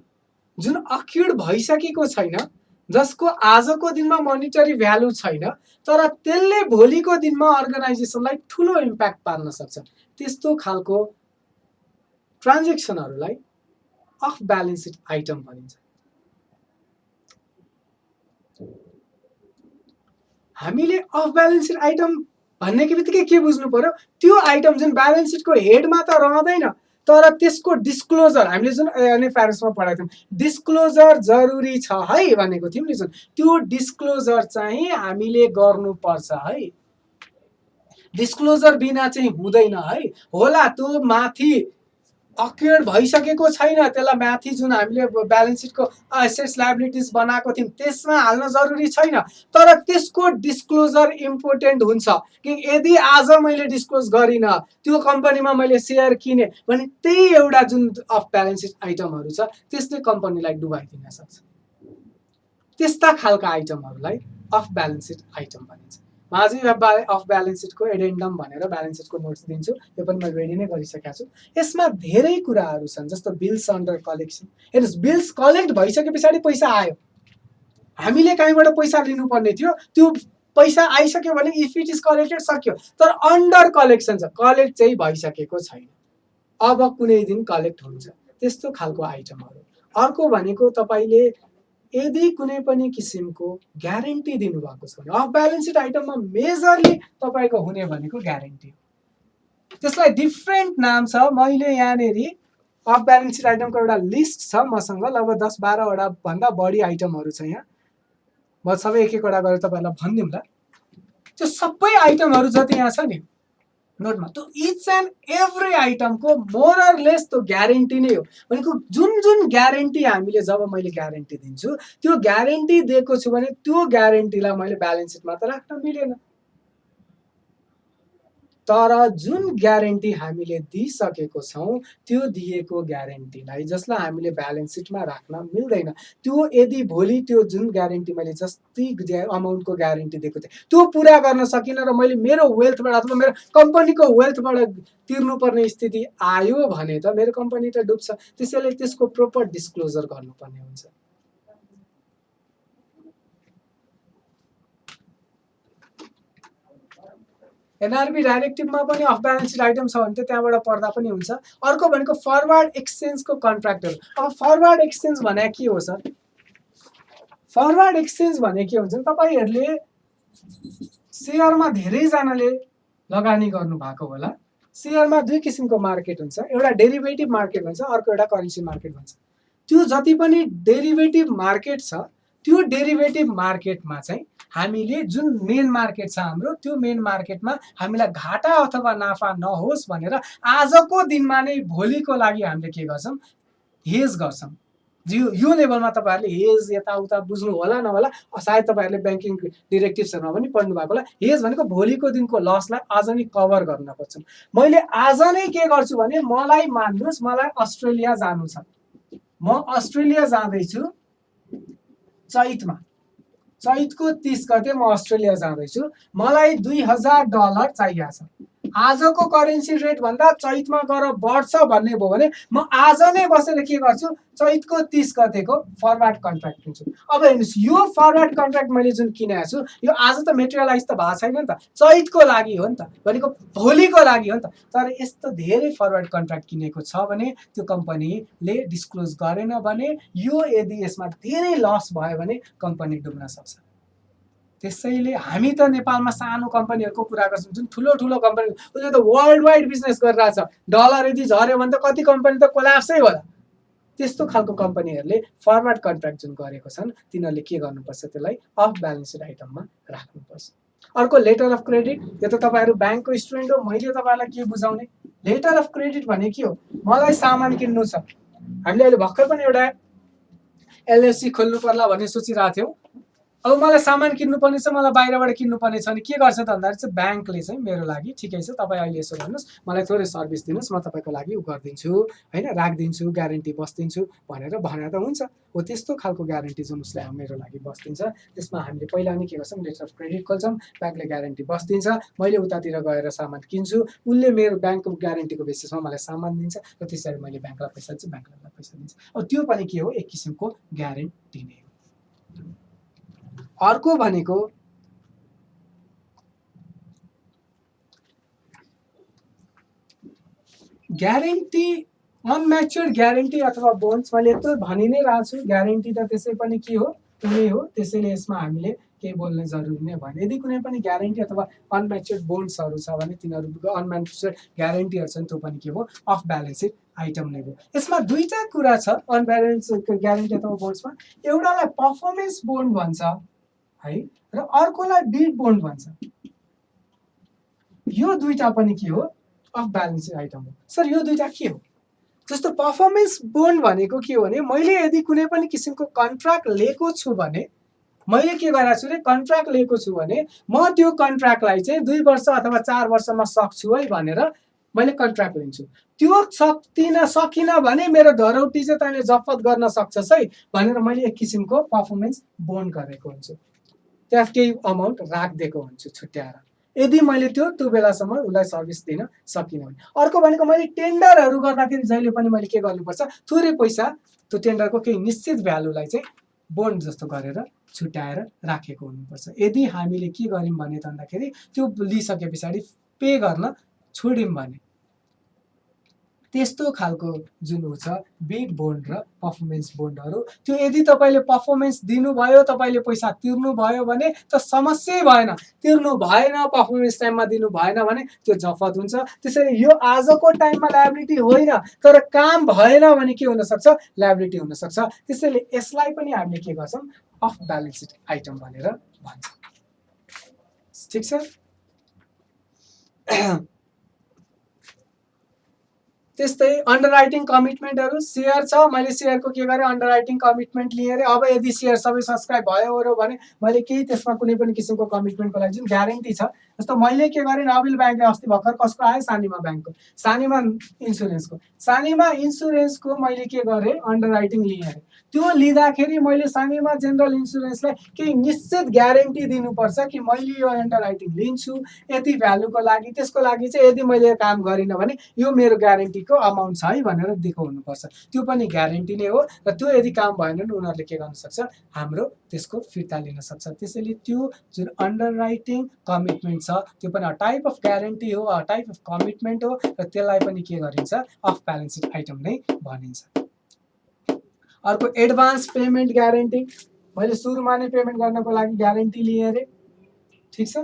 जुन अक्युर्ड भइसकेको छैन, जसको आजको दिनमा मोनिटरी भ्यालु छैन तर त्यसले भोलिको दिनमा अर्गनाइजेसनलाई ठूलो इम्प्याक्ट पार्न सक्छ। त्यस्तो खालको ट्रान्जेक्सनहरुलाई अफ ब्यालेन्स सिट आइटम भनिन्छ। हामीले अफ ब्यालेन्स सिट आइटम भन्ने बित्तिकै के बुझ्नु पर्यो, त्यो आइटम जुन ब्यालेन्स सिटको हेडमा त रहँदैन तर त्यसको डिस्क्लोजर हामीले जुन एनएफआरएसमा पढाएको थियौँ, डिस्क्लोजर जरुरी छ है भनेको थियौँ नि जुन, त्यो डिस्क्लोजर चाहिँ हामीले गर्नुपर्छ है। डिस्क्लोजर बिना चाहिँ हुँदैन है। होला त्यो माथि अक्युर्ड भइसकेको छैन, त्यसलाई माथि जुन हामीले ब्यालेन्स सिटको एसेट्स लायबिलिटिज बनाएको थियौँ त्यसमा हाल्न जरुरी छैन, तर त्यसको डिस्क्लोजर इम्पोर्टेन्ट हुन्छ कि यदि आज मैले डिस्क्लोज गरिनँ, त्यो कम्पनीमा मैले सेयर किने भने त्यही एउटा जुन अफ ब्यालेन्स सिट आइटमहरू छ त्यसले कम्पनीलाई डुबाइदिन सक्छ। त्यस्ता खालका आइटमहरूलाई अफ ब्यालेन्स सिट आइटम भनिन्छ। म अझै अफ ब्यालेन्स सिटको एडेन्डम भनेर ब्यालेन्स सिटको नोट्स दिन्छु, यो पनि मैले रेडी नै गरिसकेको छु। यसमा धेरै कुराहरू छन्, जस्तो बिल्स अन्डर कलेक्सन। हेर्नुहोस्, बिल्स कलेक्ट भइसके पछाडि पैसा आयो, हामीले कहीँबाट पैसा लिनुपर्ने थियो, त्यो पैसा आइसक्यो भने इफ इट इज कलेक्टेड सक्यो। तर अन्डर कलेक्सन छ, कलेक्ट चाहिँ भइसकेको छैन, अब कुनै दिन कलेक्ट हुन्छ, त्यस्तो खालको आइटमहरू। अर्को भनेको तपाईँले यदि कुनै पनि किसिमको ग्यारेन्टी दिनुभएको छ भने अफ ब्यालेन्स सिट आइटममा मेजरली तपाईँको हुने भनेको ग्यारेन्टी। त्यसलाई डिफ्रेन्ट नाम छ, मैले यहाँनिर अफ ब्यालेन्स सिट आइटमको एउटा लिस्ट छ मसँग, लगभग 10-12वटा भन्दा बढी आइटमहरू छ यहाँ। म सबै एक एकवटा गरेर तपाईँहरूलाई भनिदिउँला। त्यो सबै आइटमहरू जति यहाँ छ नि नोटमा, त्यो इच एन्ड एभ्री आइटमको मोर अर लेस त्यो ग्यारेन्टी नै हो। भनेको जुन जुन ग्यारेन्टी हामीले, जब मैले ग्यारेन्टी दिन्छु त्यो ग्यारेन्टी दिएको छु भने त्यो ग्यारेन्टीलाई मैले ब्यालेन्स सिटमा त राख्न मिलेन, तर जुन ग्यारेन्टी हामीले दिइसकेको छौँ त्यो दिएको ग्यारेन्टीलाई, जसलाई हामीले ब्यालेन्स सिटमा राख्न मिल्दैन, त्यो यदि भोलि त्यो जुन ग्यारेन्टी मैले जति अमाउन्टको ग्यारेन्टी दिएको थिएँ त्यो पुरा गर्न सकिनँ र मैले मेरो वेल्थबाट अथवा मेरो कम्पनीको वेल्थबाट तिर्नुपर्ने स्थिति आयो भने त मेरो कम्पनी त डुब्छ। त्यसैले त्यसको प्रोपर डिस्क्लोजर गर्नुपर्ने हुन्छ। एनआरबी डाइरेक्टिभमा पनि अफ ब्यालेन्स सिट आइटम छ भने त त्यहाँबाट पढ्दा पनि हुन्छ। अर्को भनेको फरवर्ड एक्सचेन्जको कन्ट्र्याक्टहरू। अब फरवर्ड एक्सचेन्ज भने के हो सर? फरवर्ड एक्सचेन्ज भने के हुन्छ, तपाईँहरूले सेयरमा धेरैजनाले लगानी गर्नुभएको होला। सेयरमा दुई किसिमको मार्केट हुन्छ, एउटा डेरिभेटिभ मार्केट भन्छ, अर्को एउटा करेन्सी मार्केट भन्छ। त्यो जति पनि डेरिभेटिभ मार्केट छ त्यो डेरिभेटिभ मार्केटमा चाहिँ हामीले जुन मेन मार्केट छ हाम्रो, त्यो मेन मार्केटमा हामीलाई घाटा अथवा नाफा नहोस् भनेर आजको दिनमा नै भोलिको लागि हामीले के गर्छौँ, हेज गर्छौँ। यो लेभलमा तपाईँहरूले हेज यताउता बुझ्नु होला नहोला, सायद तपाईँहरूले ब्याङ्किङ डिरेक्टिभ्सहरूमा पनि पढ्नु भएको होला। हेज भनेको भोलिको दिनको लसलाई आज नै कभर गर्न खोज्छौँ। मैले आज नै के गर्छु भने, मलाई मान्नुहोस् मलाई अस्ट्रेलिया जानु छ, म अस्ट्रेलिया जाँदैछु चैतमा, चैतको 30 गते म अस्ट्रेलिया जाँदैछु, मलाई $2000 चाहिएको छ। आजको करेन्सी रेट भन्दा चैतमा गएर बढ्छ भन्ने भयो भने म आज नै बसेर के गर्छु, चैतको 30 गतेको फरवर्ड कन्ट्र्याक्ट किन्छु। अब हेर्नुहोस्, यो फरवर्ड कन्ट्र्याक्ट मैले जुन किनेको छु यो आज त मेटेरियलाइज त भएको छैन नि त, चैतको लागि हो नि त, भनेको भोलिको लागि हो नि त। तर यस्तो धेरै फरवर्ड कन्ट्र्याक्ट किनेको छ भने त्यो कम्पनीले डिस्क्लोज गरेन भने, यो यदि यसमा धेरै लस भयो भने कम्पनी डुब्न सक्छ। त्यसैले हामी त नेपालमा सानो कम्पनीहरूको कुरा गर्छौँ, जुन ठुलो ठुलो कम्पनी उसले त वर्ल्ड वाइड बिजनेस गरिरहेछ, डलर यदि झऱ्यो भने त कति कम्पनी त कोल्याप्सै होला। त्यस्तो खालको कम्पनीहरूले फरवर्ड कन्ट्र्याक्ट जुन गरेको छन् तिनीहरूले के गर्नुपर्छ, त्यसलाई अफ ब्यालेन्स सिट आइटममा राख्नुपर्छ। अर्को लेटर अफ क्रेडिट। यो त तपाईँहरू ब्याङ्कको स्टुडेन्ट हो, मैले तपाईँलाई के बुझाउने। लेटर अफ क्रेडिट भने के हो, मलाई सामान किन्नु छ, हामीले अहिले भर्खर पनि एउटा एलएलसी खोल्नु पर्ला भन्ने सोचिरहेको थियौँ। अब मलाई सामान किन्नुपर्ने छ, मलाई बाहिरबाट किन्नुपर्ने छ भने के गर्छ त भन्दाखेरि चाहिँ ब्याङ्कले चाहिँ मेरो लागि ठिकै छ तपाईँ अहिले यसो गर्नुहोस्, मलाई थोरै सर्भिस दिनुहोस्, म तपाईँको लागि उ गरिदिन्छु होइन, राखिदिन्छु, ग्यारेन्टी बस्दिन्छु भनेर भने त हुन्छ। हो त्यस्तो खालको ग्यारेन्टी जुन उसले मेरो लागि बस्दिन्छ, त्यसमा हामीले पहिला नै के गर्छौँ, लेटर अफ क्रेडिट खोल्छौँ, ब्याङ्कले ग्यारेन्टी बस्दिन्छ, मैले उतातिर गएर सामान किन्छु, उसले मेरो ब्याङ्कको ग्यारेन्टीको बेसिसमा मलाई सामान दिन्छ र त्यसरी मैले ब्याङ्कलाई पैसा दिन्छु, ब्याङ्कले मलाई पैसा दिन्छ। अब त्यो पनि के हो, एक किसिमको ग्यारेन्टी नै हो। अर्को भनेको ग्यारेन्टी, अनम्याच्योर्ड ग्यारेन्टी अथवा बोन्ड्स। मैले यत्रो भनि नै रहेको छु, ग्यारेन्टी त त्यसै पनि के हो, कुनै हो, त्यसैले यसमा हामीले केही बोल्ने जरुरी नै भएन। यदि कुनै पनि ग्यारेन्टी अथवा अनम्याच्योर्ड बोन्ड्सहरू छ भने तिनीहरू अनम्याच्योर्ड ग्यारेन्टीहरू छन्, त्यो पनि के हो, अफ ब्यालेन्स सिट आइटम नै भयो। यसमा दुईटा कुरा छ अनब्यालेन्स ग्यारेन्टी अथवा बोन्ड्समा। एउटालाई पर्फर्मेन्स बोन्ड भन्छ है र अर्कोलाई बिड बोन्ड भन्छ। यो दुईटा पनि के हो? अफ ब्यालेन्स आइटम हो। सर यो दुईटा के हो? जस्तो पर्फर्मेन्स बोन्ड भनेको के हो भने मैले यदि कुनै पनि किसिमको कन्ट्र्याक्ट लिएको छु भने मैले के गरेको छु रे कन्ट्र्याक्ट लिएको छु भने म त्यो कन्ट्र्याक्टलाई चाहिँ 2 वर्ष अथवा 4 वर्षमा सक्छु है भनेर मैले कन्ट्र्याक्ट लिन्छु। त्यो सकिन भने मेरो धरौटी चाहिँ तैँले जफत गर्न सक्छस् है भनेर मैले एक किसिमको पर्फर्मेन्स बोन्ड गरेको हुन्छु। त्यहाँ केही अमाउन्ट राखिदिएको हुन्छु छुट्याएर। यदि मैले त्यो बेलासम्म उसलाई सर्भिस दिन सकिनँ भने। अर्को भनेको मैले टेन्डरहरू गर्दाखेरि जहिले पनि मैले के गर्नुपर्छ थोरै पैसा त्यो टेन्डरको केही निश्चित भ्यालुलाई चाहिँ बोन्ड जस्तो गरेर छुट्याएर राखेको हुनुपर्छ। यदि हामीले के गर्यौँ भने भन्दाखेरि त्यो लिइसके पछाडि पे गर्न छोड्यौँ भने त्यस्तो खालको जुन हुन्छ बिड बोन्ड र पर्फर्मेन्स बोन्डहरू त्यो यदि तपाईँले पर्फर्मेन्स दिनुभयो तपाईँले पैसा तिर्नु भयो भने त समस्या भएन। तिर्नु भएन पर्फर्मेन्स टाइममा दिनु भएन भने त्यो जफत हुन्छ। त्यसैले यो आजको टाइममा लायबिलिटी होइन तर काम भएन भने के हुनसक्छ लायबिलिटी हुनसक्छ। त्यसैले यसलाई पनि हामीले के गर्छौँ अफ ब्यालेन्स सिट आइटम भनेर भन्छौँ। ठिक छ। त्यस्तै अन्डरराइटिङ कमिटमेन्टहरू सेयर छ। मैले सेयरको के गरेँ अन्डरराइटिङ कमिटमेन्ट लिएँ अरे। अब यदि सेयर सबै सब्सक्राइब भयो भने मैले केही त्यसमा कुनै पनि किसिमको कमिटमेन्टको लागि जुन ग्यारेन्टी छ जस्तो मैले के गरेँ नबिल ब्याङ्कले अस्ति भर्खर कसको आयो सानिमा ब्याङ्कको सानिमा इन्सुरेन्सको मैले के गरेँ अन्डरराइटिङ लिएँ अरे। त्यो लिँदाखेरि मैले सानिमा जेनरल इन्सुरेन्सलाई केही निश्चित ग्यारेन्टी दिनुपर्छ कि मैले यो अन्डरराइटिङ लिन्छु यति भ्यालुको लागि। त्यसको लागि चाहिँ यदि मैले काम गरिनँ भने यो मेरो ग्यारेन्टीको अमाउन्ट छ है भनेर दिएको हुनुपर्छ। त्यो पनि ग्यारेन्टी नै हो र त्यो यदि काम भएन भने उनीहरूले के गर्न सक्छ हाम्रो त्यसको फिर्ता लिन सक्छ। त्यसैले त्यो जुन अन्डरराइटिङ कमिटमेन्ट छ त्यो पनि टाइप अफ ग्यारेन्टी हो टाइप अफ कमिटमेन्ट हो र त्यसलाई पनि के गरिन्छ अफ ब्यालेन्स सिट आइटम नै भनिन्छ। अर्को एडभान्स पेमेन्ट ग्यारेन्टी। मैले सुरुमा नै पेमेन्ट गर्नको लागि ग्यारेन्टी लिएँ अरे। ठिक छ।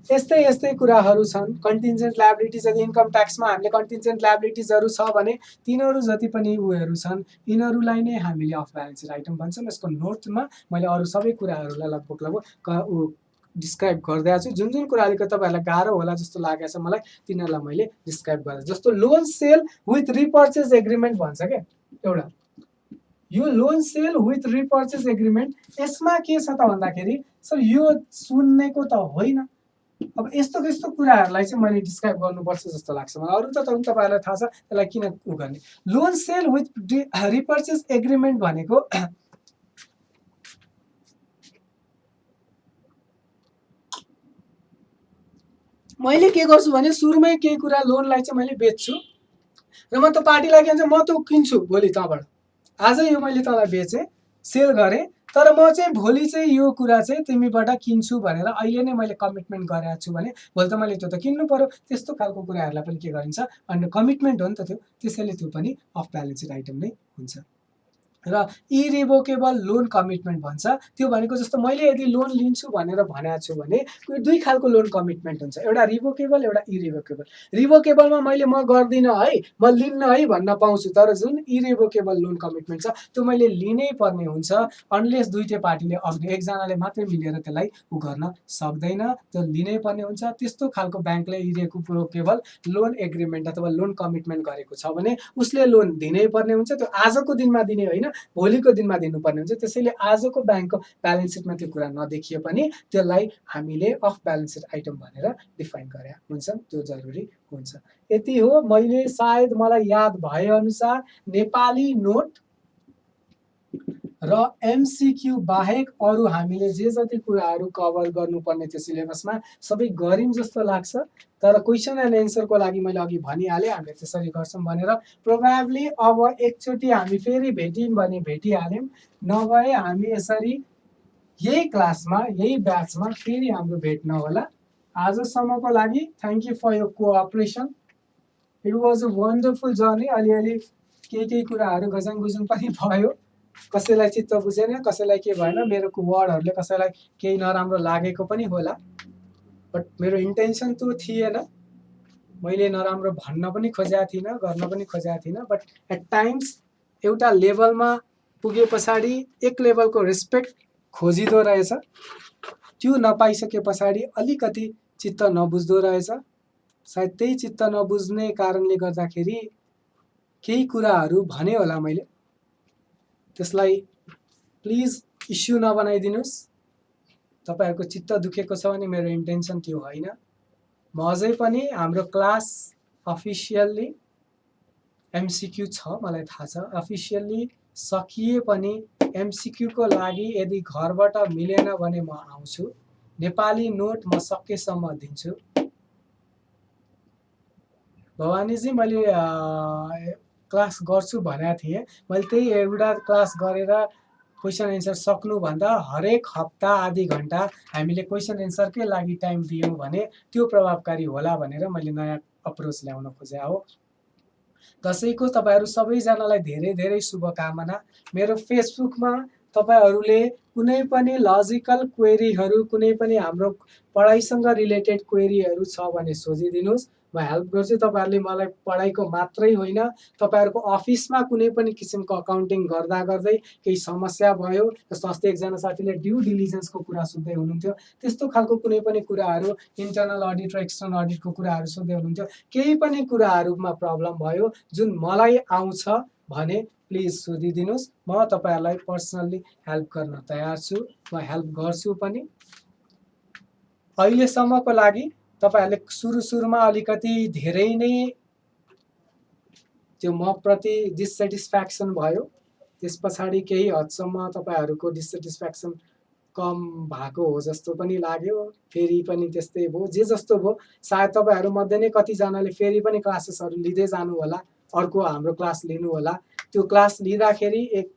यस्तै कुराहरू छन्। कन्टिन्जेन्ट लायबिलिटिज यदि इन्कम ट्याक्समा हामीले कन्टिन्जेन्ट लायबिलिटिजहरू छ भने तिनीहरू जति पनि उयोहरू छन् यिनीहरूलाई नै हामीले अफ ब्यालेन्स सिट आइटम भन्छौँ। यसको नोटमा मैले अरू सबै कुराहरूलाई लगभग डिस्क्राइब गरिदिएको छु। जुन कुरा अलिकति तपाईँहरूलाई गाह्रो होला जस्तो लागेको छ मलाई तिनीहरूलाई मैले डिस्क्राइब गरेँ। जस्तो loan sale with repurchase agreement भन्छ क्या एउटा। यो loan sale with repurchase agreement यसमा के छ त भन्दाखेरि सर यो सुन्नेको त होइन। अब यस्तो कुराहरूलाई चाहिँ मैले डिस्क्राइब गर्नुपर्छ जस्तो लाग्छ मलाई। अरू त तपाईँहरूलाई थाहा छ त्यसलाई किन उ गर्ने। Loan sale with repurchase agreement भनेको मैले के गर्छु भने सुरुमै केही कुरा लोनलाई चाहिँ मैले बेच्छु र म त पार्टीलाई के भन्छ म त किन्छु भोलि तँबाट। आज यो मैले तँलाई बेचेँ सेल गरेँ तर म चाहिँ भोलि चाहिँ यो कुरा चाहिँ तिमीबाट किन्छु भनेर अहिले नै मैले कमिटमेन्ट गरेको छु भने भोलि त मैले त्यो त किन्नु पर्यो। त्यस्तो खालको कुराहरूलाई पनि के गरिन्छ अन्य कमिटमेन्ट हो नि त त्यो। त्यसैले त्यो पनि अफ ब्यालेन्स सिट आइटम नै हुन्छ। र इरिभोकेबल लोन कमिटमेन्ट भन्छ। त्यो भनेको जस्तो मैले यदि लोन लिन्छु भनेर भनेको छु भने दुई खालको लोन कमिटमेन्ट हुन्छ एउटा रिभोकेबल एउटा इरिभोकेबल। रिभोकेबलमा मैले म गर्दिनँ है म लिन्न है भन्न पाउँछु तर जुन इरिभोकेबल लोन कमिटमेन्ट छ त्यो मैले लिनै पर्ने हुन्छ अनलेस दुईटै पार्टीले अग्नि एकजनाले मात्रै मिलेर त्यसलाई उ गर्न सक्दैन त्यो लिनै पर्ने हुन्छ। त्यस्तो खालको ब्याङ्कले इरिभोकेबल लोन एग्रिमेन्ट अथवा लोन कमिटमेन्ट गरेको छ भने उसले लोन दिनै पर्ने हुन्छ। त्यो आजको दिनमा दिने होइन भोलिको दिनमा दिनुपर्ने हुन्छ। त्यसैले आजको ब्याङ्कको ब्यालेन्स सिटमा त्यो कुरा नदेखिए पनि त्यसलाई हामीले अफ ब्यालेन्स सिट आइटम भनेर डिफाइन गरे हुन्छ। त्यो जरुरी हुन्छ। यति हो। मैले सायद मलाई याद भए अनुसार नेपाली नोट र एमसीक्यू बाहेक अरू हामीले जे जति कुराहरू कभर गर्नुपर्ने त्यो सिलेबसमा सबै गऱ्यौँ जस्तो लाग्छ। तर क्वेसन एन्ड एन्सरको लागि मैले अघि भनिहालेँ हामीले त्यसरी गर्छौँ भनेर। प्रोभाब्ली अब एकचोटि हामी फेरि भेट्यौँ भने भेटिहाल्यौँ नभए हामी यसरी यही क्लासमा यही ब्याचमा फेरि हाम्रो भेट नहोला। आजसम्मको लागि thank you for your cooperation. It was a wonderful journey. अलिअलि केही कुराहरू गजाङ गुजुङ पनि भयो। कसैलाई चित्त बुझेन कसैलाई के भएन मेरो वर्डहरूले कसैलाई केही नराम्रो लागेको पनि होला बट मेरो इन्टेन्सन त्यो थिएन। मैले नराम्रो भन्न पनि खोजेको थिइनँ, गर्न पनि खोजेको थिइनँ, बट एट टाइम्स एउटा लेभलमा पुगे पछाडि एक लेभलको रेस्पेक्ट खोजिँदो रहेछ। त्यो नपाइसके पछाडि अलिकति चित्त नबुझ्दो रहेछ। सायद त्यही चित्त नबुझ्ने कारणले गर्दाखेरि केही कुराहरू भने होला मैले। त्यसलाई प्लिज इस्यु नबनाइदिनुहोस्। तपाईँहरूको चित्त दुखेको छ भने मेरो इन्टेन्सन त्यो होइन। म अझै पनि हाम्रो क्लास अफिसियल्ली एमसिक्यू छ, मलाई थाहा छ, अफिसियल्ली सकिए पनि एमसिक्यूको लागि यदि घरबाट मिलेन भने म आउँछु। नेपाली नोट म सकेसम्म दिन्छु। भवानीजी मैले क्लास गर्छु भनेको थिएँ। मैले त्यही एउटा क्लास गरेर क्वेसन एन्सर सक्नुभन्दा हरेक हप्ता आधी घन्टा हामीले क्वेसन एन्सरकै लागि टाइम दियौँ भने त्यो प्रभावकारी होला भनेर मैले नयाँ अप्रोच ल्याउन खोजेँ हो। दसैँको तपाईँहरू सबैजनालाई धेरै धेरै शुभकामना। मेरो फेसबुकमा तपाईँहरूले कुनै पनि लजिकल क्वेरीहरू, कुनै पनि हाम्रो पढाइसँग रिलेटेड क्वेरीहरू छ भने सोधिदिनुहोस्, म हेल्प गर्छु। तपाईँहरूले मलाई पढाइको मात्रै होइन, तपाईँहरूको अफिसमा कुनै पनि किसिमको अकाउन्टिङ गर्दा गर्दै केही समस्या भयो, जस्तो अस्ति एकजना साथीले ड्यु डिलिजेन्सको कुरा सोध्दै हुनुहुन्थ्यो, त्यस्तो खालको कुनै पनि कुराहरू, इन्टर्नल अडिट र एक्सटर्नल अडिटको कुराहरू सोध्दै हुनुहुन्थ्यो, केही पनि कुराहरूमा प्रब्लम भयो जुन मलाई आउँछ भने प्लिज सोधिदिनुहोस्। म तपाईँहरूलाई पर्सनल्ली हेल्प गर्न तयार छु, म हेल्प गर्छु पनि। अहिलेसम्मको लागि तपाईँहरूले सुरुमा अलिकति धेरै नै त्यो म प्रति डिससेटिस्फ्याक्सन भयो। त्यस पछाडि केही हदसम्म तपाईँहरूको डिससेटिस्फ्याक्सन कम भएको हो जस्तो पनि लाग्यो। फेरि पनि त्यस्तै भयो, जे जस्तो भयो। सायद तपाईँहरूमध्ये नै कतिजनाले फेरि पनि क्लासेसहरू लिँदै जानु होला, अर्को हाम्रो क्लास लिनु होला। त्यो क्लास लिँदाखेरि 1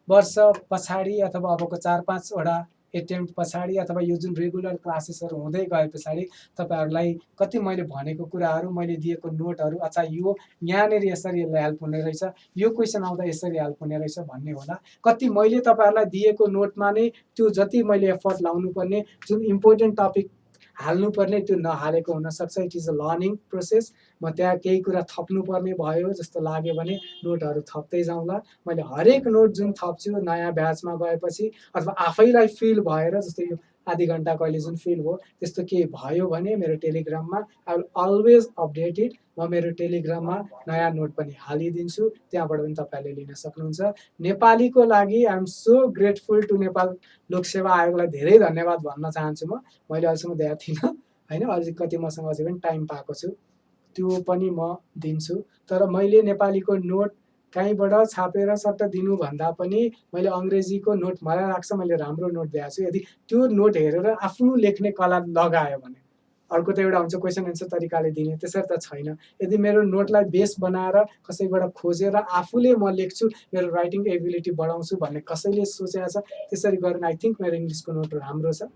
वर्ष पछाडि अथवा अबको 4-5वटा एटेम्प्ट पछाडि अथवा यो जुन रेगुलर क्लासेसहरू हुँदै गए पछाडि तपाईँहरूलाई कति मैले भनेको कुराहरू, मैले दिएको नोटहरू, अच्छा यो यहाँनिर यसरी हेल्प हुने रहेछ, यो क्वेसन आउँदा यसरी हेल्प हुने रहेछ भन्ने होला। कति मैले तपाईँहरूलाई दिएको नोटमा नै त्यो जति मैले एफर्ट लाउनुपर्ने, जुन इम्पोर्टेन्ट टपिक हाल्नुपर्ने त्यो नहालेको हुनसक्छ। It is a learning process. म त्यहाँ केही कुरा थप्नुपर्ने भयो जस्तो लाग्यो भने नोटहरू थप्दै जाउँला। मैले हरेक नोट जुन थप्छु नयाँ ब्याचमा गएपछि अथवा आफैलाई फिल भएर, जस्तो यो आधी घन्टा कहिले जुन फिल भयो त्यस्तो केही भयो भने मेरो टेलिग्राममा I will always update it. म मेरो टेलिग्राममा नयाँ नोट पनि हालिदिन्छु, त्यहाँबाट पनि तपाईँहरूले लिन सक्नुहुन्छ। नेपालीको लागि I am so grateful to Nepal Loksewa आयोगलाई धेरै धन्यवाद भन्न चाहन्छु। मैले अहिलेसम्म दिएको थिइनँ होइन, अलिकति मसँग अझै पनि टाइम पाएको छु, त्यो पनि म दिन्छु। तर मैले नेपालीको नोट कहीँबाट छापेर सट्ट दिनुभन्दा पनि मैले अङ्ग्रेजीको नोट, मलाई लाग्छ मैले राम्रो नोट दिएको छु। यदि त्यो नोट हेरेर आफ्नो लेख्ने कला लगायो भने, अर्को त एउटा हुन्छ क्वेसन एन्सर तरिकाले दिने, त्यसरी त छैन। यदि मेरो नोटलाई बेस बनाएर कसैबाट खोजेर आफूले म लेख्छु, मेरो राइटिङ एबिलिटी बढाउँछु भन्ने कसैले सोचेको छ, त्यसरी गरेर आई थिङ्क मेरो इङ्ग्लिसको नोट राम्रो छ।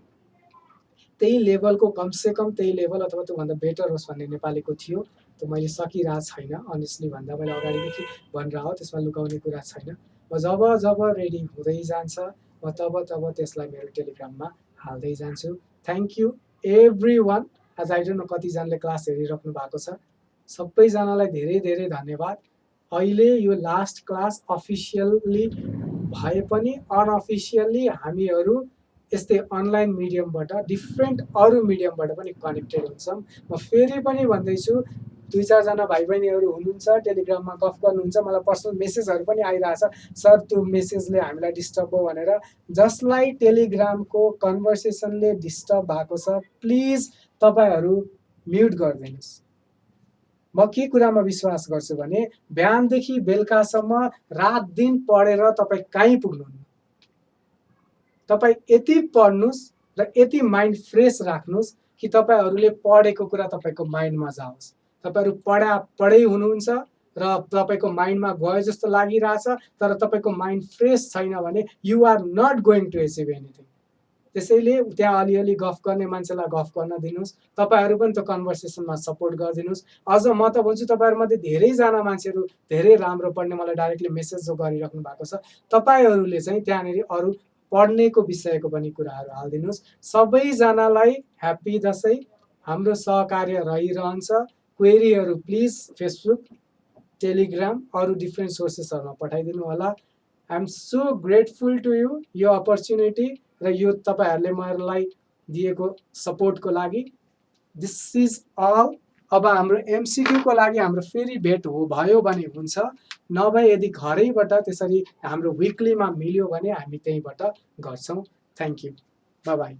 त्यही लेभलको, कमसेकम त्यही लेभल अथवा त्योभन्दा बेटर होस् भन्ने नेपालीको थियो। त्यो मैले सकिरहेको छैन, अनेस्टली भन्दा मैले अगाडिदेखि भनिरहेको हो, त्यसमा लुकाउने कुरा छैन। म जब जब रेडी हुँदै जान्छ म तब तब त्यसलाई मेरो टेलिग्राममा हाल्दै जान्छु। Thank you every one. आज आई डोन्ट नो कतिजनाले क्लास हेरिराख्नु भएको छ, सबैजनालाई धेरै धेरै धन्यवाद। अहिले यो लास्ट क्लास अफिसियल्ली भए पनि अनअफिसियल्ली हामीहरू यस्तै अनलाइन मिडियमबाट, डिफ्रेन्ट अरू मिडियमबाट पनि कनेक्टेड हुन्छौँ। म फेरि पनि भन्दैछु, 2-4जना भाइ बहिनीहरू हुनुहुन्छ टेलिग्राममा गफ गर्नुहुन्छ, मलाई पर्सनल मेसेजहरू पनि आइरहेछ, सर त्यो मेसेजले हामीलाई डिस्टर्ब हो भनेर। जसलाई टेलिग्रामको कन्भर्सेसनले डिस्टर्ब भएको छ प्लिज तपाईँहरू म्युट गरिदिनुहोस्। म के कुरामा विश्वास गर्छु भने बिहानदेखि बेलुकासम्म रात दिन पढेर तपाईँ कहीँ पुग्नुहुन्न। तपाईँ यति पढ्नुहोस् र यति माइन्ड फ्रेस राख्नुहोस् कि तपाईँहरूले पढेको कुरा तपाईँको माइन्डमा जाओस्। तपाईँहरू पढै हुनुहुन्छ र तपाईँको माइन्डमा गयो जस्तो लागिरहेछ, तर तपाईँको माइन्ड फ्रेस छैन भने you are not going to achieve anything. त्यसैले त्यहाँ अलिअलि गफ गर्ने मान्छेलाई गफ गर्न दिनुहोस्, तपाईँहरू पनि त्यो कन्भर्सेसनमा सपोर्ट गरिदिनुहोस्। अझ म त भन्छु तपाईँहरूमध्ये धेरैजना मान्छेहरू धेरै राम्रो पढ्ने, मलाई डाइरेक्टली मेसेज जो गरिराख्नु भएको छ, तपाईँहरूले चाहिँ त्यहाँनिर अरू पढ्नेको विषयको पनि कुराहरू हालिदिनुहोस्। सबैजनालाई ह्याप्पी दसैँ। हाम्रो सहकार्य रहिरहन्छ। क्वेरीहरू प्लिज फेसबुक, टेलिग्राम, अरू डिफ्रेन्ट सोर्सेसहरूमा पठाइदिनु होला। I am so grateful to you, यो अपर्च्युनिटी र यो तपाईँहरूले मलाई दिएको सपोर्टको लागि। This is all. अब हाम्रो एमसिक्यूको लागि हाम्रो फेरि भेट भयो भने हुन्छ, नभए यदि घरैबाट त्यसरी हाम्रो विकलीमा मिल्यो भने हामी त्यहीँबाट गर्छौँ। Thank you, by by.